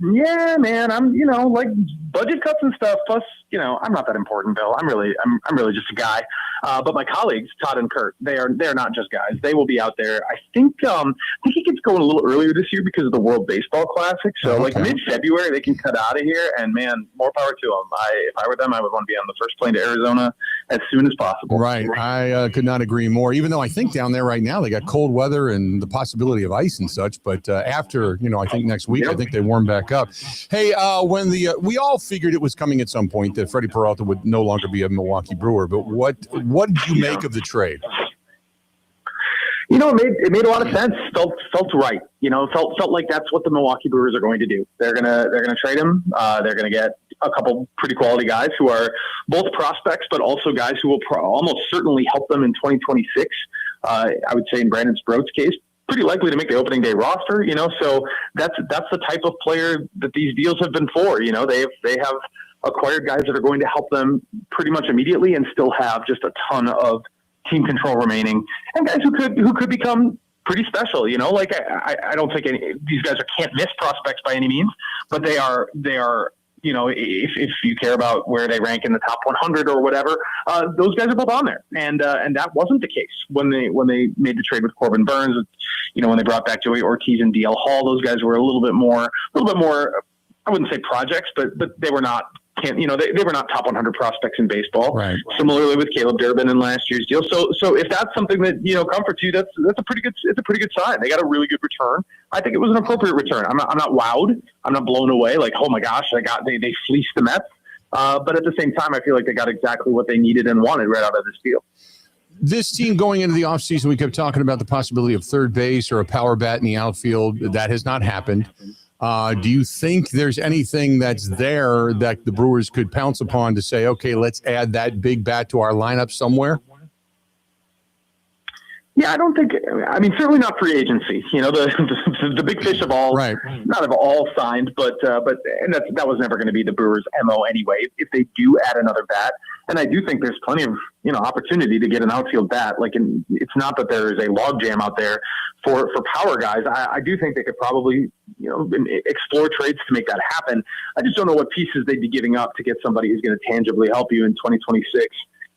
Speaker 21: yeah, man, I'm, like budget cuts and stuff. Plus, I'm not that important, Bill. I'm really just a guy. But my colleagues, Todd and Kurt, they're not just guys. They will be out there. I think it gets going a little earlier this year because of the World Baseball Classic. So mid-February, they can cut out of here. And man, more power to them. If I were them, I would want to be on the first plane to Arizona as soon as possible.
Speaker 1: Right. I could not agree more. Even though I think down there right now they got cold weather and the possibility of ice and such. But after, I think next week, I think they warm back up. Hey, when we all figured it was coming at some point that Freddie Peralta would no longer be a Milwaukee Brewer. But what did you make of the trade?
Speaker 21: It made a lot of sense. Felt right. Felt like that's what the Milwaukee Brewers are going to do. They're gonna trade him. They're gonna get a couple pretty quality guys who are both prospects, but also guys who will almost certainly help them in 2026. I would say in Brandon Sproat's case, pretty likely to make the opening day roster. So that's the type of player that these deals have been for. They have acquired guys that are going to help them pretty much immediately and still have just a ton of team control remaining, and guys who could become pretty special. I don't think these guys can't miss prospects by any means, but they are. If you care about where they rank in the top 100 or whatever, those guys are both on there, and that wasn't the case when they made the trade with Corbin Burns. When they brought back Joey Ortiz and DL Hall, those guys were a little bit more. I wouldn't say projects, but they were not. They were not top 100 prospects in baseball. Right. Similarly with Caleb Durbin in last year's deal. So if that's something that comforts you, that's a pretty good sign. They got a really good return. I think it was an appropriate return. I'm not wowed. I'm not blown away. Like, oh my gosh, they fleeced the Mets. But at the same time, I feel like they got exactly what they needed and wanted right out of this deal.
Speaker 1: This team going into the offseason, we kept talking about the possibility of third base or a power bat in the outfield. That has not happened. Do you think there's anything that's there that the Brewers could pounce upon to say, okay, let's add that big bat to our lineup somewhere?
Speaker 21: Yeah, I don't think. I mean, certainly not free agency. The big fish of all, right? Not of all signed, but that was never going to be the Brewers' MO anyway. If they do add another bat, and I do think there's plenty of opportunity to get an outfield bat. It's not that there is a logjam out there for power guys. I do think they could probably explore trades to make that happen. I just don't know what pieces they'd be giving up to get somebody who's going to tangibly help you in 2026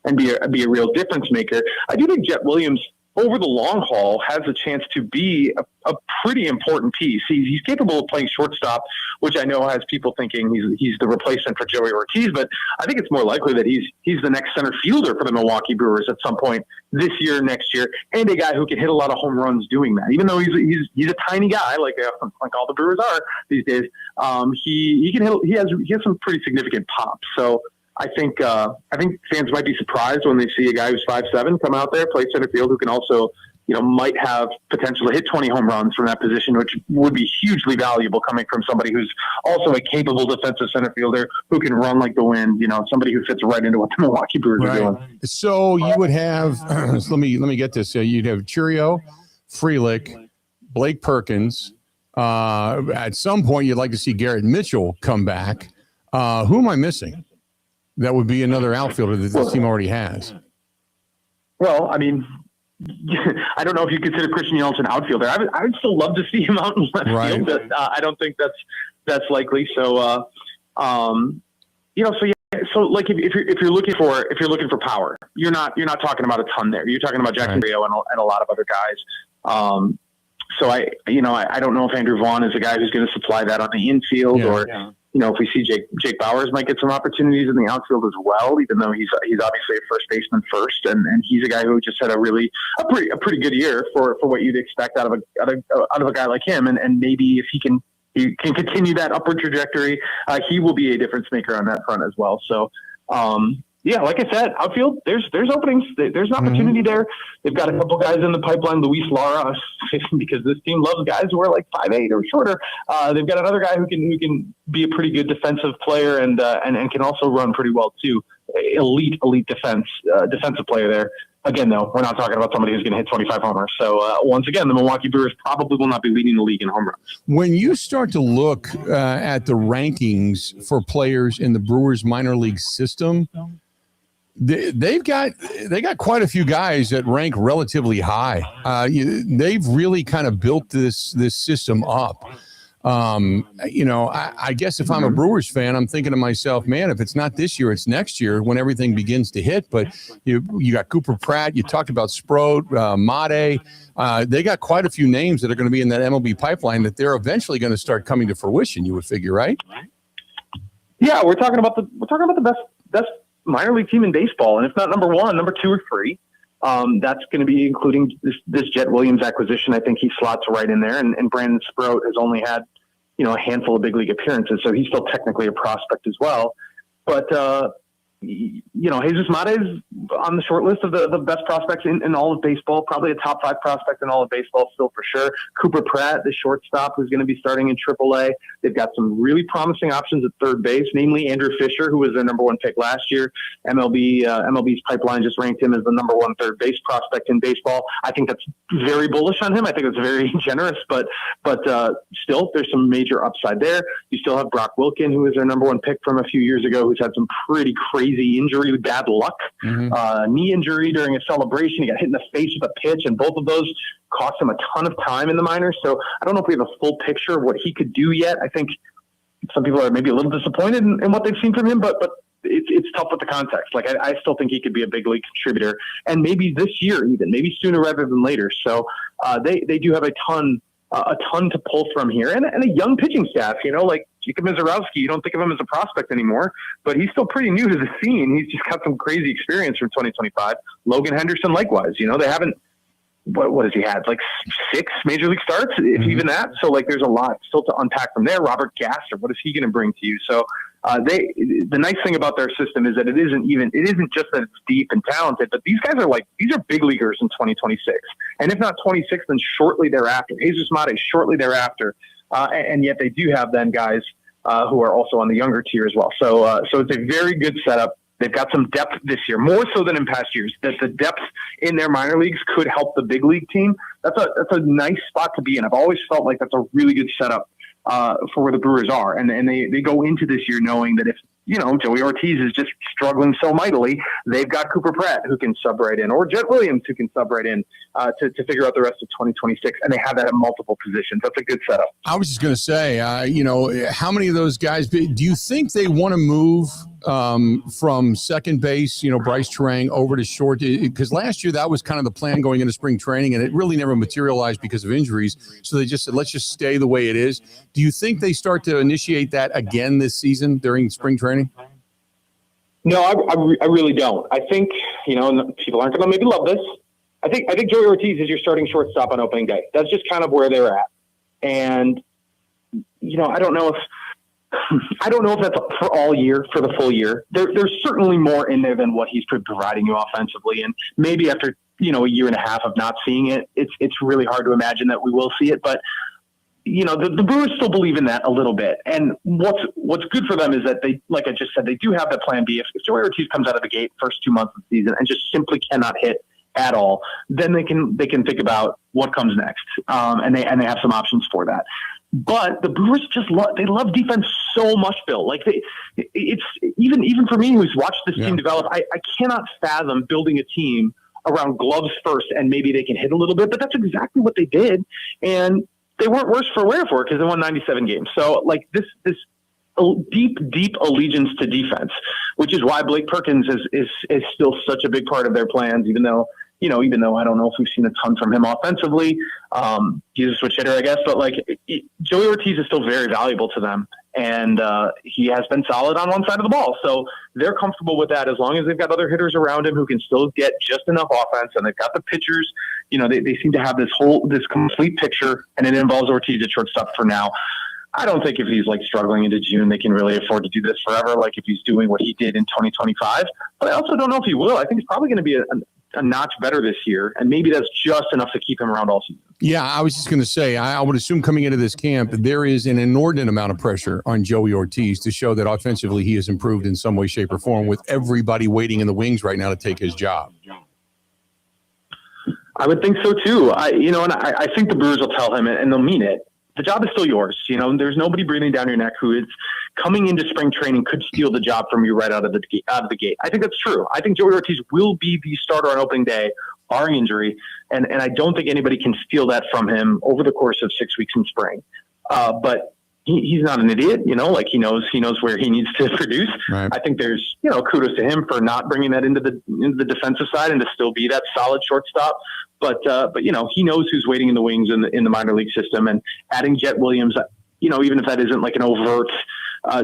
Speaker 21: and be a real difference maker. I do think Jet Williams, over the long haul, has a chance to be a pretty important piece. He's capable of playing shortstop, which I know has people thinking he's the replacement for Joey Ortiz, but I think it's more likely that he's the next center fielder for the Milwaukee Brewers at some point this year, next year, and a guy who can hit a lot of home runs doing that. Even though he's a tiny guy, like all the Brewers are these days, he can hit. He has some pretty significant pop. So I think fans might be surprised when they see a guy who's 5'7" come out there, play center field, who can also, might have potential to hit 20 home runs from that position, which would be hugely valuable coming from somebody who's also a capable defensive center fielder who can run like the wind, somebody who fits right into what the Milwaukee Brewers are doing.
Speaker 1: So you would have, so let me get this. You'd have Churio, Frelick, Blake Perkins. At some point, you'd like to see Garrett Mitchell come back. Who am I missing? That would be another outfielder that this team already has.
Speaker 21: Well, I mean, I don't know if you consider Christian Yelich an outfielder. I would still love to see him out in left field, but I don't think that's likely. So, so like if you're looking for power, you're not talking about a ton there. You're talking about Jack Rio and a lot of other guys. So I don't know if Andrew Vaughn is a guy who's going to supply that on the infield, if we see Jake Bowers might get some opportunities in the outfield as well, even though he's obviously a first baseman first, and he's a guy who just had a pretty good year for what you'd expect out of a guy like him, and maybe if he can continue that upward trajectory, he will be a difference maker on that front as well. So. Like I said, outfield, there's openings. There's an opportunity there. They've got a couple guys in the pipeline, Luis Lara, because this team loves guys who are like 5'8" or shorter. They've got another guy who can be a pretty good defensive player and can also run pretty well too. Elite defensive player there. Again, though, we're not talking about somebody who's going to hit 25 homers. So once again, the Milwaukee Brewers probably will not be leading the league in home runs.
Speaker 1: When you start to look at the rankings for players in the Brewers minor league system, they got quite a few guys that rank relatively high. They've really kind of built this system up. I guess if I'm a Brewers fan, I'm thinking to myself, man, if it's not this year, it's next year when everything begins to hit. But you got Cooper Pratt. You talked about Sproat, Mate. They got quite a few names that are going to be in that MLB pipeline that they're eventually going to start coming to fruition. You would figure, right?
Speaker 21: Yeah, we're talking about the best minor league team in baseball, and if not number one, number two or three. That's going to be including this Jet Williams acquisition. I think he slots right in there, and Brandon Sproat has only had a handful of big league appearances, so he's still technically a prospect as well. But Jesus Mate is on the short list of the best prospects in all of baseball, probably a top 5 prospect in all of baseball still for sure. Cooper Pratt, the shortstop, who's going to be starting in AAA. They've got some really promising options at third base, namely Andrew Fisher, who was their number 1 pick last year. MLB's pipeline just ranked him as the number 1 third base prospect in baseball. I think that's very bullish on him. I think it's very generous, but still, there's some major upside there. You still have Brock Wilken, who was their number 1 pick from a few years ago, who's had some pretty crazy injury, bad luck, knee injury during a celebration. He got hit in the face with a pitch, and both of those cost him a ton of time in the minors. So I don't know if we have a full picture of what he could do yet. I think some people are maybe a little disappointed in what they've seen from him, but it's tough with the context. Like I still think he could be a big league contributor, and maybe this year even, maybe sooner rather than later. So they do have a ton to pull from here, and a young pitching staff. Like Jacob Mizorowski, you don't think of him as a prospect anymore, but he's still pretty new to the scene. He's just got some crazy experience from 2025. Logan Henderson, likewise. They haven't. What has he had? Like 6 major league starts, if even that. So there's a lot still to unpack from there. Robert Gaster, what is he going to bring to you? So the nice thing about their system is that it isn't just that it's deep and talented, but these guys are big leaguers in 2026, and if not 26, then shortly thereafter. Jesus Mate shortly thereafter, and yet they do have then guys who are also on the younger tier as well. So it's a very good setup. They've got some depth this year, more so than in past years. That the depth in their minor leagues could help the big league team. That's a nice spot to be in. I've always felt like that's a really good setup for where the Brewers are, and they go into this year knowing that if Joey Ortiz is just struggling so mightily, they've got Cooper Pratt who can sub right in, or Jet Williams who can sub right in to figure out the rest of 2026, and they have that at multiple positions. That's a good setup.
Speaker 1: I was just going to say, how many of those guys do you think they want to move from second base, Bryce Terang over to short? Because last year that was kind of the plan going into spring training, and it really never materialized because of injuries. So they just said, let's just stay the way it is. Do you think they start to initiate that again this season during spring training?
Speaker 21: No, I really don't. I think, people aren't going to maybe love this. I think Joey Ortiz is your starting shortstop on opening day. That's just kind of where they're at. And, I don't know if that's for all year, for the full year. There's certainly more in there than what he's providing you offensively. And maybe after, a year and a half of not seeing it, it's really hard to imagine that we will see it. But, the Brewers still believe in that a little bit. And what's good for them is that they, like I just said, they do have that plan B. If Joey Ortiz comes out of the gate first 2 months of the season and just simply cannot hit at all, then they can think about what comes next. And they have some options for that. But the Brewers just love defense so much, Bill. It's even for me who's watched this team develop, I cannot fathom building a team around gloves first and maybe they can hit a little bit, but that's exactly what they did. And they weren't worse for wear for it because they won 97 games. So this deep allegiance to defense, which is why Blake Perkins is still such a big part of their plans, even though even though I don't know if we've seen a ton from him offensively, he's a switch hitter, I guess. But like Joey Ortiz is still very valuable to them, and he has been solid on one side of the ball. So they're comfortable with that as long as they've got other hitters around him who can still get just enough offense, and they've got the pitchers. They seem to have this complete picture, and it involves Ortiz at shortstop for now. I don't think if he's like struggling into June, they can really afford to do this forever. Like if he's doing what he did in 2025, but I also don't know if he will. I think he's probably going to be a notch better this year, and maybe that's just enough to keep him around all season.
Speaker 1: Yeah, I was just going to say, I would assume coming into this camp, there is an inordinate amount of pressure on Joey Ortiz to show that offensively he has improved in some way, shape, or form, with everybody waiting in the wings right now to take his job.
Speaker 21: I would think so too. I think the Brewers will tell him, and they'll mean it. The job is still yours. There's nobody breathing down your neck who is coming into spring training could steal the job from you right out of the gate. I think that's true. I think Joey Ortiz will be the starter on opening day, barring injury, and I don't think anybody can steal that from him over the course of 6 weeks in spring. But he's not an idiot, like he knows where he needs to produce. Right. I think there's, kudos to him for not bringing that into the defensive side and to still be that solid shortstop. But he knows who's waiting in the wings in the minor league system, and adding Jet Williams, even if that isn't like an overt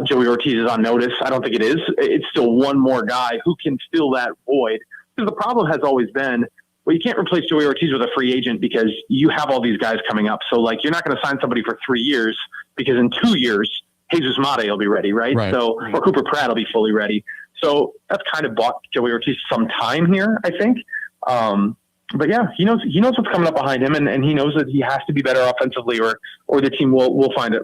Speaker 21: Joey Ortiz is on notice, I don't think it is. It's still one more guy who can fill that void. Because the problem has always been, well, you can't replace Joey Ortiz with a free agent because you have all these guys coming up. So like, you're not going to sign somebody for 3 years because in 2 years, Jesus Mate will be ready, right? So, or Cooper Pratt will be fully ready. So that's kind of bought Joey Ortiz some time here, I think. But yeah, he knows what's coming up behind him, and he knows that he has to be better offensively, or the team will find it.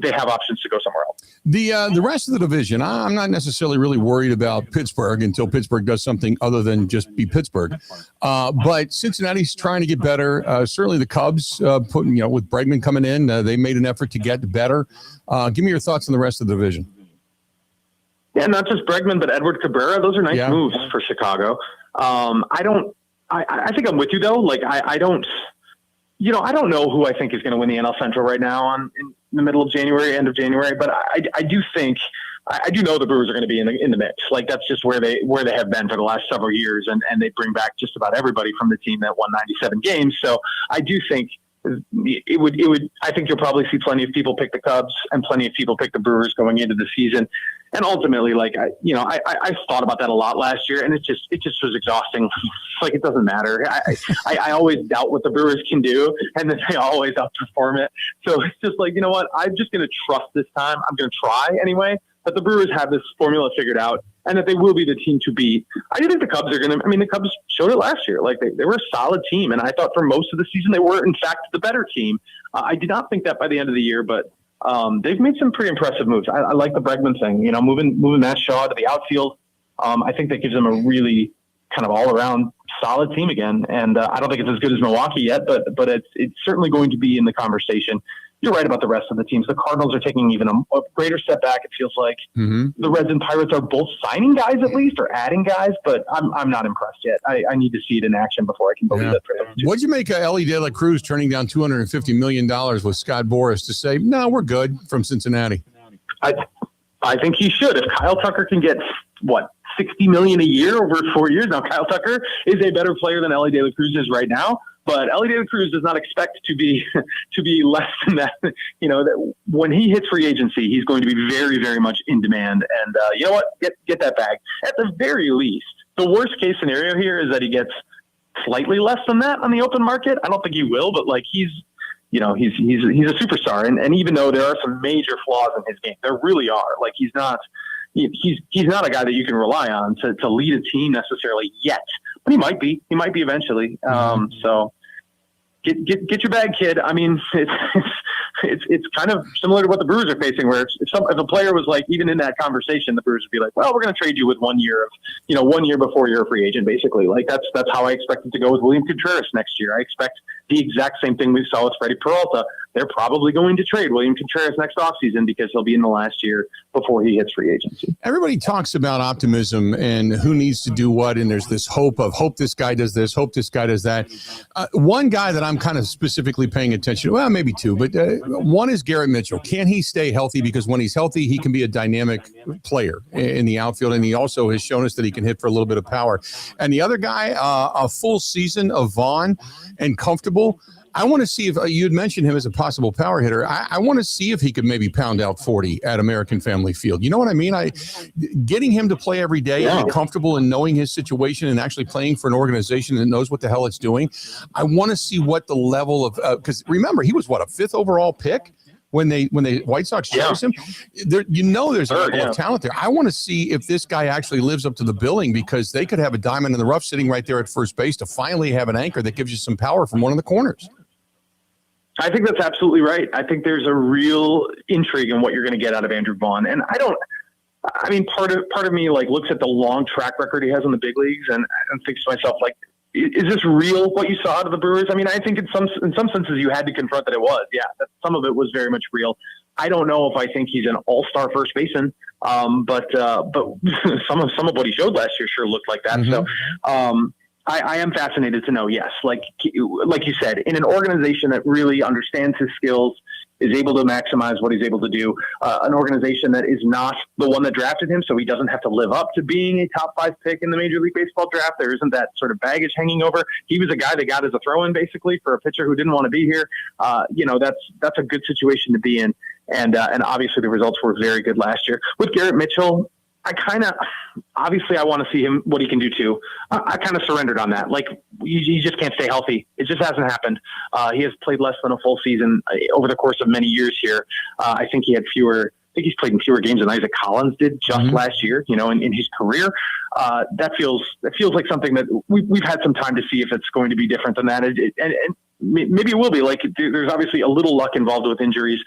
Speaker 21: They have options to go somewhere else.
Speaker 1: The rest of the division, I'm not necessarily really worried about Pittsburgh until Pittsburgh does something other than just be Pittsburgh. But Cincinnati's trying to get better. Certainly the Cubs, with Bregman coming in, they made an effort to get better. Give me your thoughts on the rest of the division.
Speaker 21: Yeah, not just Bregman, but Edward Cabrera. Those are nice moves for Chicago. I think I'm with you though. Like I don't know who I think is going to win the NL Central right now in the middle of January, end of January. But I do think I do know the Brewers are going to be in the mix. Like that's just where they have been for the last several years, and they bring back just about everybody from the team that won 97 games. So I do think it would. I think you'll probably see plenty of people pick the Cubs and plenty of people pick the Brewers going into the season. And ultimately, like I thought about that a lot last year, and it just was exhausting. Like it doesn't matter. I always doubt what the Brewers can do, and then they always outperform it. So it's just like, you know what? I'm just going to trust this time. I'm going to try anyway. That the Brewers have this formula figured out, and that they will be the team to beat. I do think the Cubs are going to. I mean, the Cubs showed it last year. Like they were a solid team, and I thought for most of the season they were, in fact, the better team. I did not think that by the end of the year, but. They've made some pretty impressive moves. I like the Bregman thing, moving Matt Shaw to the outfield. I think that gives them a really kind of all around solid team again. And I don't think it's as good as Milwaukee yet, but it's certainly going to be in the conversation. You're right about the rest of the teams. The Cardinals are taking even a greater step back. It feels like the Reds and Pirates are both signing guys at least, or adding guys, but I'm not impressed yet. I need to see it in action before I can believe it.
Speaker 1: What'd you make of Ellie De La Cruz turning down $250 million with Scott Boras to say, no, we're good from Cincinnati?
Speaker 21: I think he should. If Kyle Tucker can get, $60 million a year over 4 years. Now, Kyle Tucker is a better player than Ellie De La Cruz is right now. But Ellie De La Cruz does not expect to be less than that. That when he hits free agency, he's going to be very, very much in demand. And you know what? Get that bag. At the very least, the worst case scenario here is that he gets slightly less than that on the open market. I don't think he will, but like he's a superstar. And even though there are some major flaws in his game, there really are. Like he's not a guy that you can rely on to lead a team necessarily yet. But he might be eventually. So get your bag, kid. I mean, it's kind of similar to what the Brewers are facing, where if a player was like, even in that conversation, the Brewers would be like, well, we're going to trade you with 1 year of, 1 year before you're a free agent, basically. Like that's how I expect it to go with William Contreras next year. I expect the exact same thing we saw with Freddie Peralta. They're probably going to trade William Contreras next offseason because he'll be in the last year before he hits free agency.
Speaker 1: Everybody talks about optimism and who needs to do what, and there's this hope this guy does this, hope this guy does that. One guy that I'm kind of specifically paying attention to, well, maybe two, but one is Garrett Mitchell. Can he stay healthy? Because when he's healthy, he can be a dynamic player in the outfield, and he also has shown us that he can hit for a little bit of power. And the other guy, a full season of Vaughn and comfortable. I want to see if you had mentioned him as a possible power hitter. I want to see if he could maybe pound out 40 at American Family Field. You know what I mean? Getting him to play every day and be comfortable in knowing his situation and actually playing for an organization that knows what the hell it's doing. I want to see what the level of because remember, he was a 5th overall pick when the White Sox chose him. There's a level of talent there. I want to see if this guy actually lives up to the billing, because they could have a diamond in the rough sitting right there at first base to finally have an anchor that gives you some power from one of the corners.
Speaker 21: I think that's absolutely right. I think there's a real intrigue in what you're going to get out of Andrew Vaughn. And part of me looks at the long track record he has in the big leagues and thinks to myself, is this real what you saw out of the Brewers? I mean, I think in some senses you had to confront that it was. Yeah, that some of it was very much real. I don't know if I think he's an all-star first baseman, but some of what he showed last year sure looked like that. Mm-hmm. So I am fascinated to know, yes, like you said, in an organization that really understands his skills, is able to maximize what he's able to do, an organization that is not the one that drafted him, so he doesn't have to live up to being a top 5 pick in the Major League Baseball draft. There isn't that sort of baggage hanging over. He was a guy that got as a throw-in, basically, for a pitcher who didn't want to be here. That's a good situation to be in, and obviously the results were very good last year. With Garrett Mitchell, obviously I want to see him, what he can do too. I kind of surrendered on that. He just can't stay healthy. It just hasn't happened. He has played less than a full season over the course of many years here. I think he's played in fewer games than Isaac Collins did just last year, in his career. That feels like something that we've had some time to see if it's going to be different than that. And maybe it will be. There's obviously a little luck involved with injuries.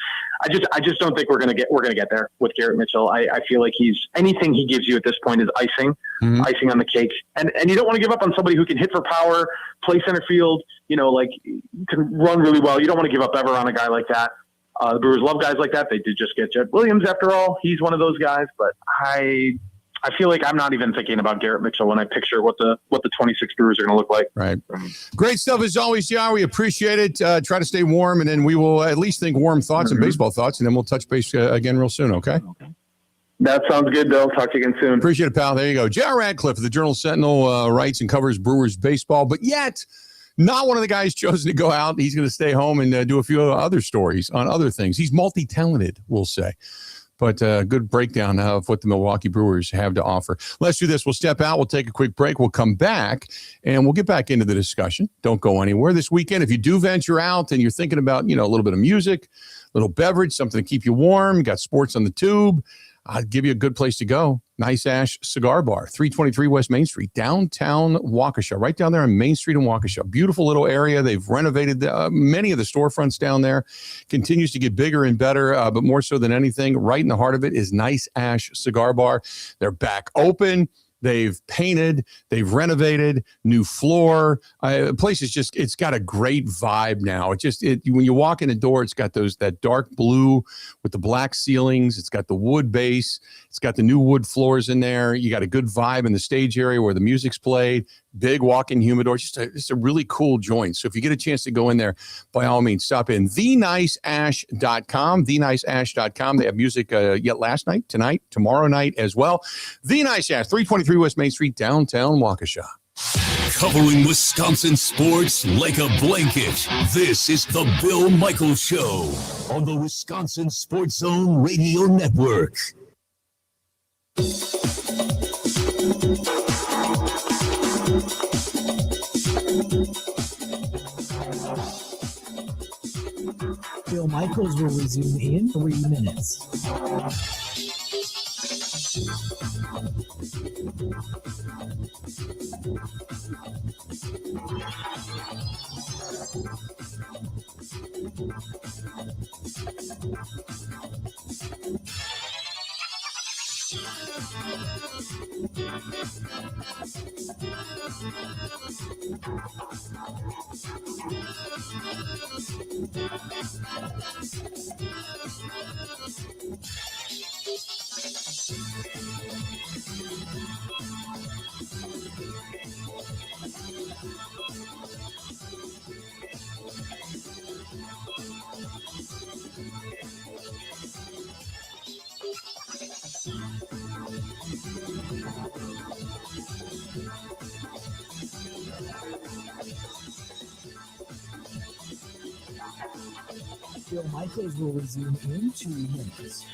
Speaker 21: I just don't think we're gonna get there with Garrett Mitchell. I feel like anything he gives you at this point is icing on the cake. And you don't want to give up on somebody who can hit for power, play center field, can run really well. You don't want to give up ever on a guy like that. The Brewers love guys like that. They did just get Jed Williams after all. He's one of those guys, but I feel like I'm not even thinking about Garrett Mitchell when I picture what the 26 Brewers are going to look like.
Speaker 1: Right. Great stuff as always, Jar. We appreciate it. Try to stay warm, and then we will at least think warm thoughts and baseball thoughts, and then we'll touch base again real soon, okay?
Speaker 21: That sounds good, Bill. Talk to you again soon.
Speaker 1: Appreciate it, pal. There you go. Jar Radcliffe of the Journal-Sentinel writes and covers Brewers baseball, but yet not one of the guys chosen to go out. He's going to stay home and do a few other stories on other things. He's multi-talented, we'll say. But good breakdown of what the Milwaukee Brewers have to offer. Let's do this. We'll step out. We'll take a quick break. We'll come back, and we'll get back into the discussion. Don't go anywhere this weekend. If you do venture out and you're thinking about, a little bit of music, a little beverage, something to keep you warm, you got sports on the tube, I'll give you a good place to go. Nice Ash Cigar Bar, 323 West Main Street, downtown Waukesha, right down there on Main Street in Waukesha. Beautiful little area. They've renovated many of the storefronts down there. Continues to get bigger and better, but more so than anything, right in the heart of it is Nice Ash Cigar Bar. They're back open. They've painted, they've renovated, new floor. The place is it's got a great vibe now. When you walk in the door, it's got that dark blue with the black ceilings. It's got the wood base. It's got the new wood floors in there. You got a good vibe in the stage area where the music's played. Big walk-in humidor. Just a really cool joint. So if you get a chance to go in there, by all means, stop in. TheNiceAsh.com. TheNiceAsh.com. They have music yet last night, tonight, tomorrow night as well. The Nice Ash, 323 West Main Street, downtown Waukesha.
Speaker 3: Covering Wisconsin sports like a blanket. This is the Bill Michaels Show on the Wisconsin Sports Zone Radio Network.
Speaker 4: Bill Michaels will resume in 3 minutes. Bill Michaels will resume in 2 minutes.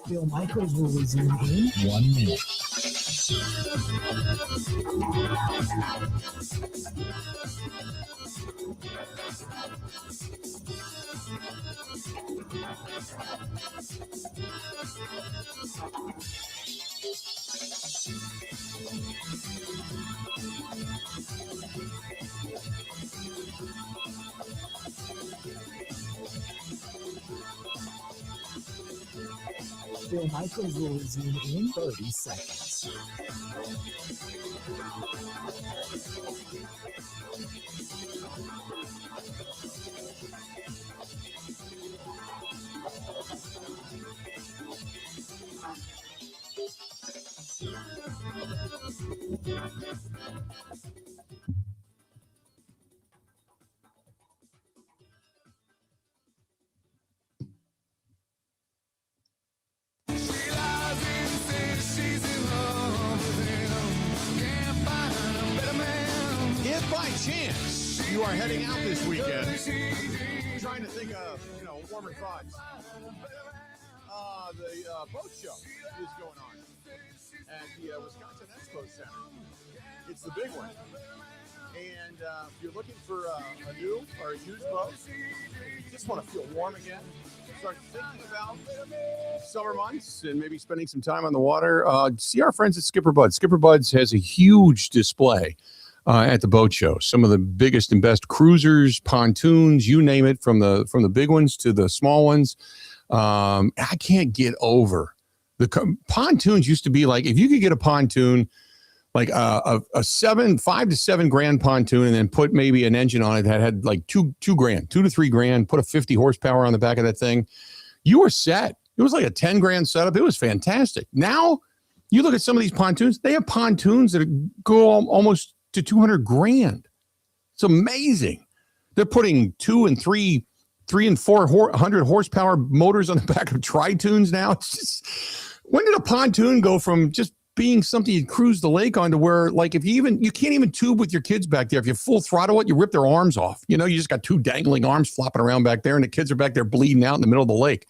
Speaker 4: Bill Michaels will resume in 1 minute. Bill Michaels will resume in 30 seconds.
Speaker 1: If by chance you are heading out this weekend, trying to think of, warmer thoughts, the boat show is going on at the Wisconsin Expo Center. It's the big one. And if you're looking for a new or a used boat, you just want to feel warm again, start thinking about summer months and maybe spending some time on the water, see our friends at Skipper Buds. Skipper Buds has a huge display at the boat show. Some of the biggest and best cruisers, pontoons, you name it, from the big ones to the small ones. I can't get over the pontoons. Used to be like, if you could get a pontoon, like a $5 to $7 grand pontoon, and then put maybe an engine on it that had like $2 to $3 grand, put a 50 horsepower on the back of that thing, you were set. It was like a 10 grand setup. It was fantastic. Now you look at some of these pontoons, they have pontoons that go almost to 200 grand. It's amazing. They're putting 2 and 3 and 400 horsepower motors on the back of tri-tunes now. It's just, when did a pontoon go from just being something you cruise the lake on to where, like, if you can't even tube with your kids back there. If you full throttle it, you rip their arms off. You just got 2 dangling arms flopping around back there, and the kids are back there bleeding out in the middle of the lake.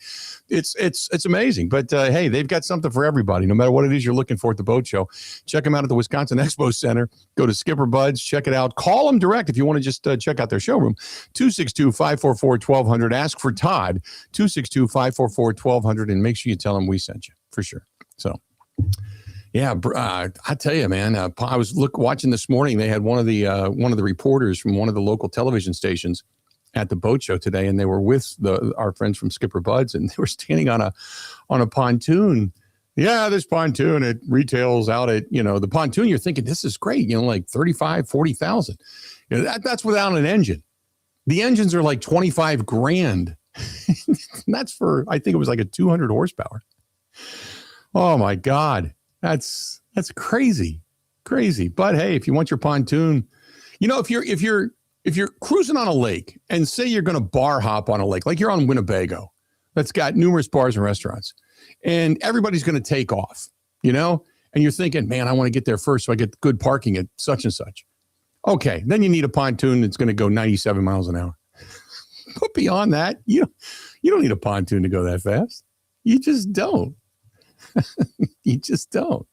Speaker 1: It's amazing. But hey, they've got something for everybody, no matter what it is you're looking for at the boat show. Check them out at the Wisconsin Expo Center. Go to Skipper Buds, check it out. Call them direct if you want to just check out their showroom. 262-544-1200. Ask for Todd. 262-544-1200, and make sure you tell them we sent you, for sure. So, yeah, I tell you, man, I was watching this morning. They had one of the reporters from one of the local television stations at the boat show today, and they were with our friends from Skipper Buds, and they were standing on a pontoon. Yeah, this pontoon, it retails out at, the pontoon, you're thinking, this is great, like 35, 40,000. That's without an engine. The engines are like 25 grand. That's for, I think it was like a 200 horsepower. Oh my God. That's crazy. But hey, if you want your pontoon, if you're cruising on a lake, and say you're going to bar hop on a lake, like you're on Winnebago, that's got numerous bars and restaurants, and everybody's going to take off, you know, and you're thinking, man, I want to get there first so I get good parking at such and such. Okay, then you need a pontoon that's going to go 97 miles an hour. But beyond that, you don't need a pontoon to go that fast. You just don't. You just don't.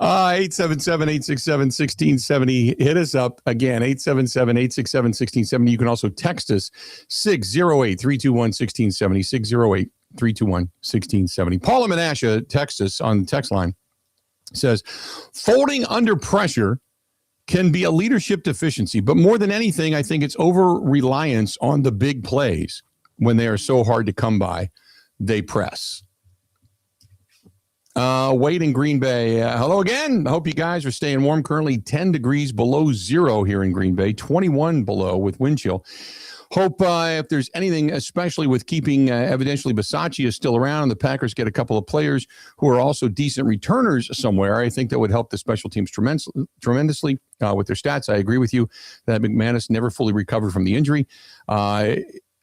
Speaker 1: 877-867-1670. Hit us up. Again, 877-867-1670. You can also text us 608-321-1670, 608-321-1670. Paula Menasha texts us on the text line. Says, folding under pressure can be a leadership deficiency, but more than anything, I think it's over-reliance on the big plays. When they are so hard to come by, they press. Wade in Green Bay. Hello again. I hope you guys are staying warm. Currently 10 degrees below zero here in Green Bay, 21 below with wind chill. Hope if there's anything, especially with keeping evidently Bisaccia is still around and the Packers get a couple of players who are also decent returners somewhere, I think that would help the special teams tremendously with their stats. I agree with you that McManus never fully recovered from the injury.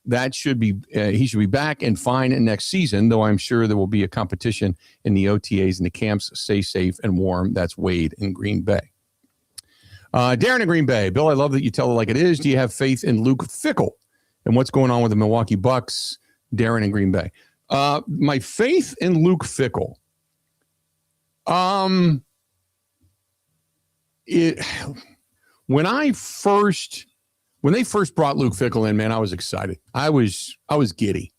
Speaker 1: That should be he should be back and fine next season, though I'm sure there will be a competition in the OTAs and the camps. Stay safe and warm. That's Wade in Green Bay. Darren in Green Bay. Bill, I love that you tell it like it is. Do you have faith in Luke Fickell and what's going on with the Milwaukee Bucks? Darren in Green Bay. My faith in Luke Fickell. When they first brought Luke Fickell in, man, I was excited. I was giddy.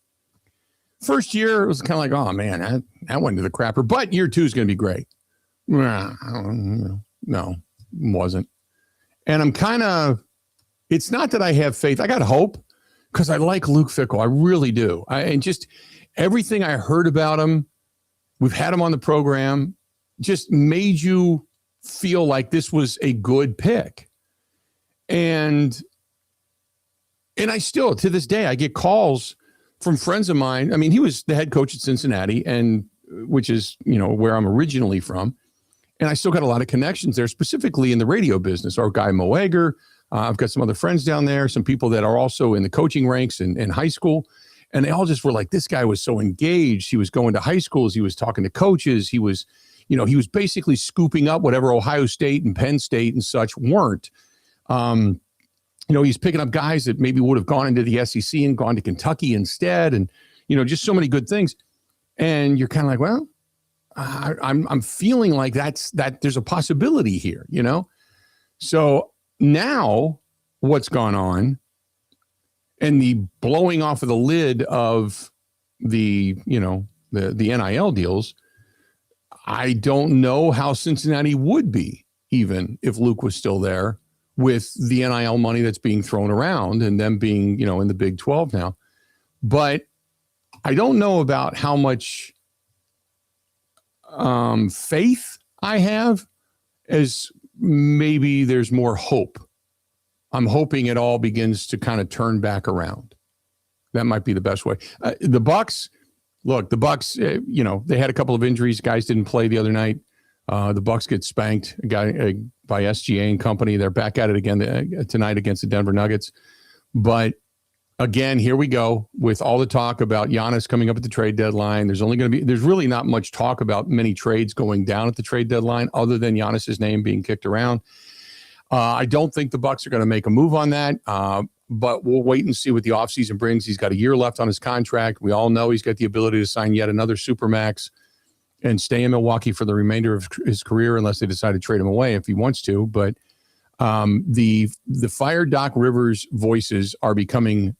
Speaker 1: First year, it was kind of like, oh, man, that went to the crapper. But year 2 is going to be great. No, wasn't. And I'm kind of, it's not that I have faith. I got hope because I like Luke Fickell. I really do. And just everything I heard about him, we've had him on the program, just made you feel like this was a good pick. And I still, to this day, I get calls from friends of mine. I mean, he was the head coach at Cincinnati, and which is, where I'm originally from. And I still got a lot of connections there, specifically in the radio business. Our guy, Mo Egger. I've got some other friends down there, some people that are also in the coaching ranks in high school. And they all just were like, this guy was so engaged. He was going to high schools. He was talking to coaches. He was basically scooping up whatever Ohio State and Penn State and such weren't. He's picking up guys that maybe would have gone into the SEC and gone to Kentucky instead. And, just so many good things. And you're kind of like, well, I'm feeling like that there's a possibility here, So now what's gone on and the blowing off of the lid of the NIL deals, I don't know how Cincinnati would be even if Luke was still there, with the NIL money that's being thrown around and them being, in the Big 12 now. But I don't know about how much faith I have, as maybe there's more hope. I'm hoping it all begins to kind of turn back around. That might be the best way. The Bucks, they had a couple of injuries. Guys didn't play the other night. The Bucks get spanked by SGA and company. They're back at it again tonight against the Denver Nuggets. But again, here we go with all the talk about Giannis coming up at the trade deadline. There's really not much talk about many trades going down at the trade deadline other than Giannis's name being kicked around. I don't think the Bucks are going to make a move on that. But we'll wait and see what the offseason brings. He's got a year left on his contract. We all know he's got the ability to sign yet another Supermax and stay in Milwaukee for the remainder of his career unless they decide to trade him away if he wants to. But the Fire Doc Rivers voices are becoming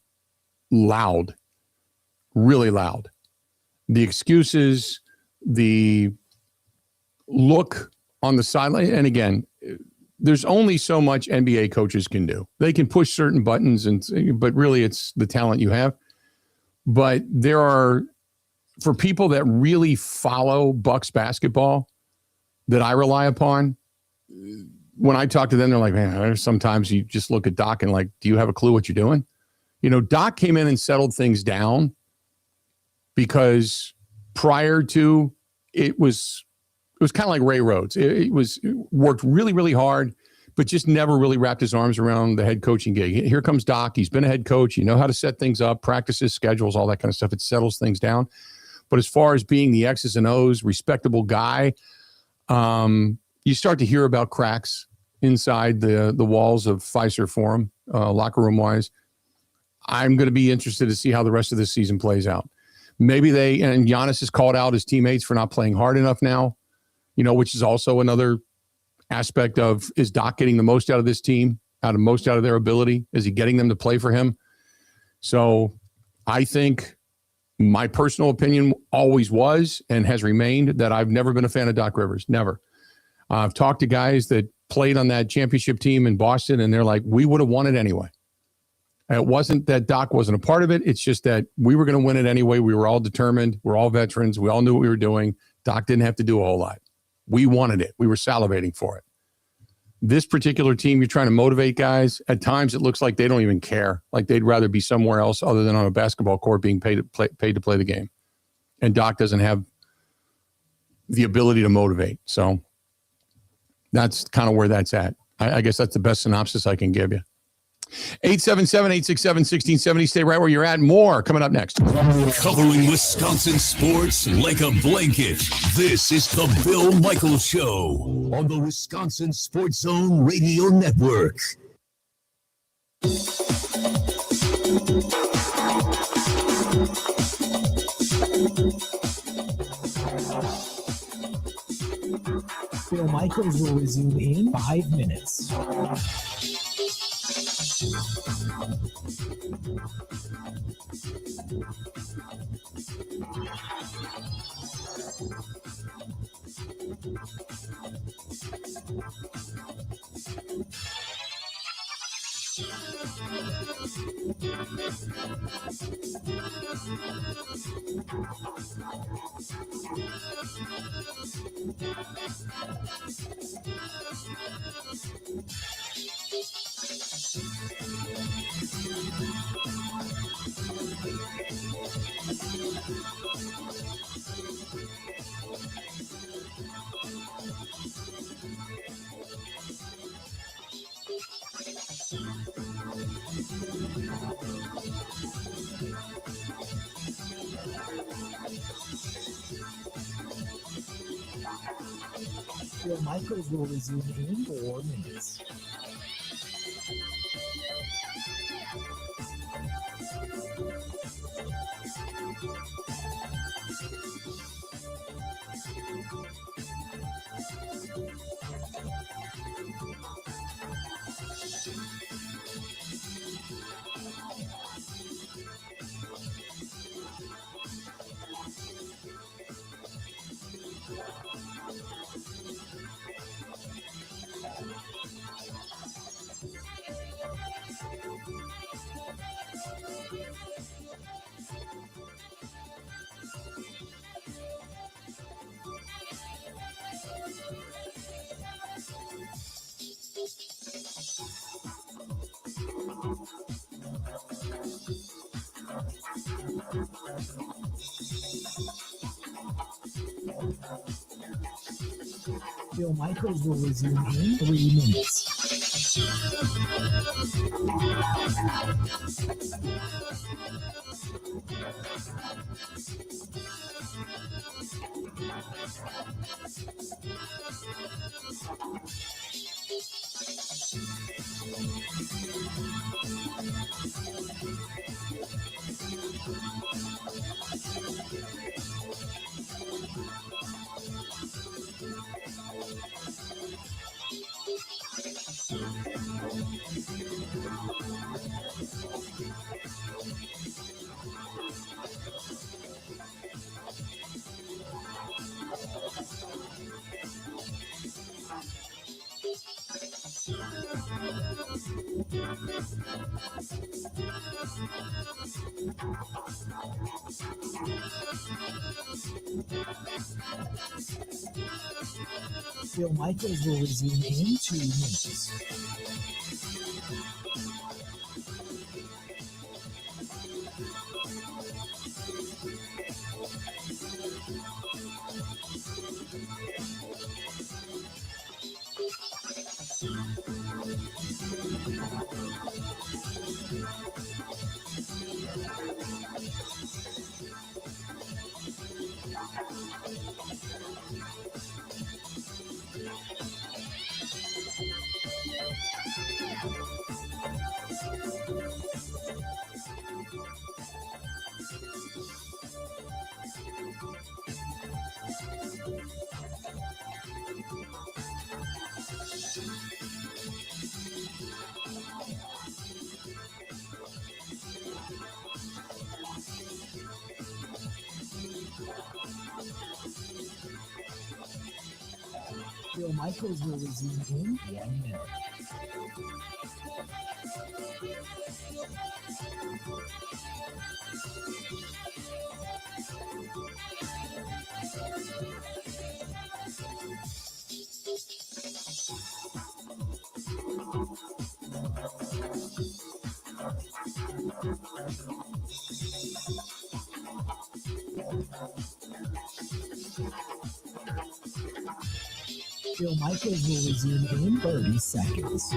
Speaker 1: loud, really loud. The excuses, the look on the sideline. And again, there's only so much NBA coaches can do. They can push certain buttons, but really it's the talent you have. But there are, for people that really follow Bucks basketball that I rely upon, when I talk to them, they're like, man, sometimes you just look at Doc and like, do you have a clue what you're doing? Doc came in and settled things down because prior to it was kind of like Ray Rhodes. It worked really, really hard, but just never really wrapped his arms around the head coaching gig. Here comes Doc. He's been a head coach. You know how to set things up, practices, schedules, all that kind of stuff. It settles things down. But as far as being the X's and O's, respectable guy, you start to hear about cracks inside the walls of Fiserv Forum, locker room wise. I'm going to be interested to see how the rest of this season plays out. Maybe and Giannis has called out his teammates for not playing hard enough now, which is also another aspect of, is Doc getting the most out of this team, out of their ability? Is he getting them to play for him? So I think my personal opinion always was and has remained that I've never been a fan of Doc Rivers. Never. I've talked to guys that played on that championship team in Boston, and they're like, we would have won it anyway. It wasn't that Doc wasn't a part of it. It's just that we were going to win it anyway. We were all determined. We're all veterans. We all knew what we were doing. Doc didn't have to do a whole lot. We wanted it. We were salivating for it. This particular team, you're trying to motivate guys. At times, it looks like they don't even care. Like they'd rather be somewhere else other than on a basketball court being paid to play the game. And Doc doesn't have the ability to motivate. So that's kind of where that's at. I guess that's the best synopsis I can give you. 877-867-1670. Stay right where you're at. More coming up next.
Speaker 3: Covering Wisconsin sports like a blanket. This is the Bill Michaels Show on the Wisconsin Sports Zone Radio Network.
Speaker 4: Bill Michaels will resume in 5 minutes. Bill Michaels will resume in 4 minutes. Bill Michaels will resume in 3 minutes. Bill Michaels will resume in 2 minutes. Bill Michaels will resume in 1 minute. Bill Michaels will resume in 30 seconds.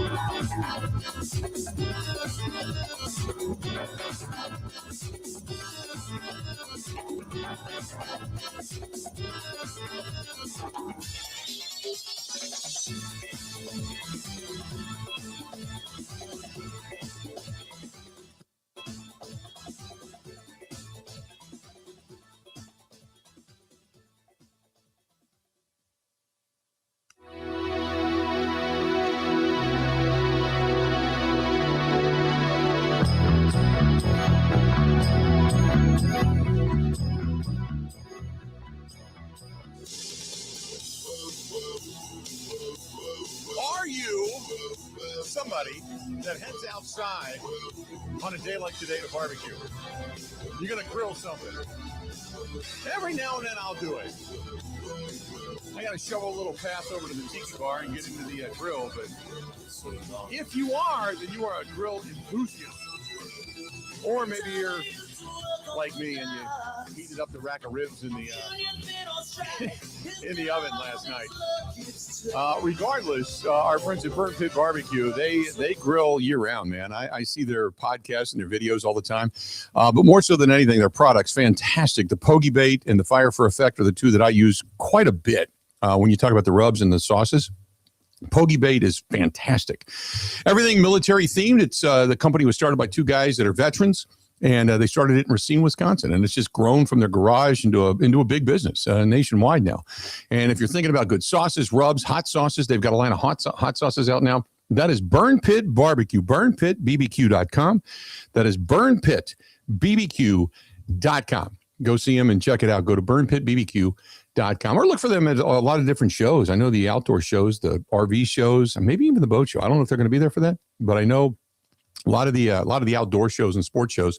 Speaker 1: Are you somebody that heads outside on a day like today to barbecue? You're going to grill something. Every now and then I'll do it. I got to shovel a little path over to the tiki bar and get into the grill. But if you are, then you are a grill enthusiast. Or maybe you're like me and you heated up the rack of ribs in the in the oven last night. Regardless, our friends at Burn Pit Barbecue, they grill year round, man. I see their podcasts and their videos all the time. But more so than anything, their products, fantastic. The Pogie Bait and the Fire for Effect are the two that I use quite a bit when you talk about the rubs and the sauces. Pogie Bait is fantastic. Everything military themed. It's the company was started by two guys that are veterans. And they started it in Racine, Wisconsin, and it's just grown from their garage into a big business nationwide now. And if you're thinking about good sauces, rubs, hot sauces, they've got a line of hot sauces out now. That is Burn Pit Barbecue, burnpitbbq.com. That is burnpitbbq.com. Go see them and check it out. Go to burnpitbbq.com or look for them at a lot of different shows. I know the outdoor shows, the RV shows, and maybe even the boat show. I don't know if they're going to be there for that, but I know a lot of the outdoor shows and sports shows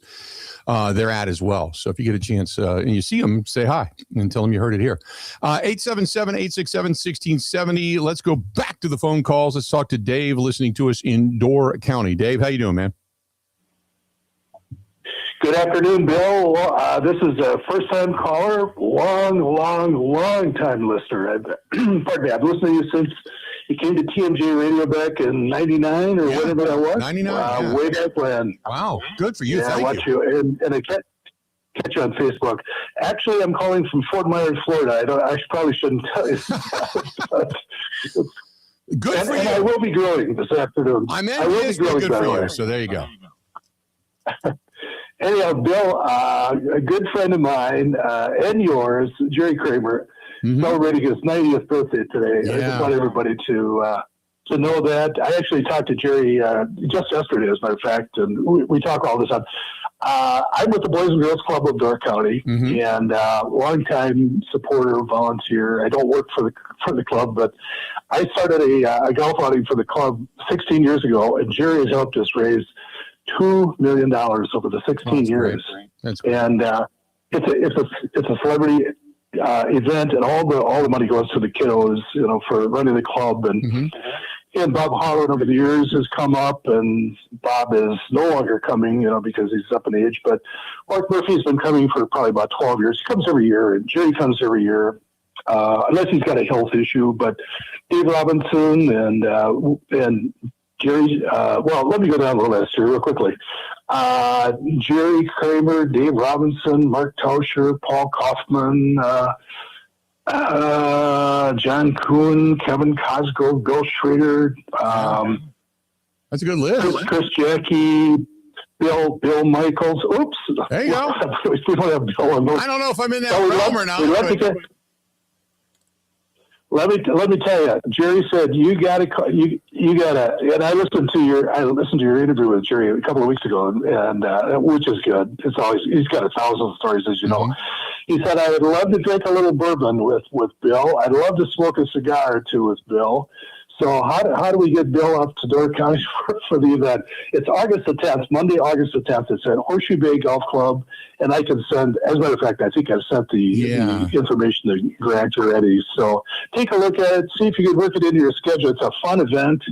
Speaker 1: they're at as well. So if you get a chance and you see them, say hi and tell them you heard it here. 877-867-1670. Let's go back to the phone calls. Let's talk to Dave listening to us in Door County. Dave, how you doing, man?
Speaker 5: Good afternoon, Bill. This is a first-time caller, long time listener. Pardon me, I've listened to you since you came to TMJ Radio back in 99 or whatever that was.
Speaker 1: 99,
Speaker 5: way back when.
Speaker 1: Wow, good for you.
Speaker 5: Yeah,
Speaker 1: Thank
Speaker 5: I watch you. And I catch you on Facebook. Actually, I'm calling from Fort Myers, Florida. I probably shouldn't tell you.
Speaker 1: Good for you.
Speaker 5: And I will be grilling this afternoon.
Speaker 1: I
Speaker 5: will be grilling,
Speaker 1: good
Speaker 5: by
Speaker 1: for
Speaker 5: the
Speaker 1: you.
Speaker 5: way.
Speaker 1: So there you go.
Speaker 5: Anyhow, Bill, a good friend of mine and yours, Jerry Kramer, celebrating his 90th birthday today.
Speaker 1: Yeah.
Speaker 5: I just want everybody to know that. I actually talked to Jerry just yesterday, as a matter of fact, and we talk all the time. I'm with the Boys and Girls Club of Door County, and longtime supporter, volunteer. I don't work for the club, but I started a golf outing for the club 16 years ago, and Jerry has helped us raise $2 million over the 16 years.
Speaker 1: That's great.
Speaker 5: And it's a celebrity event, and all the money goes to the kiddos, for running the club. And Bob Holland over the years has come up, and Bob is no longer coming, because he's up in age. But Mark Murphy's been coming for probably about 12 years. He comes every year, and Jerry comes every year, unless he's got a health issue. But Dave Robinson and Jerry, let me go down the list here real quickly. Jerry Kramer, Dave Robinson, Mark Tauscher, Paul Kaufman, John Kuhn, Kevin Cosgrove, Bill Schrader.
Speaker 1: That's a good list.
Speaker 5: Chris Jackie, Bill Michaels. Oops.
Speaker 1: There you go.
Speaker 5: We don't have Bill on those.
Speaker 1: I don't know if I'm in that realm or not.
Speaker 5: Let me tell you, Jerry said you gotta, and I listened to your interview with Jerry a couple of weeks ago, and which is good. It's always, he's got 1,000 stories, as you know. He said, I would love to drink a little bourbon with Bill. I'd love to smoke a cigar or two with Bill. So how do we get Bill up to Door County for the event? It's August the 10th, Monday, August the 10th. It's at Horseshoe Bay Golf Club. And I can send, as a matter of fact, I think I've sent the information to Grant already. So take a look at it, see if you can work it into your schedule. It's a fun event.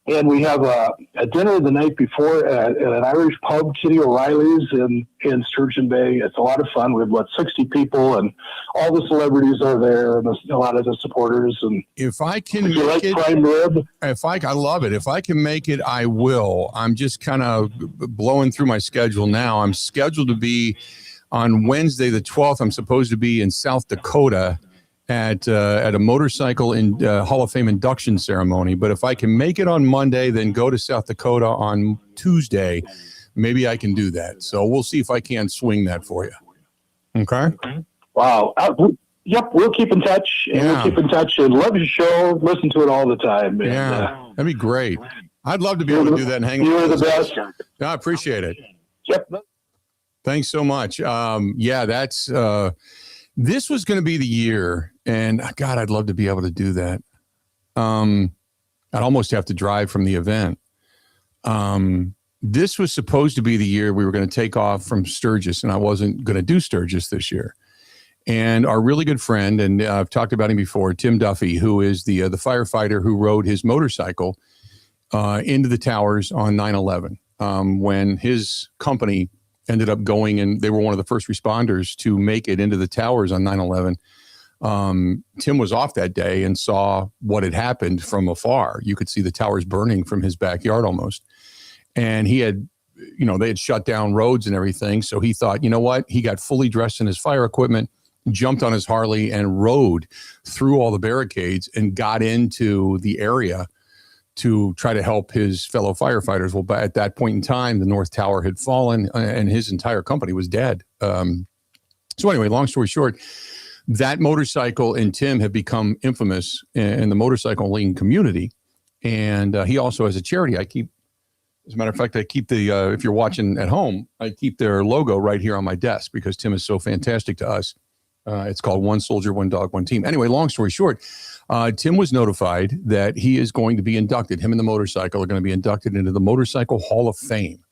Speaker 5: And we have a dinner the night before at an Irish pub, Kitty O'Reilly's in Sturgeon Bay. It's a lot of fun. We have 60 people, and all the celebrities are there, and a lot of the supporters. And
Speaker 1: if I can
Speaker 5: make
Speaker 1: make
Speaker 5: it, prime rib.
Speaker 1: I love it. If I can make it, I will. I'm just kind of blowing through my schedule now. I'm scheduled to be on Wednesday the 12th. I'm supposed to be in South Dakota at a motorcycle in Hall of Fame induction ceremony. But if I can make it on Monday, then go to South Dakota on Tuesday, maybe I can do that. So we'll see if I can swing that for you. Okay.
Speaker 5: Wow. Yep. We'll keep in touch, and we'll keep in touch, and love your show. Listen to it all the time. And,
Speaker 1: that'd be great. I'd love to be able to do that and hang out.
Speaker 5: You're the best.
Speaker 1: I appreciate it.
Speaker 5: Yep.
Speaker 1: Thanks so much. That's this was going to be the year, and God, I'd love to be able to do that. I'd almost have to drive from the event. This was supposed to be the year we were going to take off from Sturgis, and I wasn't going to do Sturgis this year. And our really good friend, and I've talked about him before, Tim Duffy, who is the firefighter who rode his motorcycle into the towers on 9/11 when his company ended up going, and they were one of the first responders to make it into the towers on 9/11. Tim was off that day and saw what had happened from afar. You could see the towers burning from his backyard almost. And he had, they had shut down roads and everything. So he thought, you know what? He got fully dressed in his fire equipment, jumped on his Harley and rode through all the barricades and got into the area to try to help his fellow firefighters. Well, at that point in time, the North Tower had fallen and his entire company was dead. So anyway, long story short, that motorcycle and Tim have become infamous in the motorcycle lane community. And he also has a charity. As a matter of fact, I keep if you're watching at home, I keep their logo right here on my desk because Tim is so fantastic to us. It's called One Soldier, One Dog, One Team. Anyway, long story short, Tim was notified that he is going to be inducted. Him and the motorcycle are going to be inducted into the Motorcycle Hall of Fame.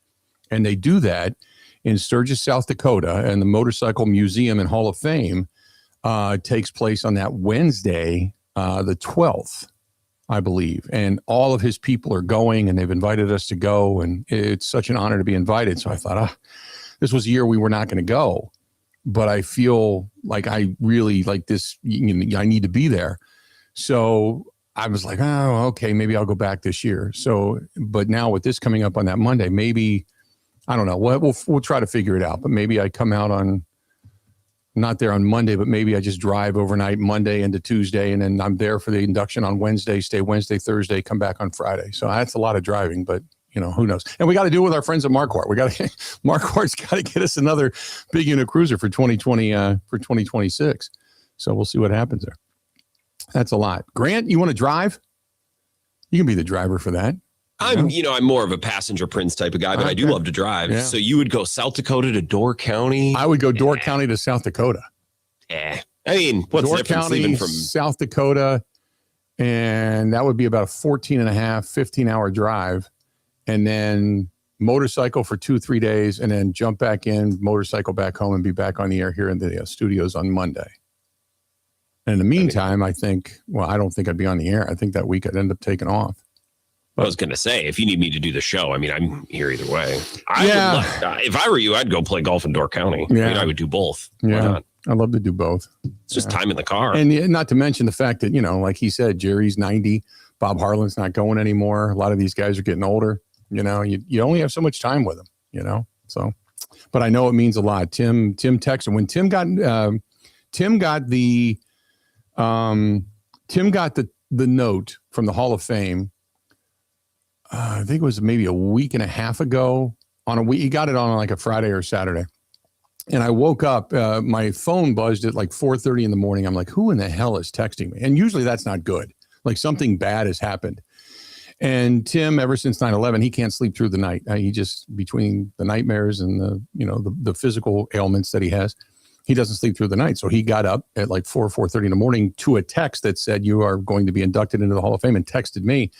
Speaker 1: And they do that in Sturgis, South Dakota. And the Motorcycle Museum and Hall of Fame takes place on that Wednesday, the 12th, I believe. And all of his people are going, and they've invited us to go. And it's such an honor to be invited. So I thought, this was a year we were not going to go. But I feel like I really like this. I need to be there. So I was like, oh, okay, maybe I'll go back this year. So, but now with this coming up on that Monday, maybe, I don't know. We'll try to figure it out. But maybe I come out not there on Monday, but maybe I just drive overnight Monday into Tuesday, and then I'm there for the induction on Wednesday, stay Wednesday, Thursday, come back on Friday. So that's a lot of driving, but who knows? And we got to do it with our friends at Marquardt. Marquardt's got to get us another big unit cruiser for 2020, for 2026. So we'll see what happens there. That's a lot. Grant, you want to drive? You can be the driver for that.
Speaker 2: I'm more of a passenger prince type of guy, but I do love to drive. Yeah. So you would go South Dakota to Door County?
Speaker 1: I would go Door County to South Dakota.
Speaker 2: I mean, what's the difference leaving from
Speaker 1: South Dakota? And that would be about a 15-hour drive. And then motorcycle for 2-3 days, and then jump back in, motorcycle back home, and be back on the air here in the studios on Monday. And in the meantime, I don't think I'd be on the air. I think that week I'd end up taking off.
Speaker 2: I was going to say, if you need me to do the show, I mean, I'm here either way. If I were you, I'd go play golf in Door County. Yeah. I mean, I would do both.
Speaker 1: Yeah, I'd love to do both.
Speaker 2: It's just time in the car.
Speaker 1: And not to mention the fact that, like he said, Jerry's 90, Bob Harlan's not going anymore. A lot of these guys are getting older. You only have so much time with them, so, but I know it means a lot. Tim texted when Tim got the note from the Hall of Fame. I think it was maybe a week and a half ago he got it on like a Friday or Saturday. And I woke up, my phone buzzed at like 4:30 in the morning. I'm like, who in the hell is texting me? And usually that's not good. Like something bad has happened. And Tim, ever since 9/11, he can't sleep through the night. He just, between the nightmares and the physical ailments that he has, He doesn't sleep through the night. So he got up at like 4:30 in the morning to a text that said, you are going to be inducted into the Hall of Fame, and texted me.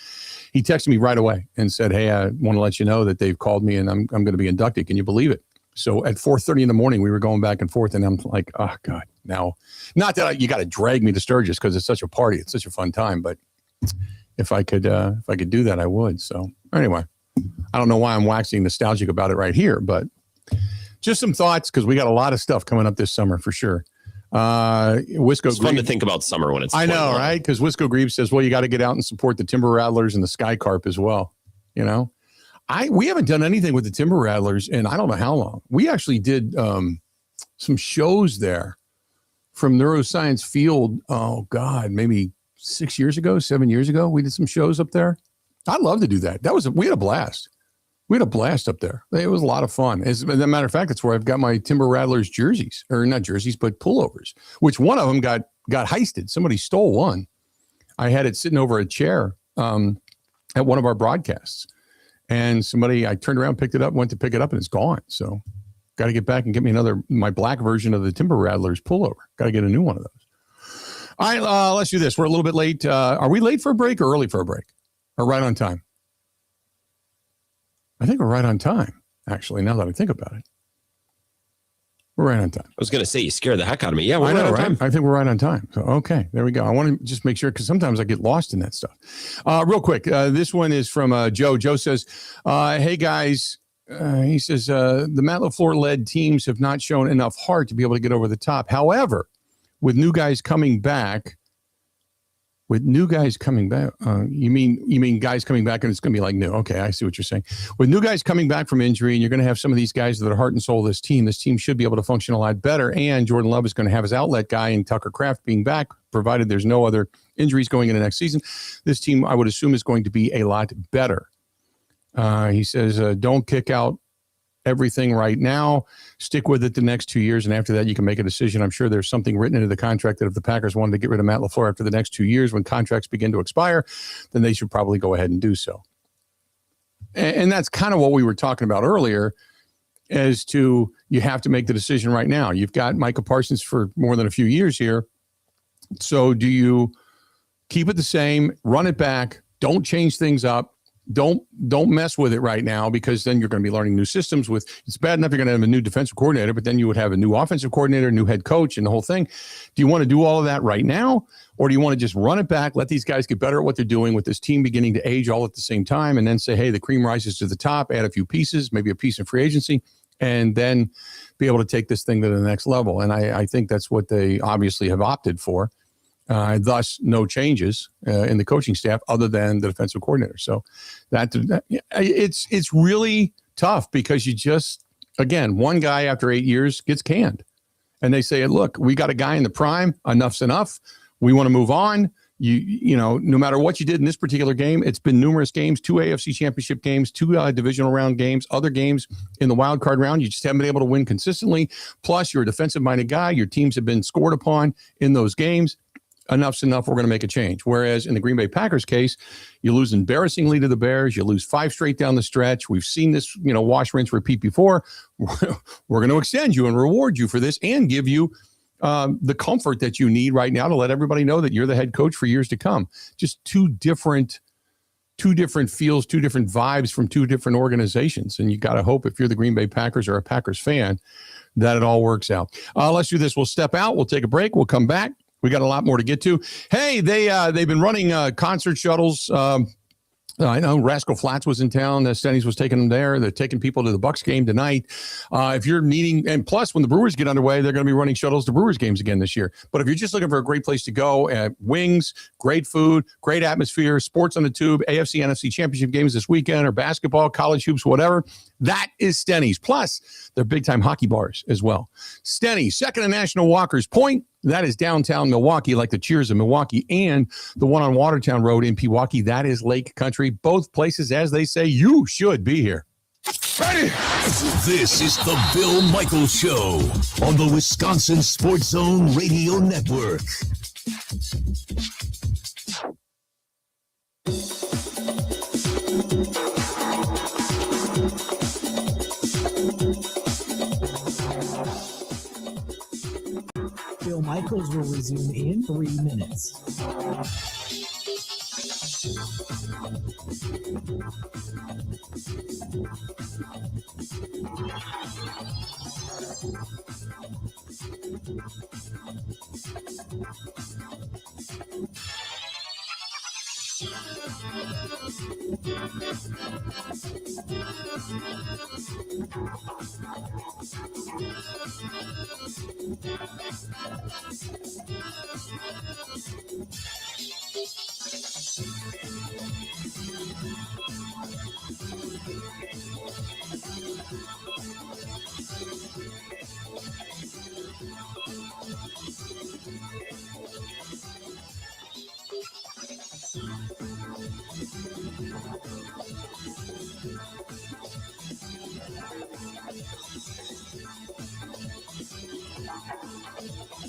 Speaker 1: He texted me right away and said, hey, I want to let you know that they've called me and I'm going to be inducted. Can you believe it? So at 4:30 in the morning, we were going back and forth, and I'm like, oh God, now, not that you got to drag me to Sturgis because it's such a party. It's such a fun time. But if I could do that, I would. So anyway, I don't know why I'm waxing nostalgic about it right here, but just some thoughts, because we got a lot of stuff coming up this summer for sure. Wisco
Speaker 2: it's fun to think about summer when it's
Speaker 1: I know, right? Because Wisco Grebe says, well, you got to get out and support the Timber Rattlers and the Sky Carp as well. You know, we haven't done anything with the Timber Rattlers in I don't know how long. We actually did some shows there from Neuroscience Field. Oh God, maybe 7 years ago. We did some shows up there. I'd love to do that. We had a blast. We had a blast up there. It was a lot of fun. As a matter of fact, that's where I've got my Timber Rattlers jerseys, or not jerseys, but pullovers, which one of them got heisted. Somebody stole one. I had it sitting over a chair at one of our broadcasts, and I turned around, picked it up, went to pick it up, and it's gone. So got to get back and get me my black version of the Timber Rattlers pullover. Got to get a new one of those. All right, let's do this. We're a little bit late. Are we late for a break or early for a break? Or right on time? I think we're right on time, actually, now that I think about it. We're right on time.
Speaker 2: I was going to say, you scared the heck out of me. Yeah, we're
Speaker 1: I know,
Speaker 2: right on
Speaker 1: right?
Speaker 2: time.
Speaker 1: I think we're right on time. So, okay, there we go. I want to just make sure, because sometimes I get lost in that stuff. Real quick, this one is from Joe. Joe says, hey, guys, he says, the Matt LaFleur-led teams have not shown enough heart to be able to get over the top. However, with new guys coming back, you mean guys coming back and it's going to be like new. Okay, I see what you're saying. With new guys coming back from injury, and you're going to have some of these guys that are heart and soul of this team should be able to function a lot better. And Jordan Love is going to have his outlet guy in Tucker Kraft being back, provided there's no other injuries going into next season. This team, I would assume, is going to be a lot better. He says, don't kick out everything right now. Stick with it the next 2 years, and after that, you can make a decision. I'm sure there's something written into the contract that if the Packers wanted to get rid of Matt LaFleur after the next 2 years, when contracts begin to expire, then they should probably go ahead and do so. And that's kind of what we were talking about earlier, as to you have to make the decision right now. You've got Micah Parsons for more than a few years here. So do you keep it the same, run it back, don't change things up, don't mess with it right now, because then you're going to be learning new systems. It's bad enough you're going to have a new defensive coordinator, but then you would have a new offensive coordinator, new head coach, and the whole thing. Do you want to do all of that right now, or do you want to just run it back, let these guys get better at what they're doing, with this team beginning to age all at the same time, and then say, hey, the cream rises to the top, add a few pieces, maybe a piece in free agency, and then be able to take this thing to the next level? And I think that's what they obviously have opted for. Thus, no changes in the coaching staff other than the defensive coordinator. So it's really tough, because you just, again, one guy after 8 years gets canned, and they say, look, we got a guy in the prime. Enough's enough. We want to move on. You know, no matter what you did in this particular game, it's been numerous games, 2 AFC championship games, 2 divisional round games, other games in the wild card round. You just haven't been able to win consistently. Plus, you're a defensive minded guy. Your teams have been scored upon in those games. Enough's enough. We're going to make a change. Whereas in the Green Bay Packers case, you lose embarrassingly to the Bears. You lose 5 straight down the stretch. We've seen this, wash, rinse, repeat before. We're going to extend you and reward you for this, and give you the comfort that you need right now to let everybody know that you're the head coach for years to come. Just two different feels, 2 different vibes from 2 different organizations. And you got to hope, if you're the Green Bay Packers or a Packers fan, that it all works out. Let's do this. We'll step out. We'll take a break. We'll come back. We got a lot more to get to. Hey, they've been running concert shuttles. I know Rascal Flatts was in town. Stenny's was taking them there. They're taking people to the Bucs game tonight. If you're needing, and plus when the Brewers get underway, they're going to be running shuttles to Brewers games again this year. But if you're just looking for a great place to go, wings, great food, great atmosphere, sports on the tube, AFC, NFC championship games this weekend, or basketball, college hoops, whatever, that is Stenny's. Plus, they're big-time hockey bars as well. Stenny's, second to National Walker's Point. That is downtown Milwaukee, like the Cheers of Milwaukee, and the one on Watertown Road in Pewaukee. That is Lake Country. Both places, as they say, you should be here.
Speaker 3: Ready? This is the Bill Michaels Show on the Wisconsin Sports Zone Radio Network.
Speaker 4: Bill Michaels will resume in 3 minutes.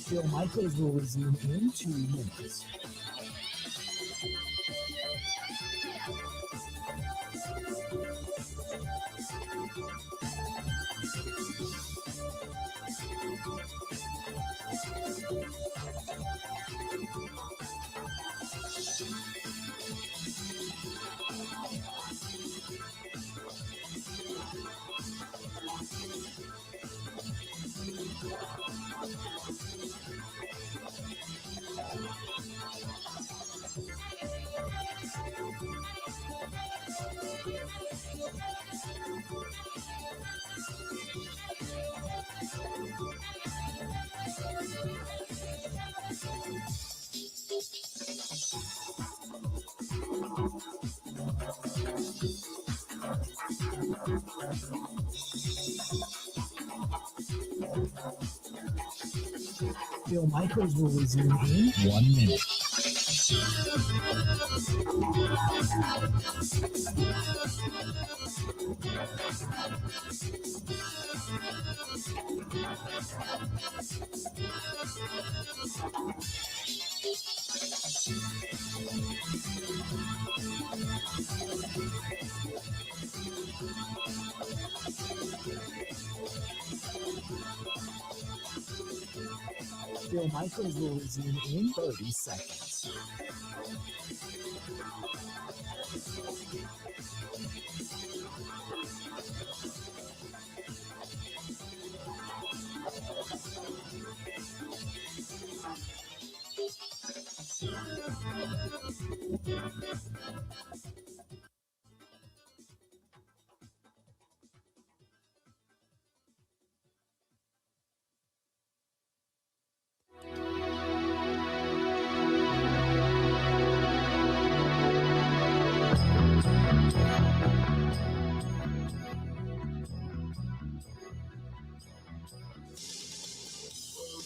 Speaker 4: Bill Michaels will resume in 2 minutes. Bill Michaels will resume in 1 minute. Bill Michaels will resume in 30 seconds.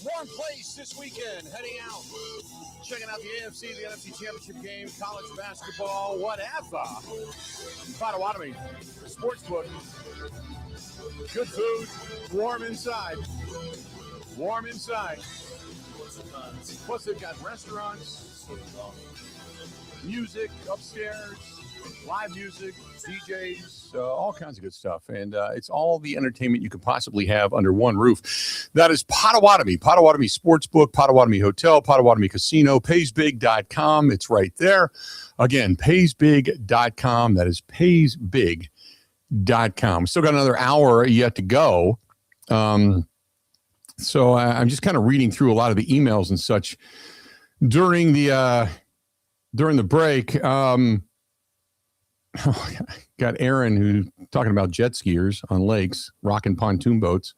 Speaker 1: Warm place this weekend, heading out, checking out the AFC, the NFC Championship game, college basketball, whatever. Potawatomi Sportsbook. Good food, warm inside. Warm inside. Plus, they've got restaurants, music upstairs, live music, DJs, all kinds of good stuff. And it's all the entertainment you could possibly have under one roof. That is Potawatomi. Potawatomi Sportsbook, Potawatomi Hotel, Potawatomi Casino, paysbig.com. It's right there. Again, paysbig.com. That is paysbig.com. Still got another hour yet to go. So I'm just kind of reading through a lot of the emails and such during the break. Got Aaron who talking about jet skiers on lakes, rocking pontoon boats.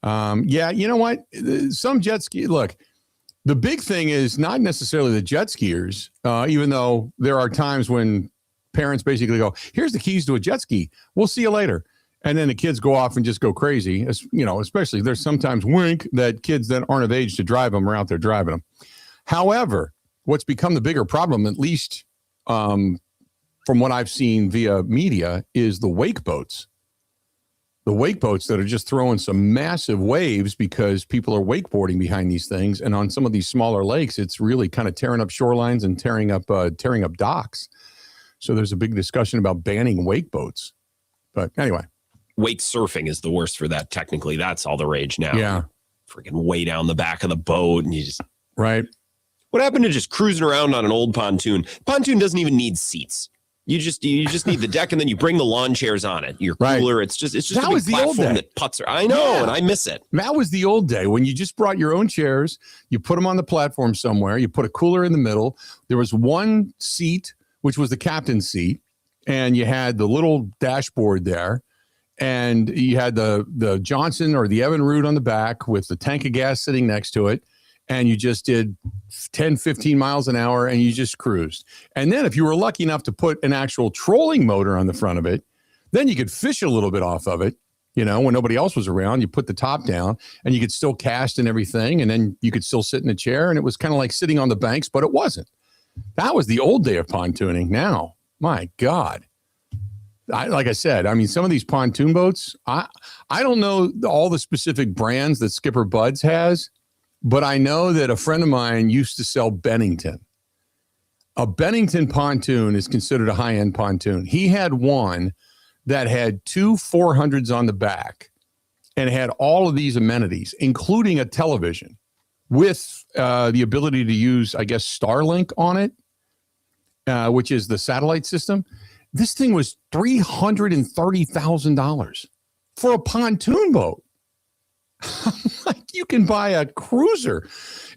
Speaker 1: Yeah, you know what? Some jet ski. Look, the big thing is not necessarily the jet skiers, even though there are times when parents basically go, "Here's the keys to a jet ski. We'll see you later." And then the kids go off and just go crazy. As, you know, especially there's sometimes wink that kids that aren't of age to drive them are out there driving them. However, what's become the bigger problem, at least from what I've seen via media, is the wake boats. The wake boats that are just throwing some massive waves because people are wakeboarding behind these things. And on some of these smaller lakes, it's really kind of tearing up shorelines and tearing up docks. So there's a big discussion about banning wake boats. But anyway.
Speaker 2: Wake surfing is the worst for that. Technically, that's all the rage now.
Speaker 1: Yeah.
Speaker 2: freaking way down the back of the boat, and you just
Speaker 1: right.
Speaker 2: What happened to just cruising around on an old pontoon? Pontoon doesn't even need seats. You just need the deck, and then you bring the lawn chairs on it. Your cooler. It's just
Speaker 1: that
Speaker 2: a big
Speaker 1: was the old
Speaker 2: platform
Speaker 1: day.
Speaker 2: that putts. I know,
Speaker 1: Yeah.
Speaker 2: and I miss it.
Speaker 1: That was the old day when you just brought your own chairs. You put them on the platform somewhere. You put a cooler in the middle. There was one seat, which was the captain's seat, and you had the little dashboard there, and you had the Johnson or the Evan Root on the back with the tank of gas sitting next to it. And you just did 10, 15 miles an hour, and you just cruised. And then if you were lucky enough to put an actual trolling motor on the front of it, then you could fish a little bit off of it. You know, when nobody else was around, you put the top down, and you could still cast and everything. And then you could still sit in a chair, and it was kind of like sitting on the banks, but it wasn't. That was the old day of pontooning. Now, my God. Like I said, I mean, some of these pontoon boats, I don't know all the specific brands that Skipper Buds has, but I know that a friend of mine used to sell Bennington. A Bennington pontoon is considered a high-end pontoon. He had one that had two 400s on the back and had all of these amenities, including a television with the ability to use, I guess, Starlink on it, which is the satellite system. This thing was $330,000 for a pontoon boat. Like, you can buy a cruiser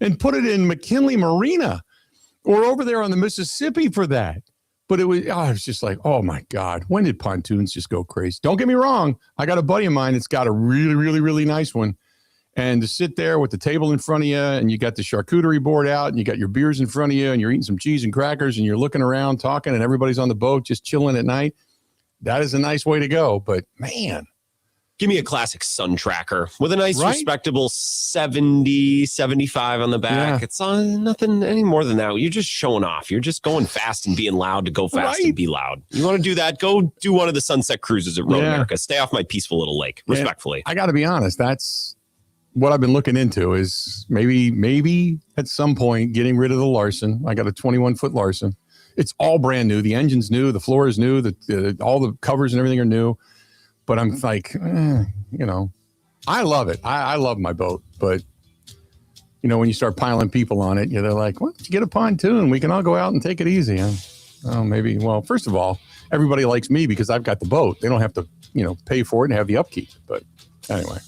Speaker 1: and put it in McKinley Marina or over there on the Mississippi for that. But it was just like, oh my God, when did pontoons just go crazy? Don't get me wrong. I got a buddy of mine that's got a really, really, really nice one. And to sit there with the table in front of you, and you got the charcuterie board out, and you got your beers in front of you, and you're eating some cheese and crackers, and you're looking around talking, and everybody's on the boat just chilling at night. That is a nice way to go. But man,
Speaker 2: give me a classic sun tracker with a nice, respectable 70, 75 on the back.
Speaker 1: Yeah.
Speaker 2: It's nothing any more than that. You're just showing off. You're just going fast and being loud to go fast and be loud. You want to do that? Go do one of the sunset cruises at Road America. Stay off my peaceful little lake, respectfully.
Speaker 1: I got to be honest. That's what I've been looking into, is maybe at some point getting rid of the Larson. I got a 21-foot Larson. It's all brand new. The engine's new. The floor is new. All the covers and everything are new. But I'm like, you know, I love it. I love my boat. But, you know, when you start piling people on it, they're like, why don't you get a pontoon? We can all go out and take it easy. Oh, maybe. Well, first of all, everybody likes me because I've got the boat. They don't have to, you know, pay for it and have the upkeep. But anyway.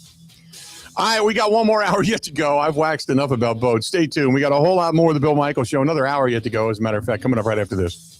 Speaker 1: All right, we got one more hour yet to go. I've waxed enough about boats. Stay tuned. We got a whole lot more of the Bill Michaels Show. Another hour yet to go, as a matter of fact, coming up right after this.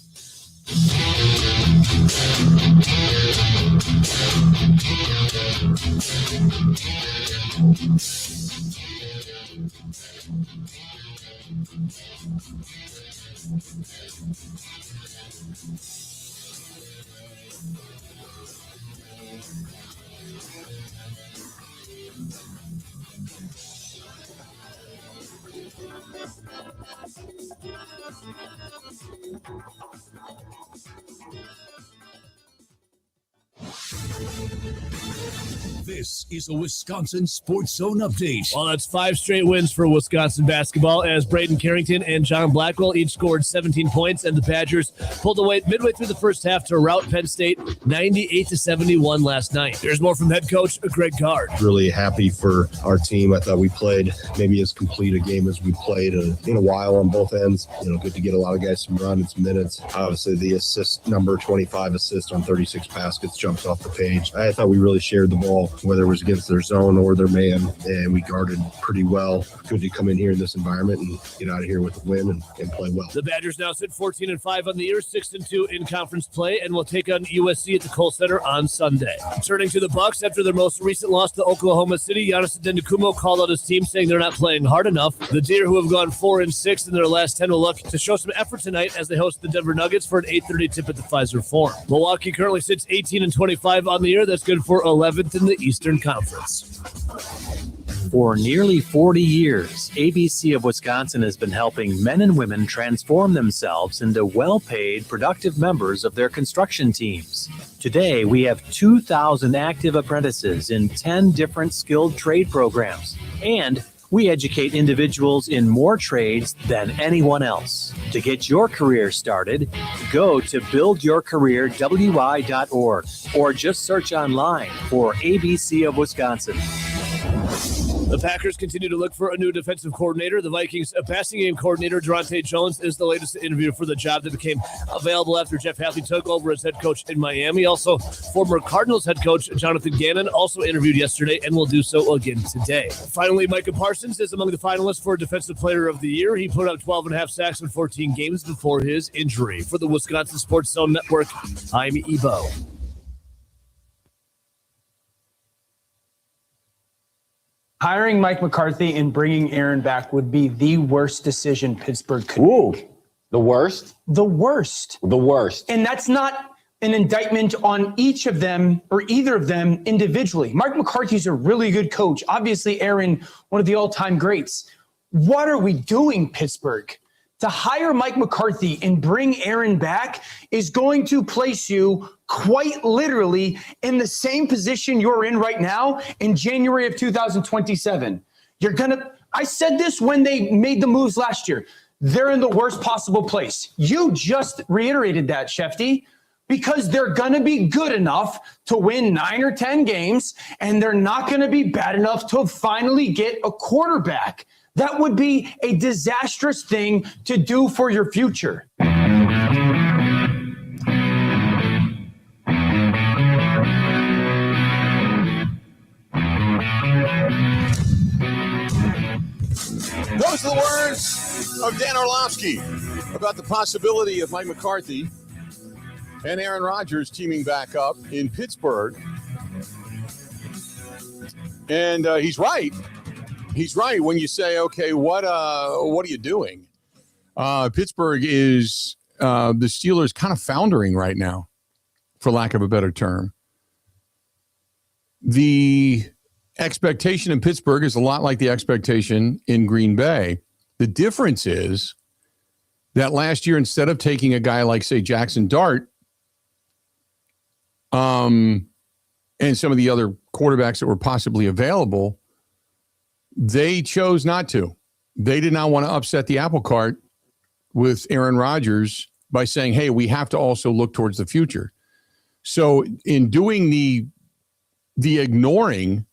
Speaker 3: This is a Wisconsin Sports Zone update.
Speaker 9: Well, that's 5 straight wins for Wisconsin basketball, as Braden Carrington and John Blackwell each scored 17 points, and the Badgers pulled away midway through the first half to rout Penn State 98-71 last night. Here's more from head coach Greg Gard.
Speaker 10: Really happy for our team. I thought we played maybe as complete a game as we played in a while on both ends. You know, good to get a lot of guys some run and some minutes. Obviously, the assist number 25 assist on 36 baskets jumps off the page. I thought we really shared the ball, whether it was against their zone or their man, and we guarded pretty well. Good to come in here in this environment and get out of here with a win and play well.
Speaker 9: The Badgers now sit 14-5 on the year, 6-2 in conference play, and will take on USC at the Kohl Center on Sunday. Turning to the Bucks, after their most recent loss to Oklahoma City, Giannis Antetokounmpo called out his team, saying they're not playing hard enough. The Deer, who have gone 4-6 in their last 10, will look to show some effort tonight as they host the Denver Nuggets for an 8:30 tip at the Pfizer Forum. Milwaukee currently sits 18-25 on the year. That's good for 11th in the Eastern Conference.
Speaker 11: For nearly 40 years, ABC of Wisconsin has been helping men and women transform themselves into well-paid, productive members of their construction teams. Today, we have 2,000 active apprentices in 10 different skilled trade programs, and we educate individuals in more trades than anyone else. To get your career started, go to buildyourcareerwi.org or just search online for ABC of Wisconsin.
Speaker 9: The Packers continue to look for a new defensive coordinator. The Vikings passing game coordinator, Durante Jones, is the latest interview for the job that became available after Jeff Hadley took over as head coach in Miami. Also, former Cardinals head coach Jonathan Gannon also interviewed yesterday and will do so again today. Finally, Micah Parsons is among the finalists for Defensive Player of the Year. He put up 12.5 sacks in 14 games before his injury. For the Wisconsin Sports Zone Network, I'm Ebo.
Speaker 6: Hiring Mike McCarthy and bringing Aaron back would be the worst decision Pittsburgh could make.
Speaker 22: The worst?
Speaker 6: The worst.
Speaker 22: The worst.
Speaker 6: And that's not an indictment on each of them or either of them individually. Mike McCarthy's a really good coach. Obviously, Aaron, one of the all-time greats. What are we doing, Pittsburgh? To hire Mike McCarthy and bring Aaron back is going to place you quite literally in the same position you're in right now in January of 2027. I said this when they made the moves last year. They're in the worst possible place. You just reiterated that, Shefty, because they're going to be good enough to win 9 or 10 games, and they're not going to be bad enough to finally get a quarterback. That would be a disastrous thing to do for your future.
Speaker 1: Those are the words of Dan Orlovsky about the possibility of Mike McCarthy and Aaron Rodgers teaming back up in Pittsburgh. And he's right. He's right when you say, okay, what are you doing? Pittsburgh is the Steelers kind of foundering right now, for lack of a better term. The expectation in Pittsburgh is a lot like the expectation in Green Bay. The difference is that last year, instead of taking a guy like, say, Jackson Dart, and some of the other quarterbacks that were possibly available, they chose not to. They did not want to upset the apple cart with Aaron Rodgers by saying, hey, we have to also look towards the future. So in doing the ignoring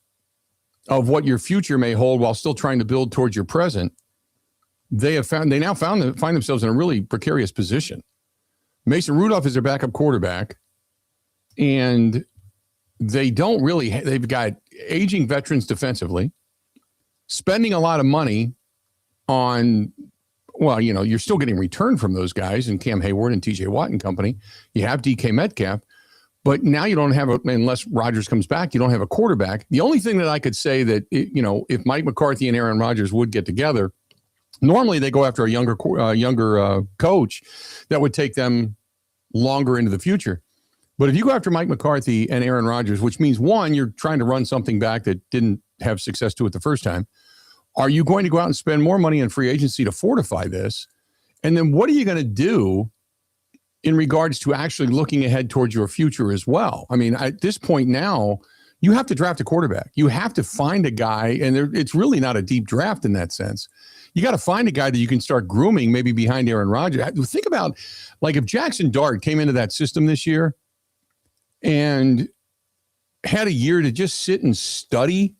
Speaker 1: of what your future may hold while still trying to build towards your present, they now find themselves in a really precarious position. Mason Rudolph is their backup quarterback, and they've got aging veterans defensively, spending a lot of money on, well, you're still getting return from those guys and Cam Hayward and TJ Watt and company. You have DK Metcalf. But now you don't have unless Rodgers comes back, you don't have a quarterback. The only thing that I could say that, if Mike McCarthy and Aaron Rodgers would get together, normally they go after a younger coach that would take them longer into the future. But if you go after Mike McCarthy and Aaron Rodgers, which means, one, you're trying to run something back that didn't have success to it the first time, are you going to go out and spend more money in free agency to fortify this? And then what are you going to do in regards to actually looking ahead towards your future as well? I mean, at this point now, you have to draft a quarterback. You have to find a guy, and it's really not a deep draft in that sense. You got to find a guy that you can start grooming maybe behind Aaron Rodgers. Think about, like, if Jackson Dart came into that system this year and had a year to just sit and study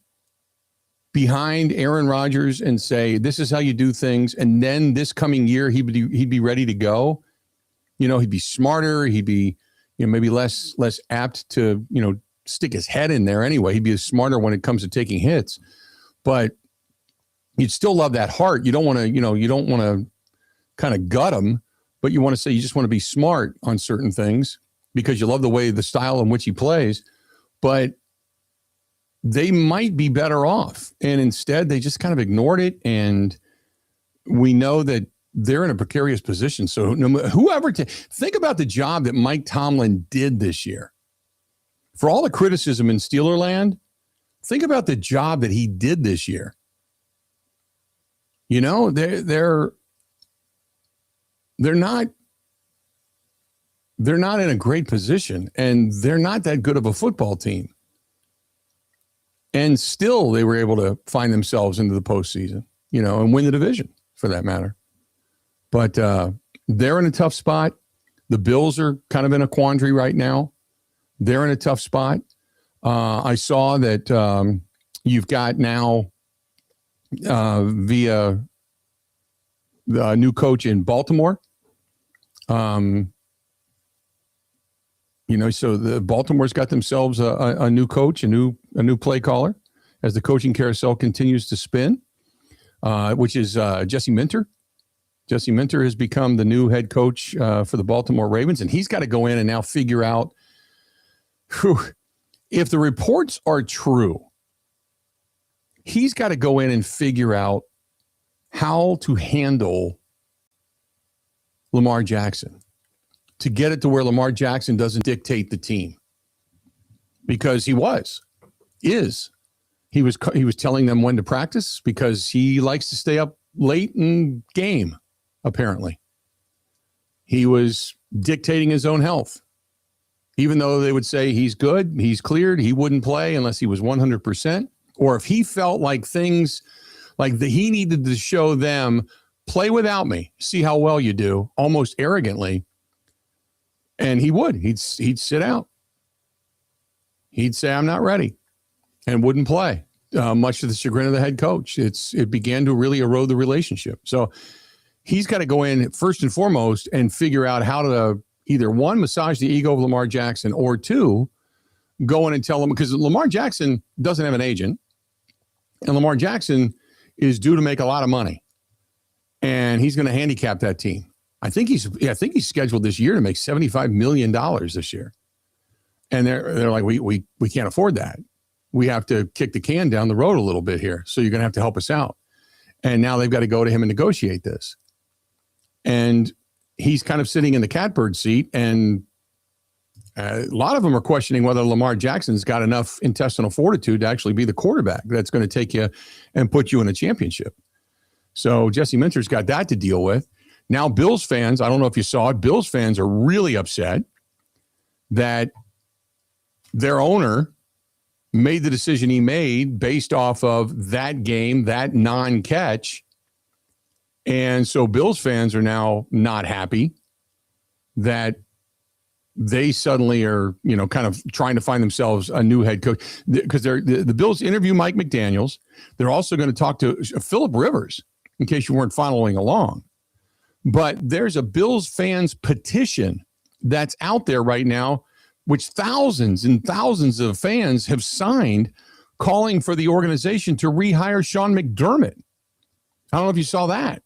Speaker 1: behind Aaron Rodgers and say, this is how you do things, and then this coming year he'd be ready to go. He'd be smarter. He'd be, maybe less apt to, stick his head in there anyway. He'd be smarter when it comes to taking hits. But you'd still love that heart. You don't want to, kind of gut him, but you want to say you just want to be smart on certain things because you love the style in which he plays. But they might be better off. And instead, they just kind of ignored it. And we know that they're in a precarious position. So think about the job that Mike Tomlin did this year. For all the criticism in Steelerland, think about the job that he did this year. They're not in a great position, and they're not that good of a football team. And still they were able to find themselves into the postseason, and win the division for that matter. But they're in a tough spot. The Bills are kind of in a quandary right now. They're in a tough spot. I saw that you've got now via the new coach in Baltimore. So the Baltimore's got themselves a new coach, a new play caller, as the coaching carousel continues to spin, which is Jesse Minter. Jesse Minter has become the new head coach for the Baltimore Ravens, and he's got to go in and now figure out if the reports are true. He's got to go in and figure out how to handle Lamar Jackson, to get it to where Lamar Jackson doesn't dictate the team, because he was telling them when to practice because he likes to stay up late in game. Apparently, he was dictating his own health, even though they would say he's good, he's cleared, he wouldn't play unless he was 100%, or if he felt like things like that he needed to show them, play without me, see how well you do, almost arrogantly. And he'd sit out. He'd say, I'm not ready, and wouldn't play, much to the chagrin of the head coach. It began to really erode the relationship. So he's got to go in first and foremost and figure out how to either, one, massage the ego of Lamar Jackson, or two, go in and tell him, because Lamar Jackson doesn't have an agent, and Lamar Jackson is due to make a lot of money, and he's going to handicap that team. I think he's scheduled this year to make $75 million this year. And they're like, we can't afford that. We have to kick the can down the road a little bit here. So you're going to have to help us out. And now they've got to go to him and negotiate this. And he's kind of sitting in the catbird seat. And a lot of them are questioning whether Lamar Jackson's got enough intestinal fortitude to actually be the quarterback that's going to take you and put you in a championship. So Jesse Minter's got that to deal with. Now, Bills fans, I don't know if you saw it, Bills fans are really upset that their owner made the decision he made based off of that game, that non-catch. And so Bills fans are now not happy that they suddenly are, kind of trying to find themselves a new head coach, because the Bills interview Mike McDaniels. They're also going to talk to Phillip Rivers, in case you weren't following along. But there's a Bills fans petition that's out there right now, which thousands and thousands of fans have signed, calling for the organization to rehire Sean McDermott. I don't know if you saw that.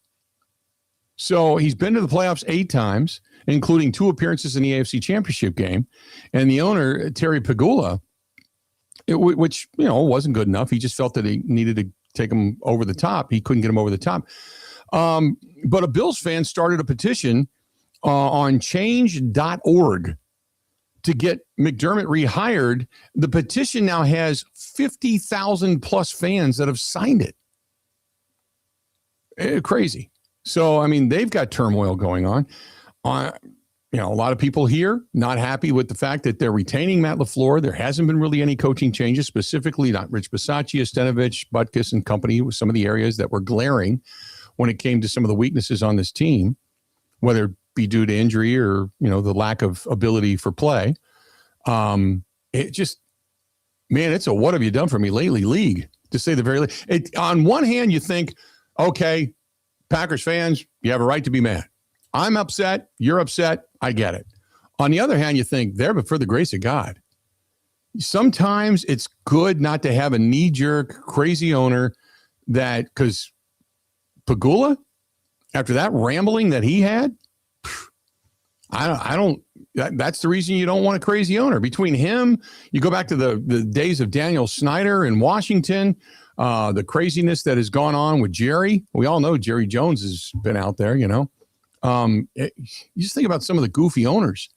Speaker 1: So he's been to the playoffs 8 times, including 2 appearances in the AFC Championship game. And the owner, Terry Pegula, which, wasn't good enough. He just felt that he needed to take him over the top. He couldn't get him over the top. But a Bills fan started a petition on change.org to get McDermott rehired. The petition now has 50,000 plus fans that have signed it. Crazy. So, they've got turmoil going on. A lot of people here not happy with the fact that they're retaining Matt LaFleur. There hasn't been really any coaching changes, specifically not Rich Bisaccia, Stenavich, Butkus, and company, with some of the areas that were glaring when it came to some of the weaknesses on this team, whether it be due to injury or, the lack of ability for play. It's a what have you done for me lately league, to say the very least. On one hand, you think, okay, Packers fans, you have a right to be mad. I'm upset. You're upset. I get it. On the other hand, you think, there, but for the grace of God. Sometimes it's good not to have a knee-jerk, crazy owner because Pegula, after that rambling that he had, that's the reason you don't want a crazy owner. Between him, you go back to the days of Daniel Snyder in Washington, the craziness that has gone on with Jerry. We all know Jerry Jones has been out there, you just think about some of the goofy owners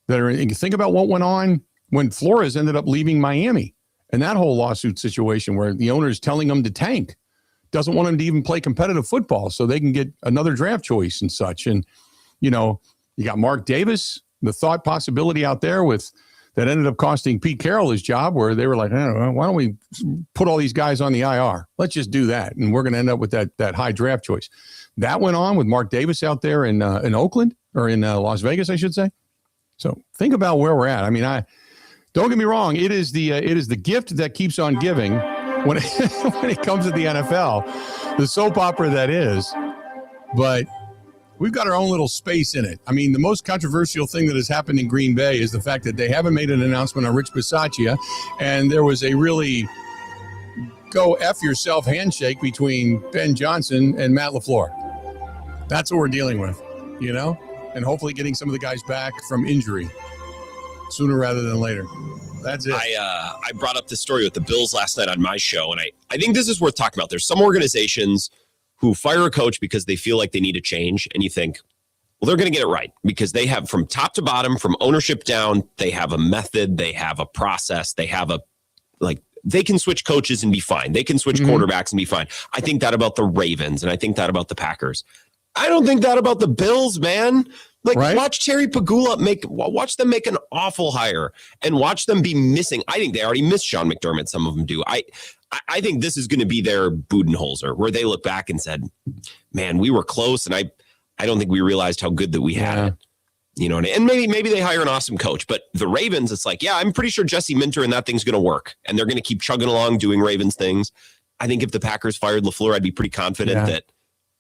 Speaker 1: that are, and you think about what went on when Flores ended up leaving Miami, and that whole lawsuit situation where the owner is telling them to tank, doesn't want them to even play competitive football so they can get another draft choice and such. And, you got Mark Davis, the thought possibility out there that ended up costing Pete Carroll his job, where they were like, why don't we put all these guys on the IR? Let's just do that. And we're going to end up with that high draft choice. That went on with Mark Davis out there in Oakland, or in Las Vegas, I should say. So think about where we're at. Don't get me wrong. It is the gift that keeps on giving. when it comes to the NFL, the soap opera that is. But we've got our own little space in it. I mean, the most controversial thing that has happened in Green Bay is the fact that they haven't made an announcement on Rich Bisaccia, and there was a really go F yourself handshake between Ben Johnson and Matt LaFleur. That's what we're dealing with, and hopefully getting some of the guys back from injury sooner rather than later. That's it.
Speaker 2: I brought up this story with the Bills last night on my show, and I think this is worth talking about. There's some organizations who fire a coach because they feel like they need a change, and you think, well, they're going to get it right because they have from top to bottom, from ownership down, they have a method, they have a process, they have they can switch coaches and be fine. They can switch quarterbacks and be fine. I think that about the Ravens, and I think that about the Packers. I don't think that about the Bills, man. Watch Terry Pagula watch them make an awful hire and watch them be missing. I think they already missed Sean McDermott. Some of them do. I think this is going to be their Budenholzer, where they look back and said, man, we were close. And I don't think we realized how good that we had it. And maybe they hire an awesome coach, but the Ravens, it's like, yeah, I'm pretty sure Jesse Minter and that thing's going to work. And they're going to keep chugging along doing Ravens things. I think if the Packers fired LaFleur, I'd be pretty confident that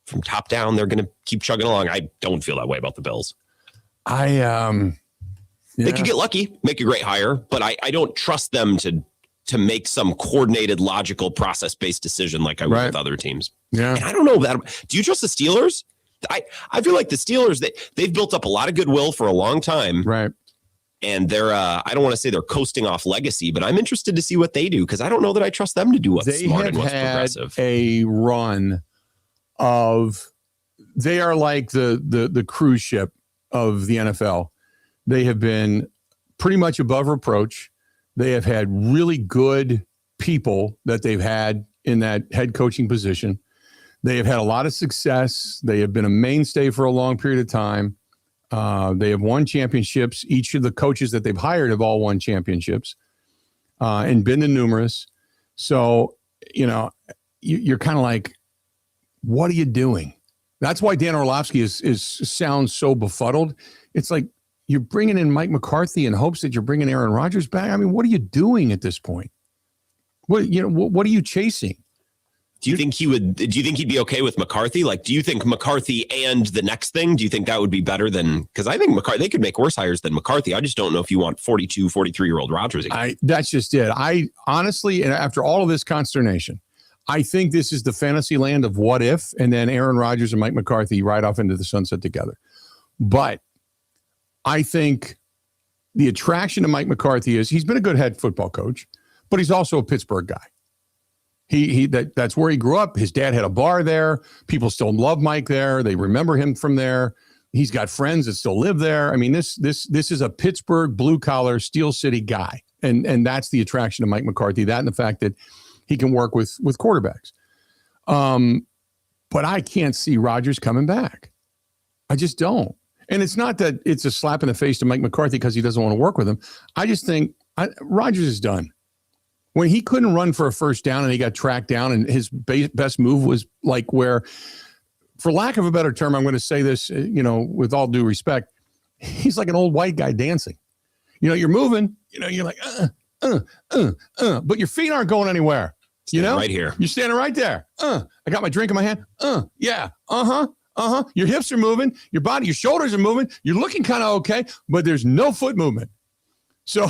Speaker 2: from top down, they're going to keep chugging along. I don't feel that way about the Bills. They could get lucky, make a great hire, but I don't trust them to make some coordinated, logical, process-based decision like I would with other teams. Yeah. And I don't know that. Do you trust the Steelers? I feel like the Steelers, they've built up a lot of goodwill for a long time.
Speaker 1: Right.
Speaker 2: And they're, I don't want to say they're coasting off legacy, but I'm interested to see what they do because I don't know that I trust them to do what's smart and what's progressive.
Speaker 1: A run of, they are like the cruise ship of the NFL. They have been pretty much above reproach. They have had really good people that they've had in that head coaching position. They have had a lot of success. They have been a mainstay for a long period of time. They have won championships. Each of the coaches that they've hired have all won championships and been to numerous. So, you're kind of like, what are you doing? That's why Dan Orlovsky sounds so befuddled. It's like you're bringing in Mike McCarthy in hopes that you're bringing Aaron Rodgers back. I mean, what are you doing at this point? What are you chasing?
Speaker 2: Do you think he'd be okay with McCarthy? Like, do you think McCarthy and the next thing, do you think that would be better than, because I think they could make worse hires than McCarthy. I just don't know if you want 42, 43-year-old Rodgers again.
Speaker 1: That's just it. I honestly, and after all of this consternation, I think this is the fantasy land of what if, and then Aaron Rodgers and Mike McCarthy ride off into the sunset together. But I think the attraction to Mike McCarthy is he's been a good head football coach, but he's also a Pittsburgh guy. That's where he grew up. His dad had a bar there. People still love Mike there. They remember him from there. He's got friends that still live there. I mean, this is a Pittsburgh blue collar Steel City guy, and that's the attraction to Mike McCarthy. That and the fact that he can work with quarterbacks. But I can't see Rodgers coming back. I just don't. And it's not that it's a slap in the face to Mike McCarthy because he doesn't want to work with him. I just think Rodgers is done. When he couldn't run for a first down and he got tracked down and his best move was like where, for lack of a better term, I'm going to say this, with all due respect, he's like an old white guy dancing. You're moving, you're like, but your feet aren't going anywhere.
Speaker 2: Right here.
Speaker 1: You're standing right there. I got my drink in my hand. Yeah. Your hips are moving. Your body, your shoulders are moving. You're looking kind of okay, but there's no foot movement. So,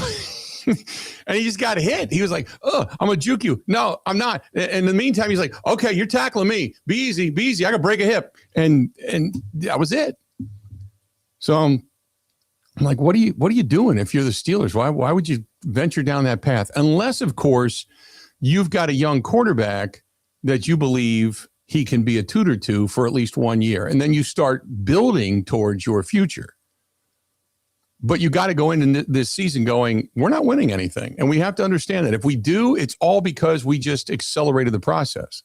Speaker 1: and he just got hit. He was like, I'm going to juke you. No, I'm not. And in the meantime, he's like, okay, you're tackling me. Be easy. I got to break a hip. And that was it. So I'm like, what are you doing if you're the Steelers? Why would you venture down that path? Unless, of course, you've got a young quarterback that you believe he can be a tutor to for at least 1 year. And then you start building towards your future. But you got to go into this season going, we're not winning anything. And we have to understand that if we do, it's all because we just accelerated the process.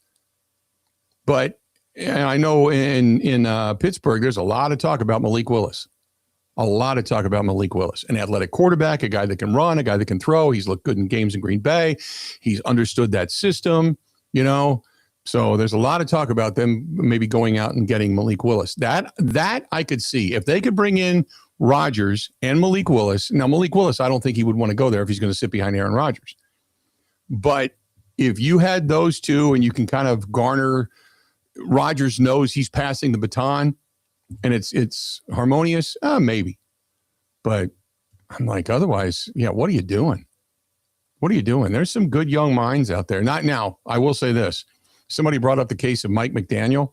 Speaker 1: But I know in Pittsburgh, there's a lot of talk about Malik Willis. An athletic quarterback, a guy that can run, a guy that can throw. He's looked good in games in Green Bay. He's understood that system, So there's a lot of talk about them maybe going out and getting Malik Willis. That I could see. If they could bring in Rodgers and Malik Willis. Now, Malik Willis, I don't think he would want to go there if he's going to sit behind Aaron Rodgers. But if you had those two and you can kind of garner, Rodgers knows he's passing the baton and it's harmonious, maybe. But I'm like, otherwise, what are you doing? What are you doing? There's some good young minds out there. Not now. I will say this. Somebody brought up the case of Mike McDaniel.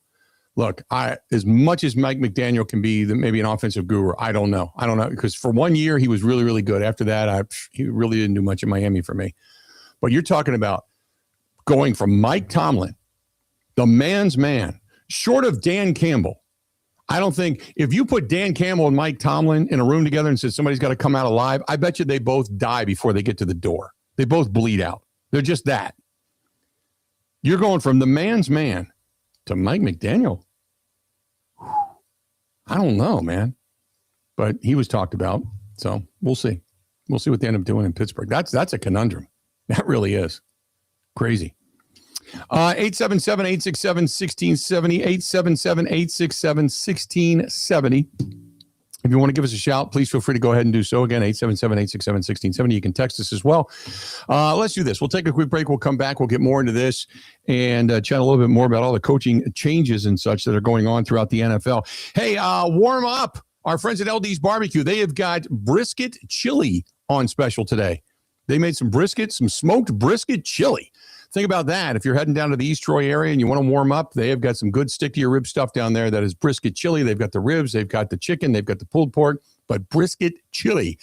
Speaker 1: Look, as much as Mike McDaniel can be maybe an offensive guru, I don't know. Because for 1 year, he was really, really good. After that, he really didn't do much in Miami for me. But you're talking about going from Mike Tomlin, the man's man, short of Dan Campbell. I don't think if you put Dan Campbell and Mike Tomlin in a room together and said somebody's got to come out alive, I bet you they both die before they get to the door. They both bleed out. They're just that. You're going from the man's man to Mike McDaniel. I don't know, man. But he was talked about. So we'll see. We'll see what they end up doing in Pittsburgh. That's a conundrum. That really is. Crazy. 877-867-1670. 877-867-1670. If you want to give us a shout, please feel free to go ahead and do so. Again, 877-867-1670. You can text us as well. Let's do this. We'll take a quick break. We'll come back. We'll get more into this and chat a little bit more about all the coaching changes and such that are going on throughout the NFL. Hey, warm up. Our friends at LD's Barbecue, they have got brisket chili on special today. They made some brisket, some smoked brisket chili. Think about that. If you're heading down to the East Troy area and you want to warm up, they have got some good stick-to-your-rib stuff down there that is brisket chili. They've got the ribs, they've got the chicken, they've got the pulled pork, but brisket chili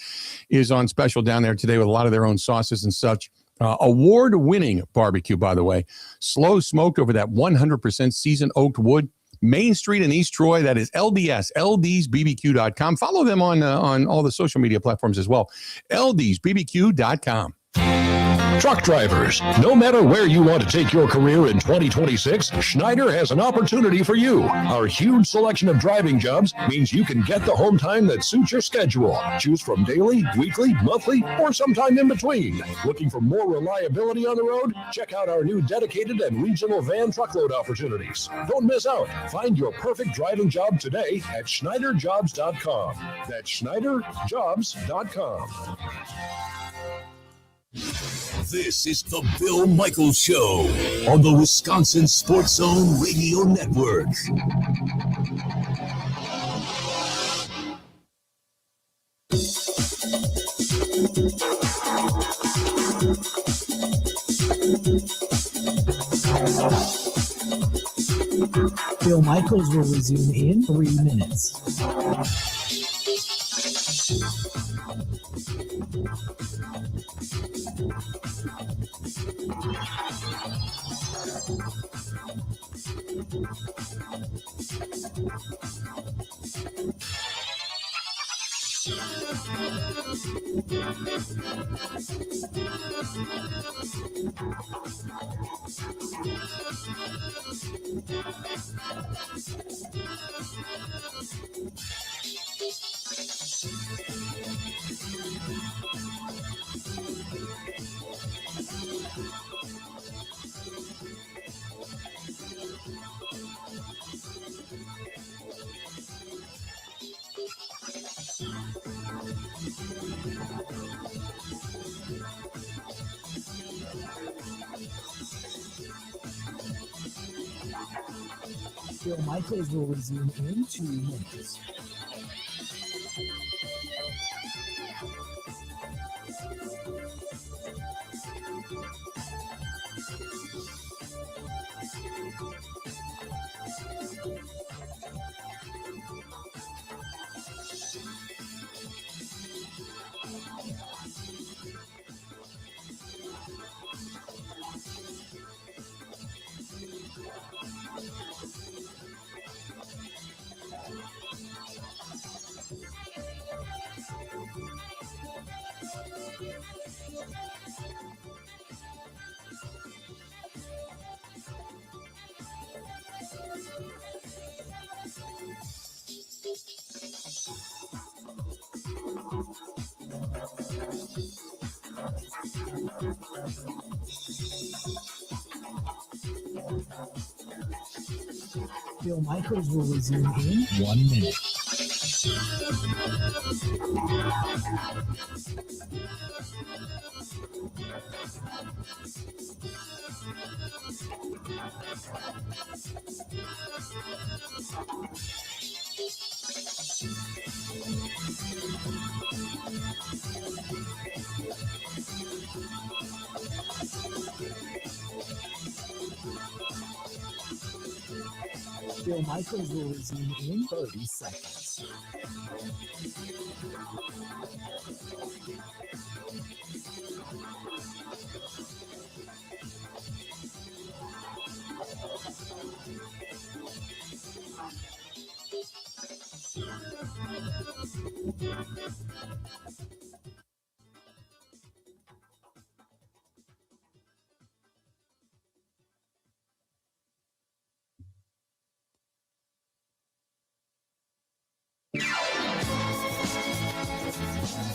Speaker 1: is on special down there today with a lot of their own sauces and such. Award-winning barbecue, by the way. Slow smoked over that 100% seasoned oaked wood. Main Street in East Troy. That is LDS, ldsbbq.com. Follow them on all the social media platforms as well. ldsbbq.com.
Speaker 7: Truck drivers, no matter where you want to take your career in 2026, Schneider has an opportunity for you. Our huge selection of driving jobs means you can get the home time that suits your schedule. Choose from daily, weekly, monthly, or sometime in between. Looking for more reliability on the road? Check out our new dedicated and regional van truckload opportunities. Don't miss out. Find your perfect driving job today at SchneiderJobs.com. That's SchneiderJobs.com.
Speaker 3: This is the Bill Michaels Show on the Wisconsin Sports Zone Radio Network.
Speaker 4: Bill Michaels will resume in 3 minutes. Bill Michaels will resume in 2 minutes. Bill Michaels will resume in 1 minute. Bill Michaels will resume in 30 seconds.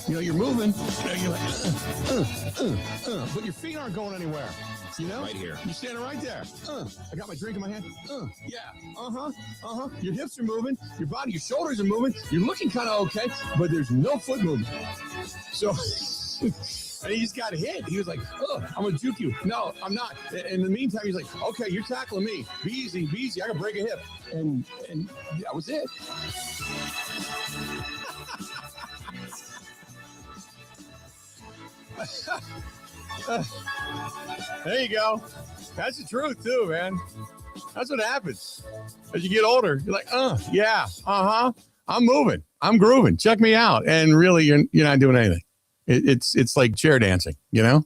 Speaker 1: You know, you're moving. You're like, but your feet aren't going anywhere. You know?
Speaker 2: Right here.
Speaker 1: You're standing right there. I got my drink in my hand. Yeah. Your hips are moving. Your body, your shoulders are moving. You're looking kind of okay, but there's no foot movement. So, and he just got hit. He was like, I'm going to juke you. No, I'm not. In the meantime, he's like, okay, you're tackling me. Be easy, be easy. I got to break a hip. And that was it. There you go. That's the truth too, man. That's what happens as you get older. You're like, yeah, I'm moving, I'm grooving. Check me out, and really, you're not doing anything. It's like chair dancing. You know,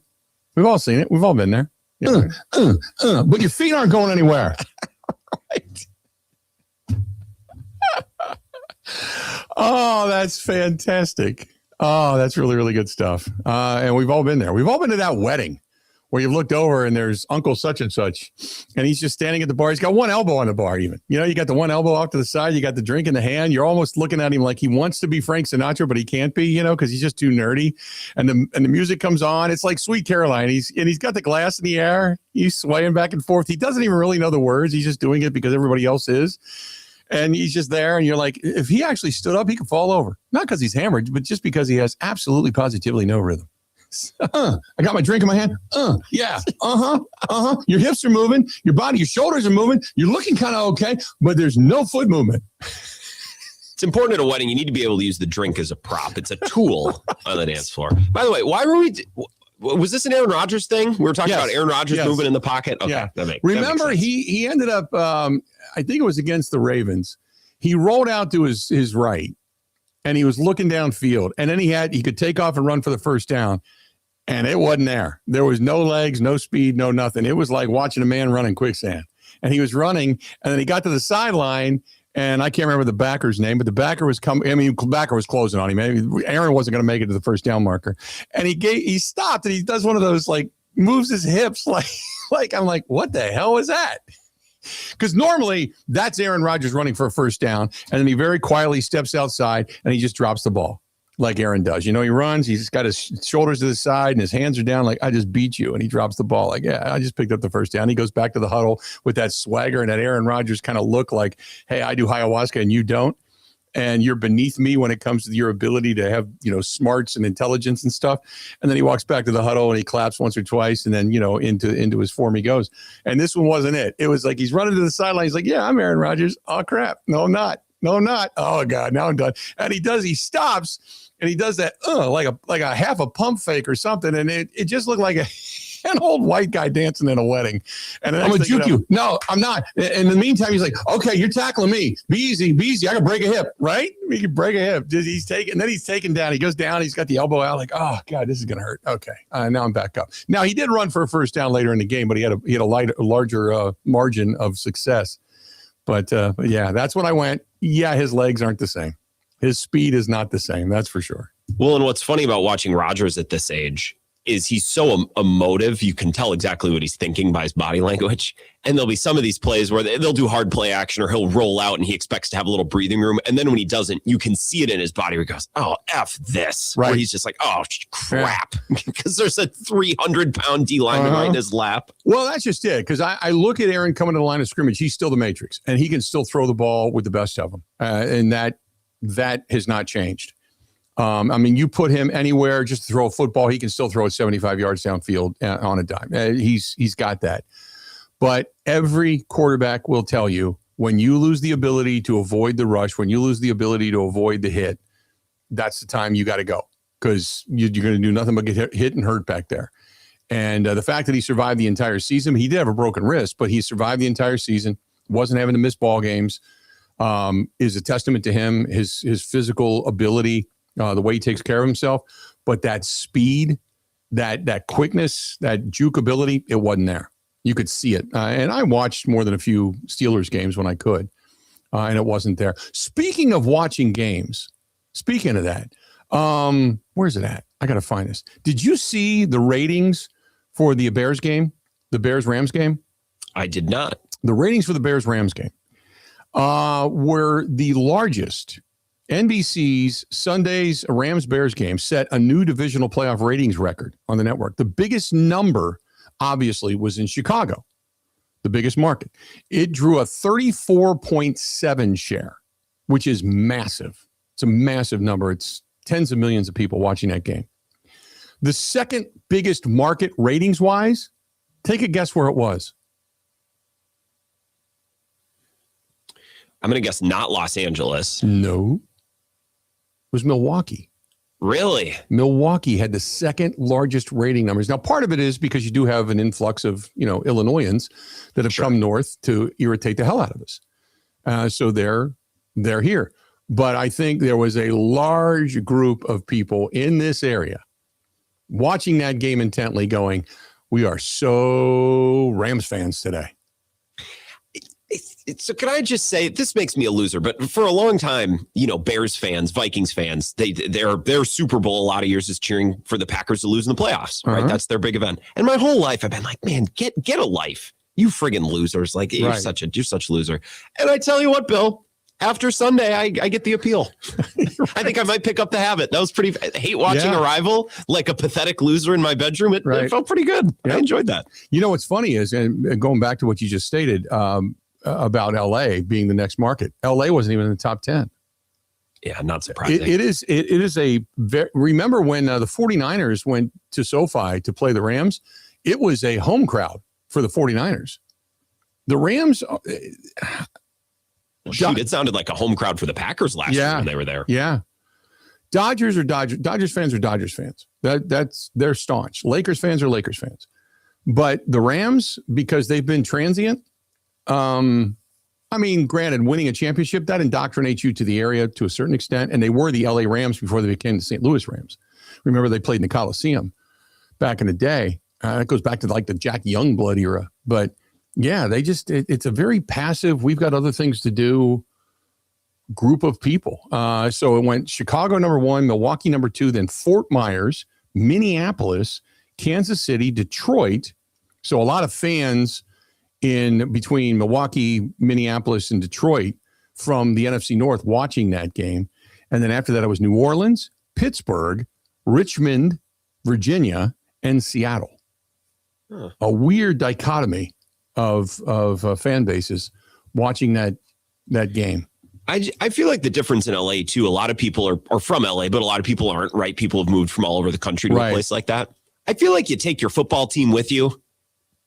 Speaker 1: we've all seen it. We've all been there. But your feet aren't going anywhere. Right. Oh, that's fantastic. Oh, that's really, really good stuff. And we've all been there. We've all been to that wedding where you looked over and there's Uncle such and such, and he's just standing at the bar. He's got one elbow on the bar even. You know, you got the one elbow off to the side. You got the drink in the hand. You're almost looking at him like he wants to be Frank Sinatra, but he can't be, you know, because he's just too nerdy. And the music comes on. It's like Sweet Caroline. He's got the glass in the air. He's swaying back and forth. He doesn't even really know the words. He's just doing it because everybody else is. And he's just there, and you're like, if he actually stood up, he could fall over. Not because he's hammered, but just because he has absolutely positively no rhythm. I got my drink in my hand. Yeah. Your hips are moving. Your body, your shoulders are moving. You're looking kind of okay, but there's no foot movement.
Speaker 2: It's important at a wedding. You need to be able to use the drink as a prop. It's a tool on the dance floor. By the way, why were we... Was this an Aaron Rodgers thing? We were talking about Aaron Rodgers moving in the pocket. Okay,
Speaker 1: yeah.
Speaker 2: Remember,
Speaker 1: he ended up, I think it was against the Ravens. He rolled out to his right, and he was looking downfield. And then he could take off and run for the first down, and it wasn't there. There was no legs, no speed, no nothing. It was like watching a man run in quicksand. And he was running, and then he got to the sideline, and I can't remember the backer's name, but the backer was coming. I mean, the backer was closing on him. Aaron wasn't going to make it to the first down marker, and he stopped, and he does one of those, like, moves his hips, like I'm like, what the hell was that? Because normally that's Aaron Rodgers running for a first down, and then he very quietly steps outside and he just drops the ball like Aaron does. You know, he runs, he's got his shoulders to the side and his hands are down like, I just beat you. And he drops the ball like, yeah, I just picked up the first down. He goes back to the huddle with that swagger and that Aaron Rodgers kind of look like, hey, I do ayahuasca and you don't. And you're beneath me when it comes to your ability to have, you know, smarts and intelligence and stuff. And then he walks back to the huddle and he claps once or twice, and then, you know, into his form he goes. And this one wasn't it. It was like he's running to the sideline. He's like, yeah, I'm Aaron Rodgers. Oh, crap. No, I'm not. No, I'm not. Oh, God, now I'm done. And he stops and he does that like a half a pump fake or something. And it just looked like an old white guy dancing in a wedding. And I'm going to juke you. No, I'm not. In the meantime, he's like, okay, you're tackling me. Be easy, be easy. I can break a hip, right? He can break a hip. He's taken down. He goes down. He's got the elbow out like, oh, God, this is going to hurt. Okay. Now I'm back up. Now, he did run for a first down later in the game, but he had a larger margin of success. But yeah, that's when I went, yeah, his legs aren't the same. His speed is not the same. That's for sure.
Speaker 2: Well, and what's funny about watching Rodgers at this age is he's so emotive. You can tell exactly what he's thinking by his body language. And there'll be some of these plays where they'll do hard play action or he'll roll out and he expects to have a little breathing room. And then when he doesn't, you can see it in his body where he goes, oh, F this. Right. Where he's just like, oh, crap. Because there's a 300-pound D lineman right in his lap.
Speaker 1: Well, that's just it. Because I look at Aaron coming to the line of scrimmage. He's still the Matrix. And he can still throw the ball with the best of them. And that has not changed. I mean, you put him anywhere just to throw a football, he can still throw it 75 yards downfield on a dime. He's got that. But every quarterback will tell you when you lose the ability to avoid the rush, when you lose the ability to avoid the hit, that's the time you got to go because you're going to do nothing but get hit and hurt back there. And the fact that he survived the entire season, he did have a broken wrist, but he survived the entire season, wasn't having to miss ball games, is a testament to him, his physical ability, the way he takes care of himself. But that speed, that quickness, that juke ability, it wasn't there. You could see it. And I watched more than a few Steelers games when I could, and it wasn't there. Speaking of watching games, speaking of that, where's it at? I got to find this. Did you see the ratings for the Bears game, the Bears-Rams game?
Speaker 2: I did not.
Speaker 1: The ratings for the Bears-Rams game were the largest. NBC's Sunday's Rams-Bears game set a new divisional playoff ratings record on the network. The biggest number, obviously, was in Chicago, the biggest market. It drew a 34.7 share, which is massive. It's a massive number. It's tens of millions of people watching that game. The second biggest market ratings-wise, take a guess where it was.
Speaker 2: I'm going to guess not Los Angeles.
Speaker 1: No. It was Milwaukee.
Speaker 2: Really?
Speaker 1: Milwaukee had the second largest rating numbers. Now, part of it is because you do have an influx of, Illinoisans that have come north to irritate the hell out of us. So they're here. But I think there was a large group of people in this area watching that game intently going, we are so Rams fans today.
Speaker 2: So can I just say, this makes me a loser, but for a long time, Bears fans, Vikings fans, their Super Bowl a lot of years is cheering for the Packers to lose in the playoffs, right? That's their big event. And my whole life I've been like, man, get a life. You friggin' losers. Like you're such a loser. And I tell you what, Bill, after Sunday, I get the appeal. I think I might pick up the habit. That was pretty. I hate watching a rival like a pathetic loser in my bedroom. It felt pretty good. Yep. I enjoyed that.
Speaker 1: What's funny is, and going back to what you just stated about LA being the next market, LA wasn't even in the top 10.
Speaker 2: Yeah, not surprising.
Speaker 1: It is a very, remember when the 49ers went to SoFi to play the Rams? It was a home crowd for the 49ers. The Rams.
Speaker 2: Shoot, it sounded like a home crowd for the Packers last year when they were there.
Speaker 1: Yeah. Dodgers fans are Dodgers fans. That's they're staunch. Lakers fans are Lakers fans. But the Rams, because they've been transient, granted, winning a championship, that indoctrinates you to the area to a certain extent. And they were the LA Rams before they became the St. Louis Rams. Remember, they played in the Coliseum back in the day. It goes back to like the Jack Youngblood era. But yeah, it's a very passive, we've got other things to do group of people. So it went Chicago number 1, Milwaukee number 2, then Fort Myers, Minneapolis, Kansas City, Detroit. So a lot of fans in between Milwaukee, Minneapolis, and Detroit from the NFC North watching that game. And then after that, it was New Orleans, Pittsburgh, Richmond, Virginia, and Seattle. Huh. A weird dichotomy of fan bases watching that game.
Speaker 2: I feel like the difference in LA too, a lot of people are from LA, but a lot of people aren't, right? People have moved from all over the country to a place like that. I feel like you take your football team with you,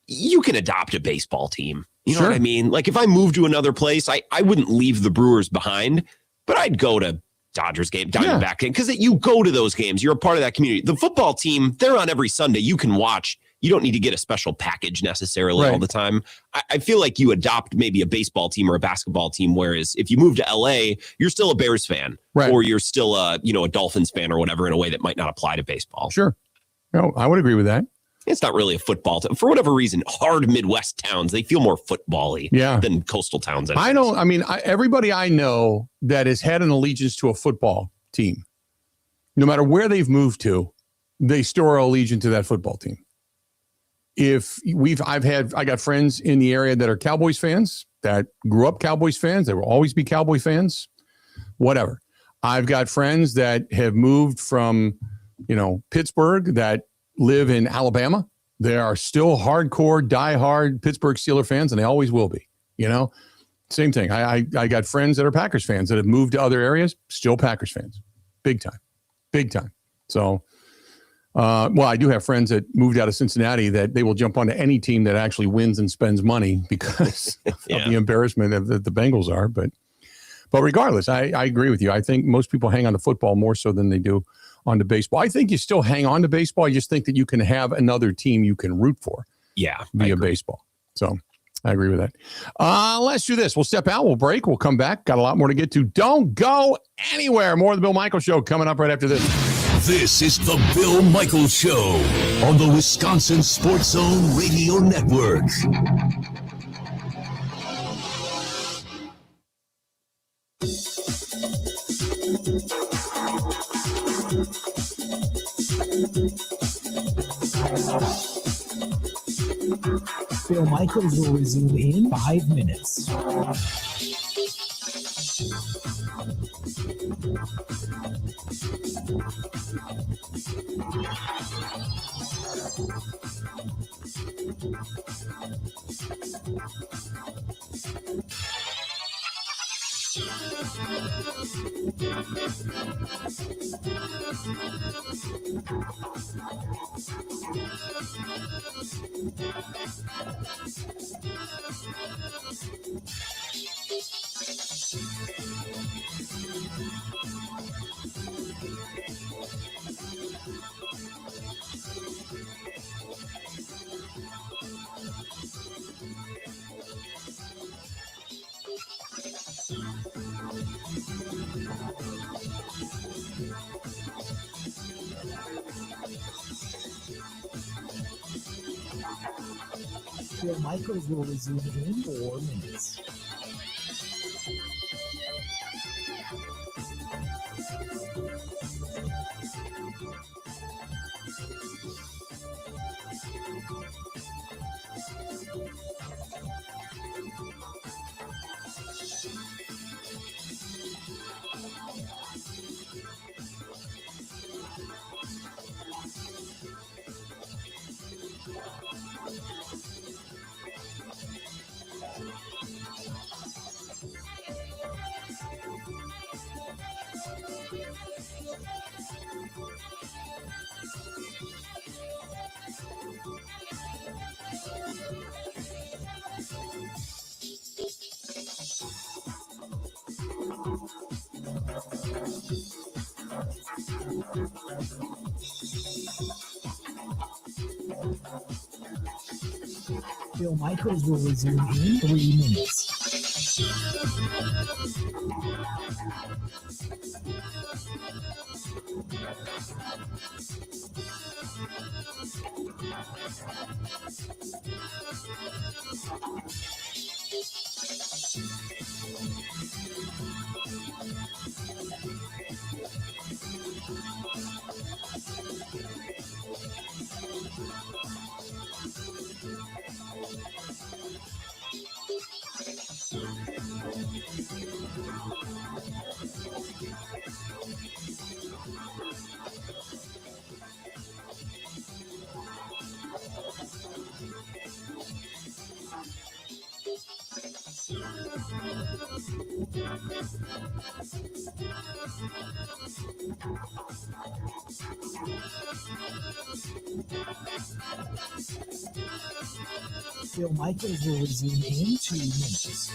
Speaker 2: you can adopt a baseball team. You know what I mean? Like if I moved to another place, I wouldn't leave the Brewers behind, but I'd go to Dodgers game, Diamondback game, because you go to those games. You're a part of that community. The football team, they're on every Sunday. You can watch. You don't need to get a special package necessarily all the time. I feel like you adopt maybe a baseball team or a basketball team, whereas if you move to LA, you're still a Bears fan, or you're still a Dolphins fan or whatever in a way that might not apply to baseball.
Speaker 1: Sure. No, I would agree with that.
Speaker 2: It's not really a football team. For whatever reason, hard Midwest towns, they feel more football-y than coastal towns.
Speaker 1: Everybody I know that has had an allegiance to a football team, no matter where they've moved to, they store allegiance to that football team. I got friends in the area that are Cowboys fans that grew up Cowboys fans. They will always be Cowboy fans, whatever. I've got friends that have moved from, Pittsburgh that live in Alabama. They are still hardcore, diehard Pittsburgh Steelers fans, and they always will be, Same thing. I got friends that are Packers fans that have moved to other areas, still Packers fans. Big time. So Well, I do have friends that moved out of Cincinnati that they will jump onto any team that actually wins and spends money because of the embarrassment that the Bengals are. But regardless, I agree with you. I think most people hang on to football more so than they do on to baseball. I think you still hang on to baseball. I just think that you can have another team you can root for.
Speaker 2: Yeah,
Speaker 1: via baseball. So I agree with that. Let's do this. We'll step out. We'll break. We'll come back. Got a lot more to get to. Don't go anywhere. More of the Bill Michaels Show coming up right after this.
Speaker 3: This is the Bill Michaels Show on the Wisconsin Sports Zone Radio Network.
Speaker 4: Bill Michaels will resume in 5 minutes. Bill Michaels will resume in 4 minutes. Bill Michaels will resume in 3 minutes. Bill Michaels will resume in 2 minutes.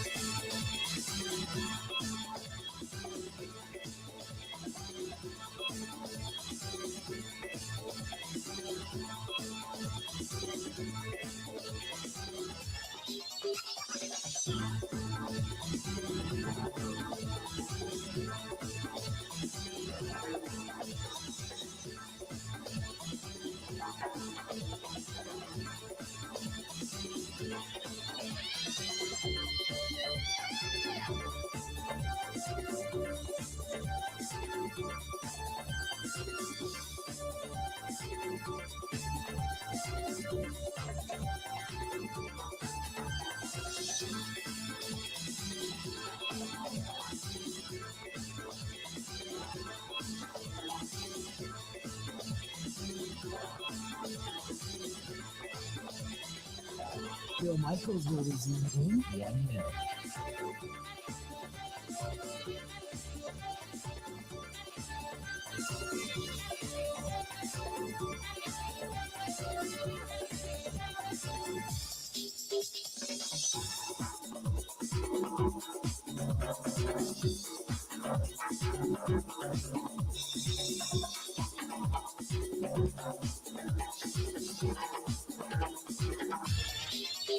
Speaker 4: Bill Michaels will resume in 1 minute.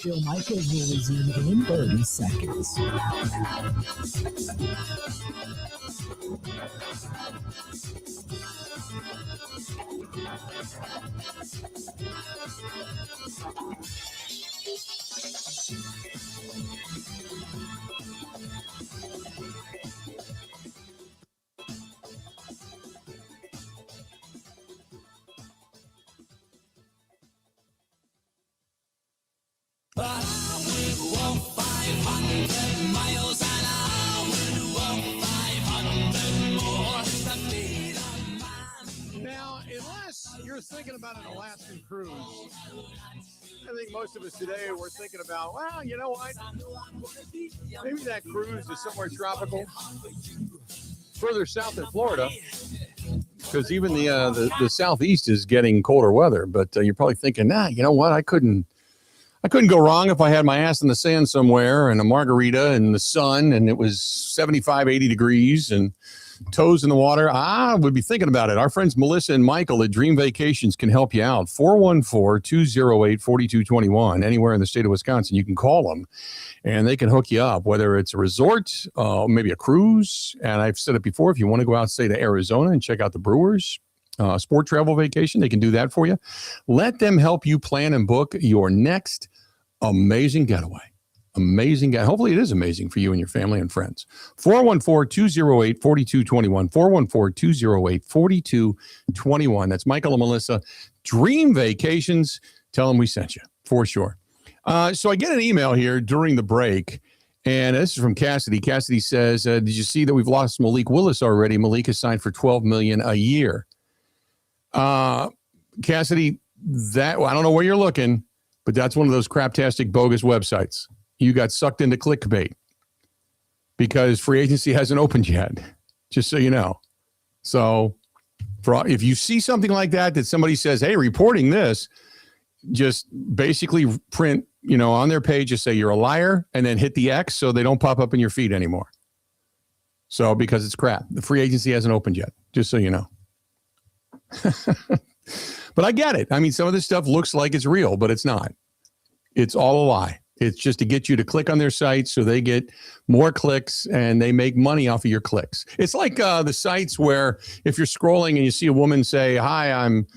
Speaker 4: Bill Michaels will resume in 30 seconds.
Speaker 1: Now, unless you're thinking about an Alaskan cruise, I think most of us today we're thinking about, well, you know what? Maybe that cruise is somewhere tropical, further south in Florida, because even the southeast is getting colder weather. But you're probably thinking, you know what? I couldn't go wrong if I had my ass in the sand somewhere and a margarita and the sun and it was 75, 80 degrees and toes in the water. I would be thinking about it. Our friends Melissa and Michael at Dream Vacations can help you out. 414-208-4221. Anywhere in the state of Wisconsin, you can call them and they can hook you up, whether it's a resort, maybe a cruise. And I've said it before, if you want to go out, say, to Arizona and check out the Brewers, sport travel vacation, they can do that for you. Let them help you plan and book your next amazing getaway. Amazing guy. Hopefully it is amazing for you and your family and friends. 414-208-4221. 414-208-4221. That's Michael and Melissa. Dream Vacations. Tell them we sent you, for sure. So I get an email here during the break, and this is from Cassidy. Cassidy says, did you see that we've lost Malik Willis already? Malik is signed for $12 million a year. Cassidy, I don't know where you're looking, but that's one of those craptastic, bogus websites. You got sucked into clickbait because free agency hasn't opened yet, just so you know. So if you see something like that somebody says, hey, reporting this, just basically print, on their page, just say you're a liar and then hit the X so they don't pop up in your feed anymore. So because it's crap. The free agency hasn't opened yet, just so you know. But I get it. I mean, some of this stuff looks like it's real, but it's not. It's all a lie. It's just to get you to click on their site so they get more clicks and they make money off of your clicks. It's like the sites where if you're scrolling and you see a woman say, hi, I'm,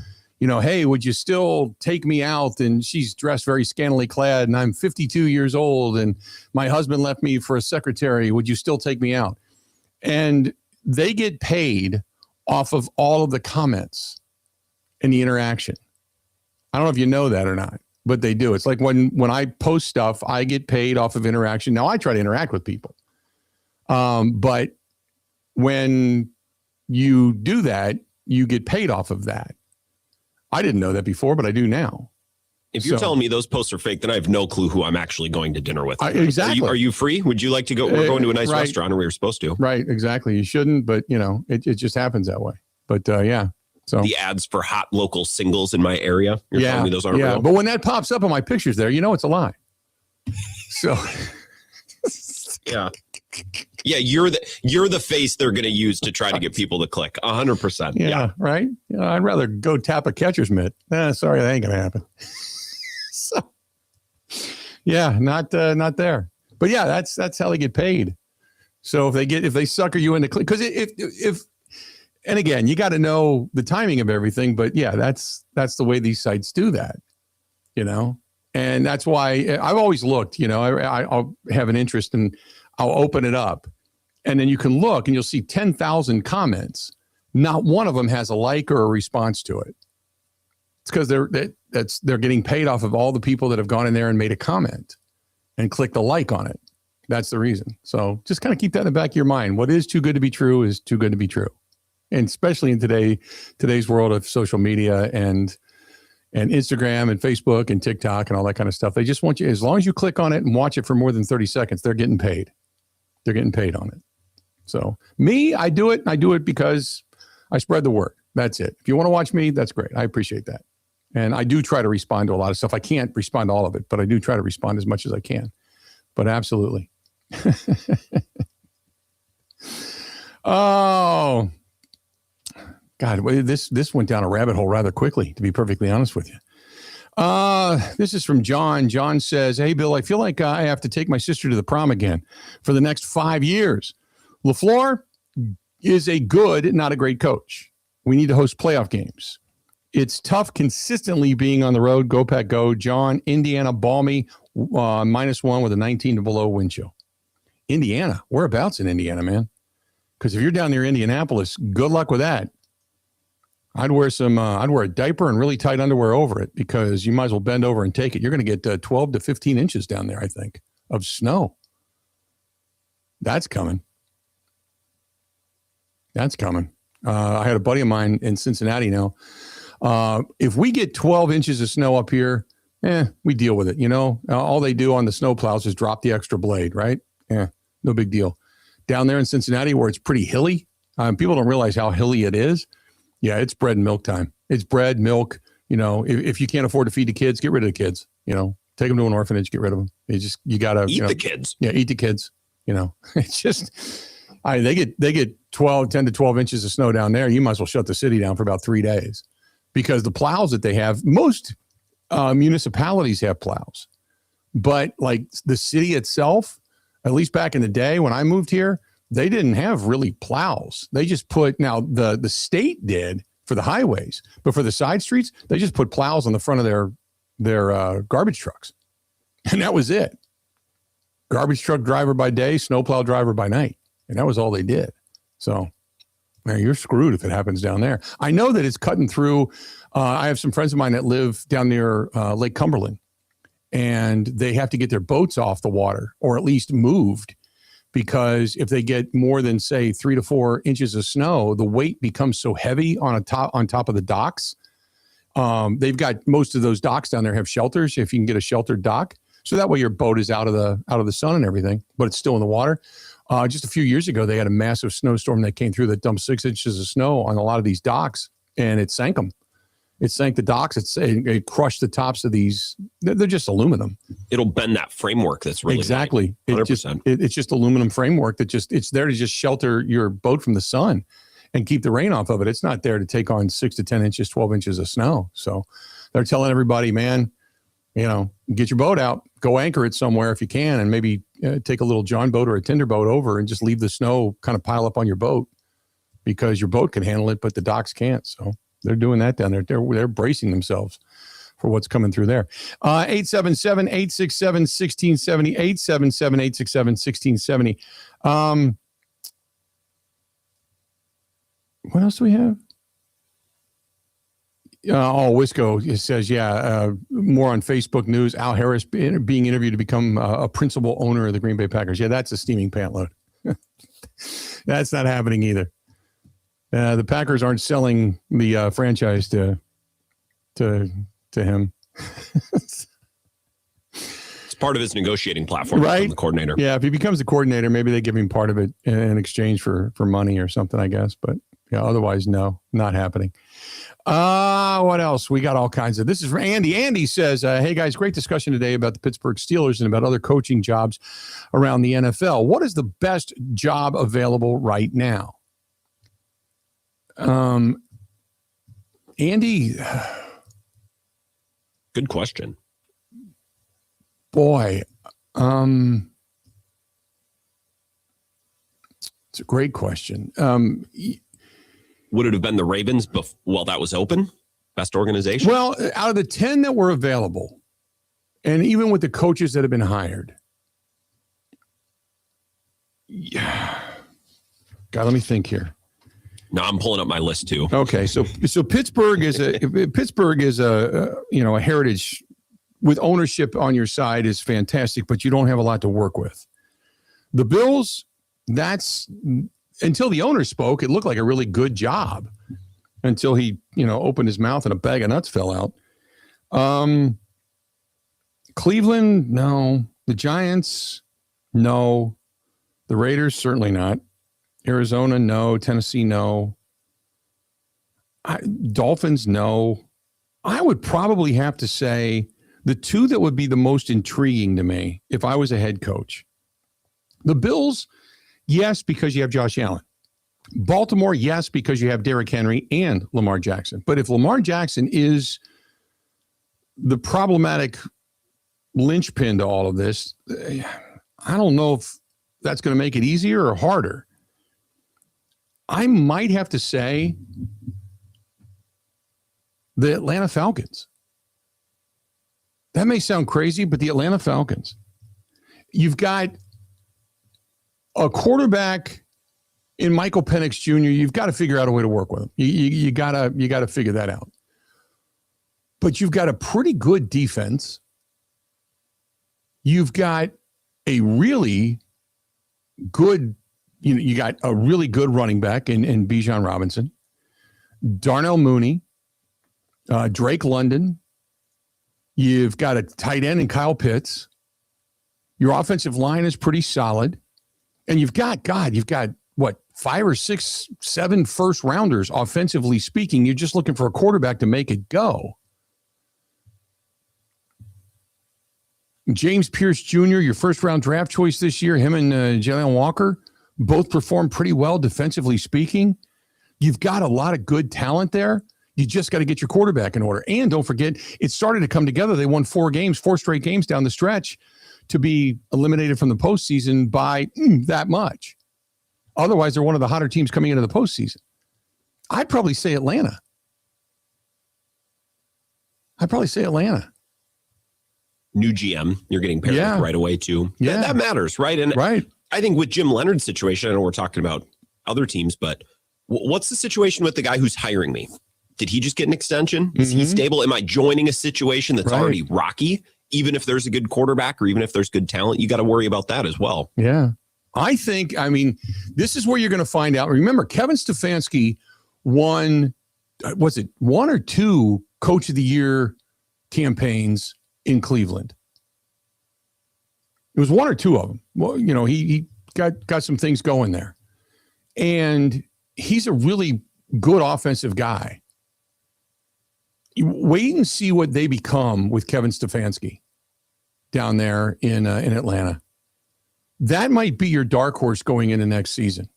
Speaker 1: hey, would you still take me out? And she's dressed very scantily clad and I'm 52 years old and my husband left me for a secretary. Would you still take me out? And they get paid off of all of the comments and the interaction. I don't know if you know that or not. But they do. It's like when I post stuff, I get paid off of interaction. Now, I try to interact with people. But when you do that, you get paid off of that. I didn't know that before, but I do now.
Speaker 2: If you're telling me those posts are fake, then I have no clue who I'm actually going to dinner with.
Speaker 1: Exactly.
Speaker 2: Are you free? Would you like to go? We're going to a nice restaurant, and we were supposed to.
Speaker 1: Right, exactly. You shouldn't, but, it just happens that way. But, yeah. So
Speaker 2: the ads for hot local singles in my area. You're telling me those aren't real?
Speaker 1: But when that pops up on my pictures there, it's a lie. So
Speaker 2: yeah, you're the face they're going to use to try to get people to click. 100%.
Speaker 1: Yeah, right. I'd rather go tap a catcher's mitt. Sorry, that ain't gonna happen. So yeah, not there. But yeah, that's how they get paid. So if they sucker you into click, because if and again, you got to know the timing of everything, but yeah, that's the way these sites do that, and that's why I've always looked, I'll have an interest and I'll open it up and then you can look and you'll see 10,000 comments. Not one of them has a like or a response to it. It's because they're getting paid off of all the people that have gone in there and made a comment and clicked a like on it. That's the reason. So just kind of keep that in the back of your mind. What is too good to be true is too good to be true. And especially in today's world of social media and Instagram and Facebook and TikTok and all that kind of stuff, they just want you, as long as you click on it and watch it for more than 30 seconds, they're getting paid. They're getting paid on it. So me, I do it. I do it because I spread the word. That's it. If you want to watch me, that's great. I appreciate that. And I do try to respond to a lot of stuff. I can't respond to all of it, but I do try to respond as much as I can. But absolutely. Oh, God, this went down a rabbit hole rather quickly, to be perfectly honest with you. This is from John. John says, hey, Bill, I feel like I have to take my sister to the prom again for the next 5 years. LaFleur is a good, not a great coach. We need to host playoff games. It's tough consistently being on the road. Go Pack Go. John, Indiana, balmy, -1 with a 19 to below wind chill. Indiana, whereabouts in Indiana, man? Because if you're down near Indianapolis, good luck with that. I'd wear a diaper and really tight underwear over it, because you might as well bend over and take it. You're going to get 12 to 15 inches down there, I think, of snow. That's coming. That's coming. I had a buddy of mine in Cincinnati now. If we get 12 inches of snow up here, we deal with it. You know, all they do on the snow plows is drop the extra blade, right? No big deal. Down there in Cincinnati, where it's pretty hilly, people don't realize how hilly it is. Yeah, it's bread and milk time. It's bread, milk. You know, if you can't afford to feed the kids, get rid of the kids. You know, take them to an orphanage, get rid of them. You gotta
Speaker 2: eat the kids.
Speaker 1: Yeah, eat the kids. You know, it's just, they get 10 to 12 inches of snow down there. You might as well shut the city down for about 3 days, because the plows that they have, most municipalities have plows, but like the city itself, at least back in the day when I moved here, they didn't have really plows. They just put, now the state did for the highways, but for the side streets, they just put plows on the front of their garbage trucks. And that was it. Garbage truck driver by day, snowplow driver by night. And that was all they did. So, man, you're screwed if it happens down there. I know that it's cutting through. I have some friends of mine that live down near Lake Cumberland, and they have to get their boats off the water, or at least moved, because if they get more than, say, 3 to 4 inches of snow, the weight becomes so heavy on top of the docks. They've got, most of those docks down there have shelters, if you can get a sheltered dock. So that way your boat is out of the sun and everything, but it's still in the water. Just a few years ago, they had a massive snowstorm that came through that dumped 6 inches of snow on a lot of these docks, and it sank them. It sank the docks. It crushed the tops of these. They're just aluminum.
Speaker 2: It'll bend that framework. That's really
Speaker 1: exactly.
Speaker 2: It's
Speaker 1: just aluminum framework that it's there to just shelter your boat from the sun and keep the rain off of it. It's not there to take on 6 to 10 inches, 12 inches of snow. So they're telling everybody, man, you know, get your boat out, go anchor it somewhere if you can, and maybe take a little John boat or a Tinder boat over and just leave the snow kind of pile up on your boat, because your boat can handle it, but the docks can't. So they're doing that down there. They're bracing themselves for what's coming through there. 877-867-1670, 877-867-1670. What else do we have? Wisco says, more on Facebook News. Al Harris being interviewed to become a principal owner of the Green Bay Packers. Yeah, that's a steaming pant load. That's not happening either. The Packers aren't selling the franchise to him.
Speaker 2: It's part of his negotiating platform, right? The coordinator.
Speaker 1: Yeah, if he becomes the coordinator, maybe they give him part of it in exchange for money or something, I guess. But yeah, otherwise, no, not happening. What else? We got all kinds of. This is for Andy. Andy says, hey guys, great discussion today about the Pittsburgh Steelers and about other coaching jobs around the NFL. What is the best job available right now? Andy,
Speaker 2: good question.
Speaker 1: Boy, it's a great question.
Speaker 2: Would it have been the Ravens while that was open? Best organization?
Speaker 1: Well, out of the 10 that were available, and even with the coaches that have been hired, yeah. God, let me think here.
Speaker 2: No, I'm pulling up my list too.
Speaker 1: Okay, so Pittsburgh is a a heritage with ownership on your side is fantastic, but you don't have a lot to work with. The Bills, that's until the owner spoke, it looked like a really good job until he, opened his mouth and a bag of nuts fell out. Cleveland, no. The Giants, no. The Raiders, certainly not. Arizona, no. Tennessee, no. Dolphins, no. I would probably have to say the two that would be the most intriguing to me if I was a head coach. The Bills, yes, because you have Josh Allen. Baltimore, yes, because you have Derrick Henry and Lamar Jackson. But if Lamar Jackson is the problematic linchpin to all of this, I don't know if that's going to make it easier or harder. I might have to say the Atlanta Falcons. That may sound crazy, but the Atlanta Falcons. You've got a quarterback in Michael Penix Jr. You've got to figure out a way to work with him. You gotta figure that out. But you've got a pretty good defense. You've got a really good, you got a really good running back in Bijan Robinson, Darnell Mooney, Drake London. You've got a tight end in Kyle Pitts. Your offensive line is pretty solid. And you've got what, 5 or 6, 7 first rounders, offensively speaking. You're just looking for a quarterback to make it go. James Pierce Jr., your first round draft choice this year, him and Jalen Walker both performed pretty well defensively speaking. You've got a lot of good talent there. You just got to get your quarterback in order. And don't forget, it started to come together. They won 4 straight games down the stretch to be eliminated from the postseason by that much. Otherwise, they're one of the hotter teams coming into the postseason. I'd probably say Atlanta.
Speaker 2: New GM, you're getting paired with right away, too. Yeah. That matters, right? And I think with Jim Leonard's situation, I know we're talking about other teams, but what's the situation with the guy who's hiring me? Did he just get an extension? Is he stable? Am I joining a situation that's already rocky? Even if there's a good quarterback or even if there's good talent, you got to worry about that as well.
Speaker 1: Yeah. I mean, this is where you're going to find out. Remember, Kevin Stefanski won, was it 1 or 2 Coach of the Year campaigns in Cleveland? It was 1 or 2 of them. Well, he got some things going there. And he's a really good offensive guy. You wait and see what they become with Kevin Stefanski down there in Atlanta. That might be your dark horse going into next season.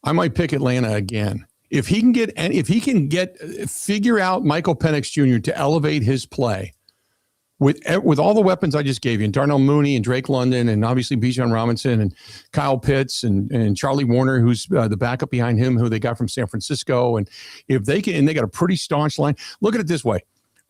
Speaker 1: I might pick Atlanta again. If he can figure out Michael Penix Jr. to elevate his play with all the weapons I just gave you, and Darnell Mooney and Drake London and obviously Bijan Robinson and Kyle Pitts and Charlie Warner, who's the backup behind him, who they got from San Francisco. And if they can, and they got a pretty staunch line. Look at it this way.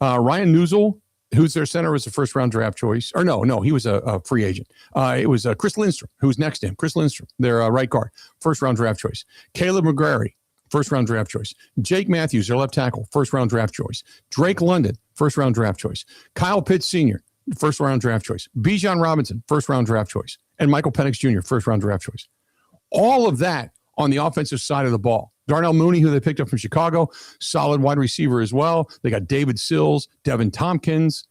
Speaker 1: Ryan Newsel, who's their center, was a first-round draft choice. Or no, he was a free agent. It was Chris Lindstrom, who's next to him. Chris Lindstrom, their right guard, first-round draft choice. Caleb McGrary, first-round draft choice. Jake Matthews, their left tackle, first-round draft choice. Drake London, first-round draft choice. Kyle Pitts Sr., first-round draft choice. Bijan Robinson, first-round draft choice. And Michael Penix Jr., first-round draft choice. All of that on the offensive side of the ball. Darnell Mooney, who they picked up from Chicago, solid wide receiver as well. They got David Sills, Devin Tompkins,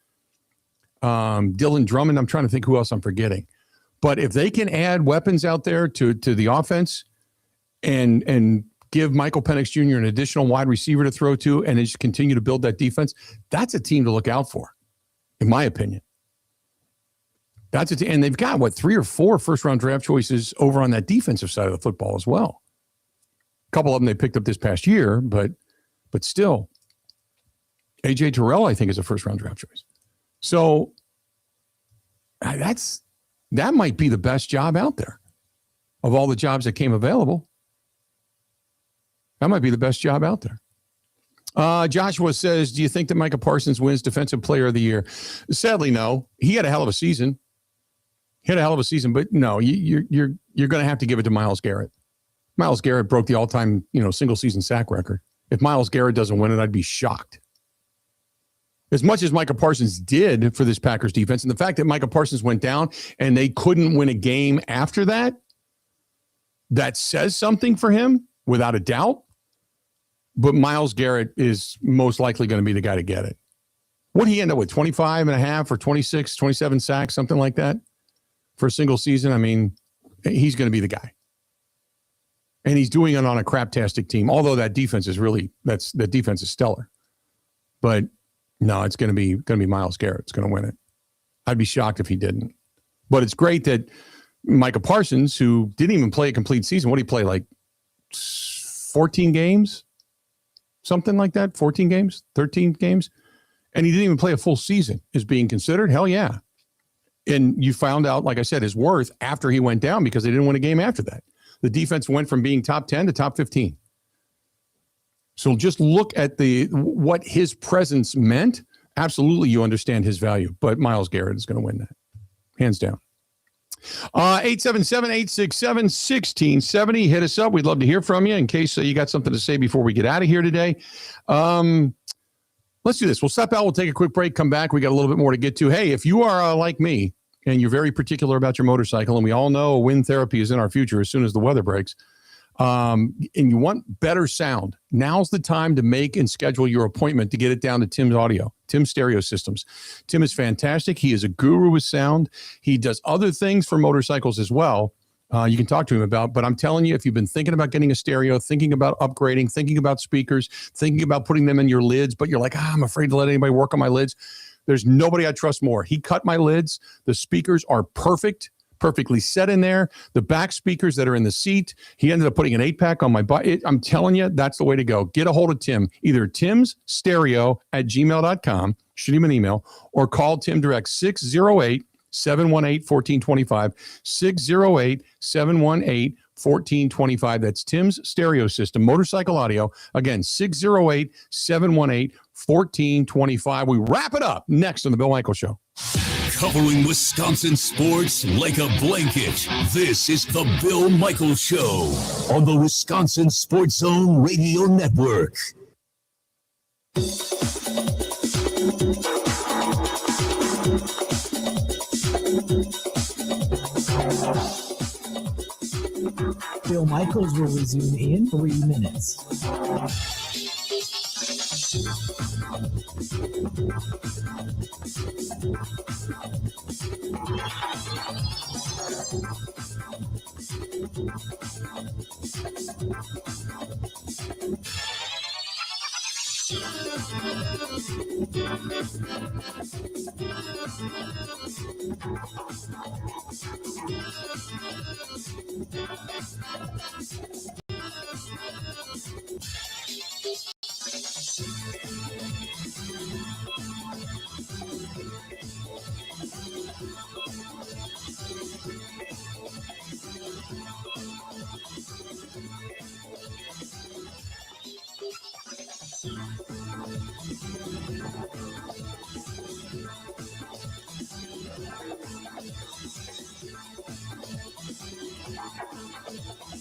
Speaker 1: Dylan Drummond. I'm trying to think who else I'm forgetting. But if they can add weapons out there to the offense and give Michael Penix Jr. an additional wide receiver to throw to and just continue to build that defense, that's a team to look out for, in my opinion. And they've got, 3 or 4 first-round draft choices over on that defensive side of the football as well. A couple of them they picked up this past year, but still. A.J. Terrell, I think, is a first-round draft choice. So that might be the best job out there of all the jobs that came available. That might be the best job out there. Joshua says, do you think that Micah Parsons wins Defensive Player of the Year? Sadly, no. He had a hell of a season. But no, you're going to have to give it to Myles Garrett. Myles Garrett broke the all-time, single-season sack record. If Myles Garrett doesn't win it, I'd be shocked. As much as Micah Parsons did for this Packers defense, and the fact that Micah Parsons went down and they couldn't win a game after that, that says something for him, without a doubt. But Myles Garrett is most likely going to be the guy to get it. What did he end up with, 25 and a half or 26, 27 sacks, something like that for a single season? I mean, he's going to be the guy. And he's doing it on a craptastic team, although that defense is stellar. But no, it's going to be Myles Garrett. It's going to win it. I'd be shocked if he didn't. But it's great that Micah Parsons, who didn't even play a complete season, what did he play, like 14 games, something like that, 14 games, 13 games. And he didn't even play a full season is being considered. Hell yeah. And you found out, like I said, his worth after he went down because they didn't win a game after that. The defense went from being top 10 to top 15. So just look at what his presence meant. Absolutely, you understand his value. But Myles Garrett is going to win that, hands down. 877-867-1670. Hit us up. We'd love to hear from you in case you got something to say before we get out of here today. Let's do this. We'll step out. We'll take a quick break, come back. We got a little bit more to get to. Hey, if you are like me and you're very particular about your motorcycle, and we all know wind therapy is in our future as soon as the weather breaks, and you want better sound, now's the time to make and schedule your appointment to get it down to Tim's Audio, Tim's Stereo Systems. Tim is fantastic. He is a guru with sound. He does other things for motorcycles as well. You can talk to him about, but I'm telling you, if you've been thinking about getting a stereo, thinking about upgrading, thinking about speakers, thinking about putting them in your lids, but you're like, I'm afraid to let anybody work on my lids. There's nobody I trust more. He cut my lids. The speakers are perfectly set in there. The back speakers that are in the seat, he ended up putting an 8-pack on my butt. I'm telling you, that's the way to go. Get a hold of Tim, either timsstereo@gmail.com, shoot him an email, or call Tim direct 608-718-1425, 608-718-1425. That's Tim's Stereo System, motorcycle audio. Again, 608-718-1425. We wrap it up next on The Bill Michaels Show.
Speaker 3: Covering Wisconsin sports like a blanket. This is The Bill Michaels Show on the Wisconsin Sports Zone Radio Network.
Speaker 4: Bill Michaels will resume in 3 minutes.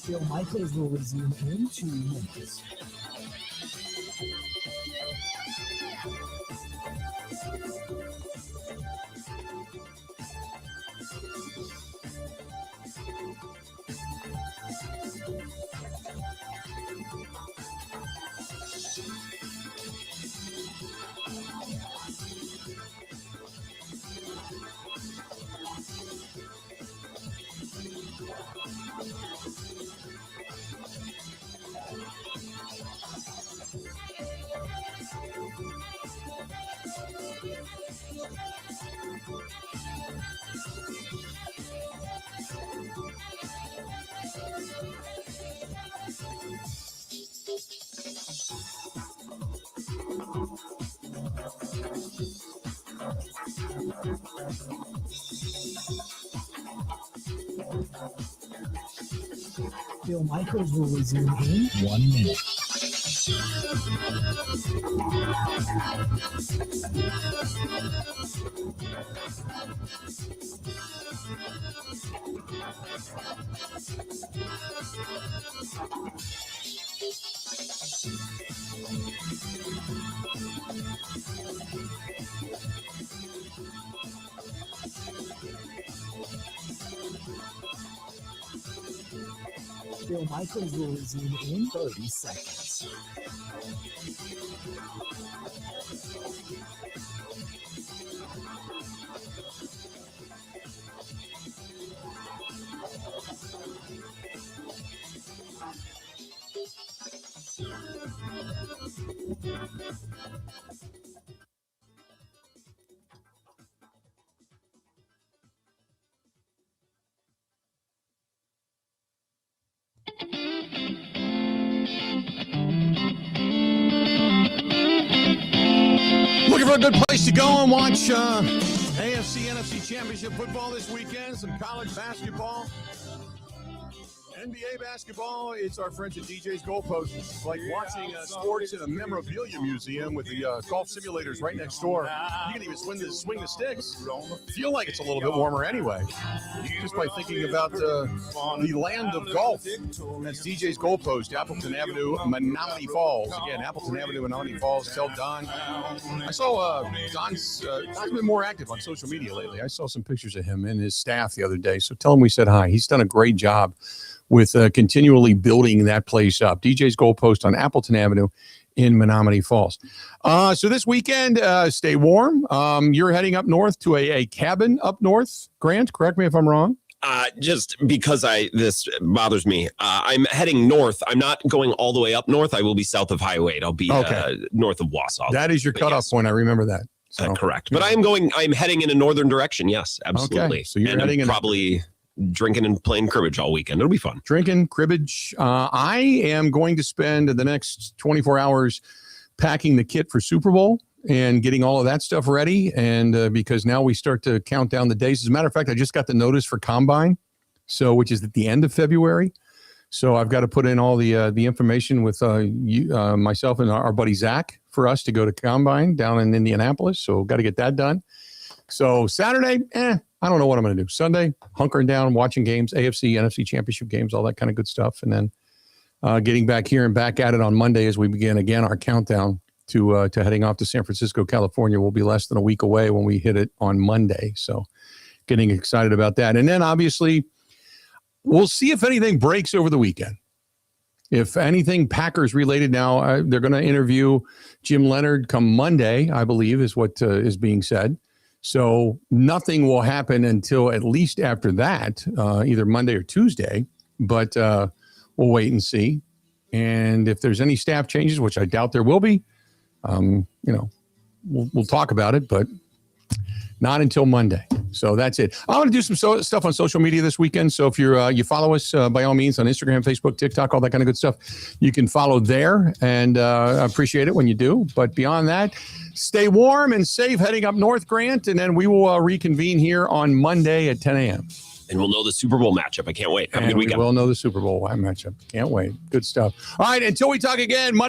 Speaker 4: Bill Michaels will resume in 2 minutes. Bill Michaels will resume in 1 minute. Bill Michaels will resume in 30 seconds.
Speaker 1: a good place to go and watch AFC, NFC Championship football this weekend, some college basketball, NBA basketball. It's our friends at DJ's Goalpost. It's like watching sports in a memorabilia museum with the golf simulators right next door. You can even swing the sticks. Feel like it's a little bit warmer anyway, just by thinking about the land of golf. That's DJ's Goalpost, Appleton Avenue, Menominee Falls. Again, Appleton Avenue, Menominee Falls. Tell Don. I saw Don's been more active on social media lately. I saw some pictures of him and his staff the other day. So tell him we said hi. He's done a great job with continually building that place up. DJ's Goalpost on Appleton Avenue in Menominee Falls. So this weekend, stay warm. You're heading up north to a cabin up north. Grant, correct me if I'm wrong.
Speaker 2: Just because this bothers me. I'm heading north. I'm not going all the way up north. I will be south of Highway 8. I'll be north of Wausau.
Speaker 1: That is your cutoff point. I remember that. So,
Speaker 2: correct. But I'm heading in a northern direction. Yes, absolutely.
Speaker 1: Okay. So you're heading in
Speaker 2: probably drinking and playing cribbage all weekend. It'll be fun.
Speaker 1: Drinking, cribbage. I am going to spend the next 24 hours packing the kit for Super Bowl and getting all of that stuff ready. And because now we start to count down the days. As a matter of fact, I just got the notice for Combine, which is at the end of February. So I've got to put in all the information with myself and our buddy Zach for us to go to Combine down in Indianapolis. So got to get that done. So Saturday, I don't know what I'm going to do. Sunday, hunkering down, watching games, AFC, NFC Championship games, all that kind of good stuff. And then getting back here and back at it on Monday as we begin again our countdown to heading off to San Francisco, California. Will be less than a week away when we hit it on Monday. So getting excited about that. And then obviously we'll see if anything breaks over the weekend. If anything Packers related now, they're going to interview Jim Leonard come Monday, I believe is what is being said. So nothing will happen until at least after that, either Monday or Tuesday. But we'll wait and see. And if there's any staff changes, which I doubt there will be, we'll talk about it, but not until Monday. So that's it. I want to do some stuff on social media this weekend. So if you follow us, by all means, on Instagram, Facebook, TikTok, all that kind of good stuff, you can follow there. And I appreciate it when you do. But beyond that, stay warm and safe heading up north, Grant. And then we will reconvene here on Monday at 10 a.m.
Speaker 2: And we'll know the Super Bowl matchup. I can't wait. Have a good weekend.
Speaker 1: We'll know the Super Bowl matchup. Can't wait. Good stuff. All right. Until we talk again.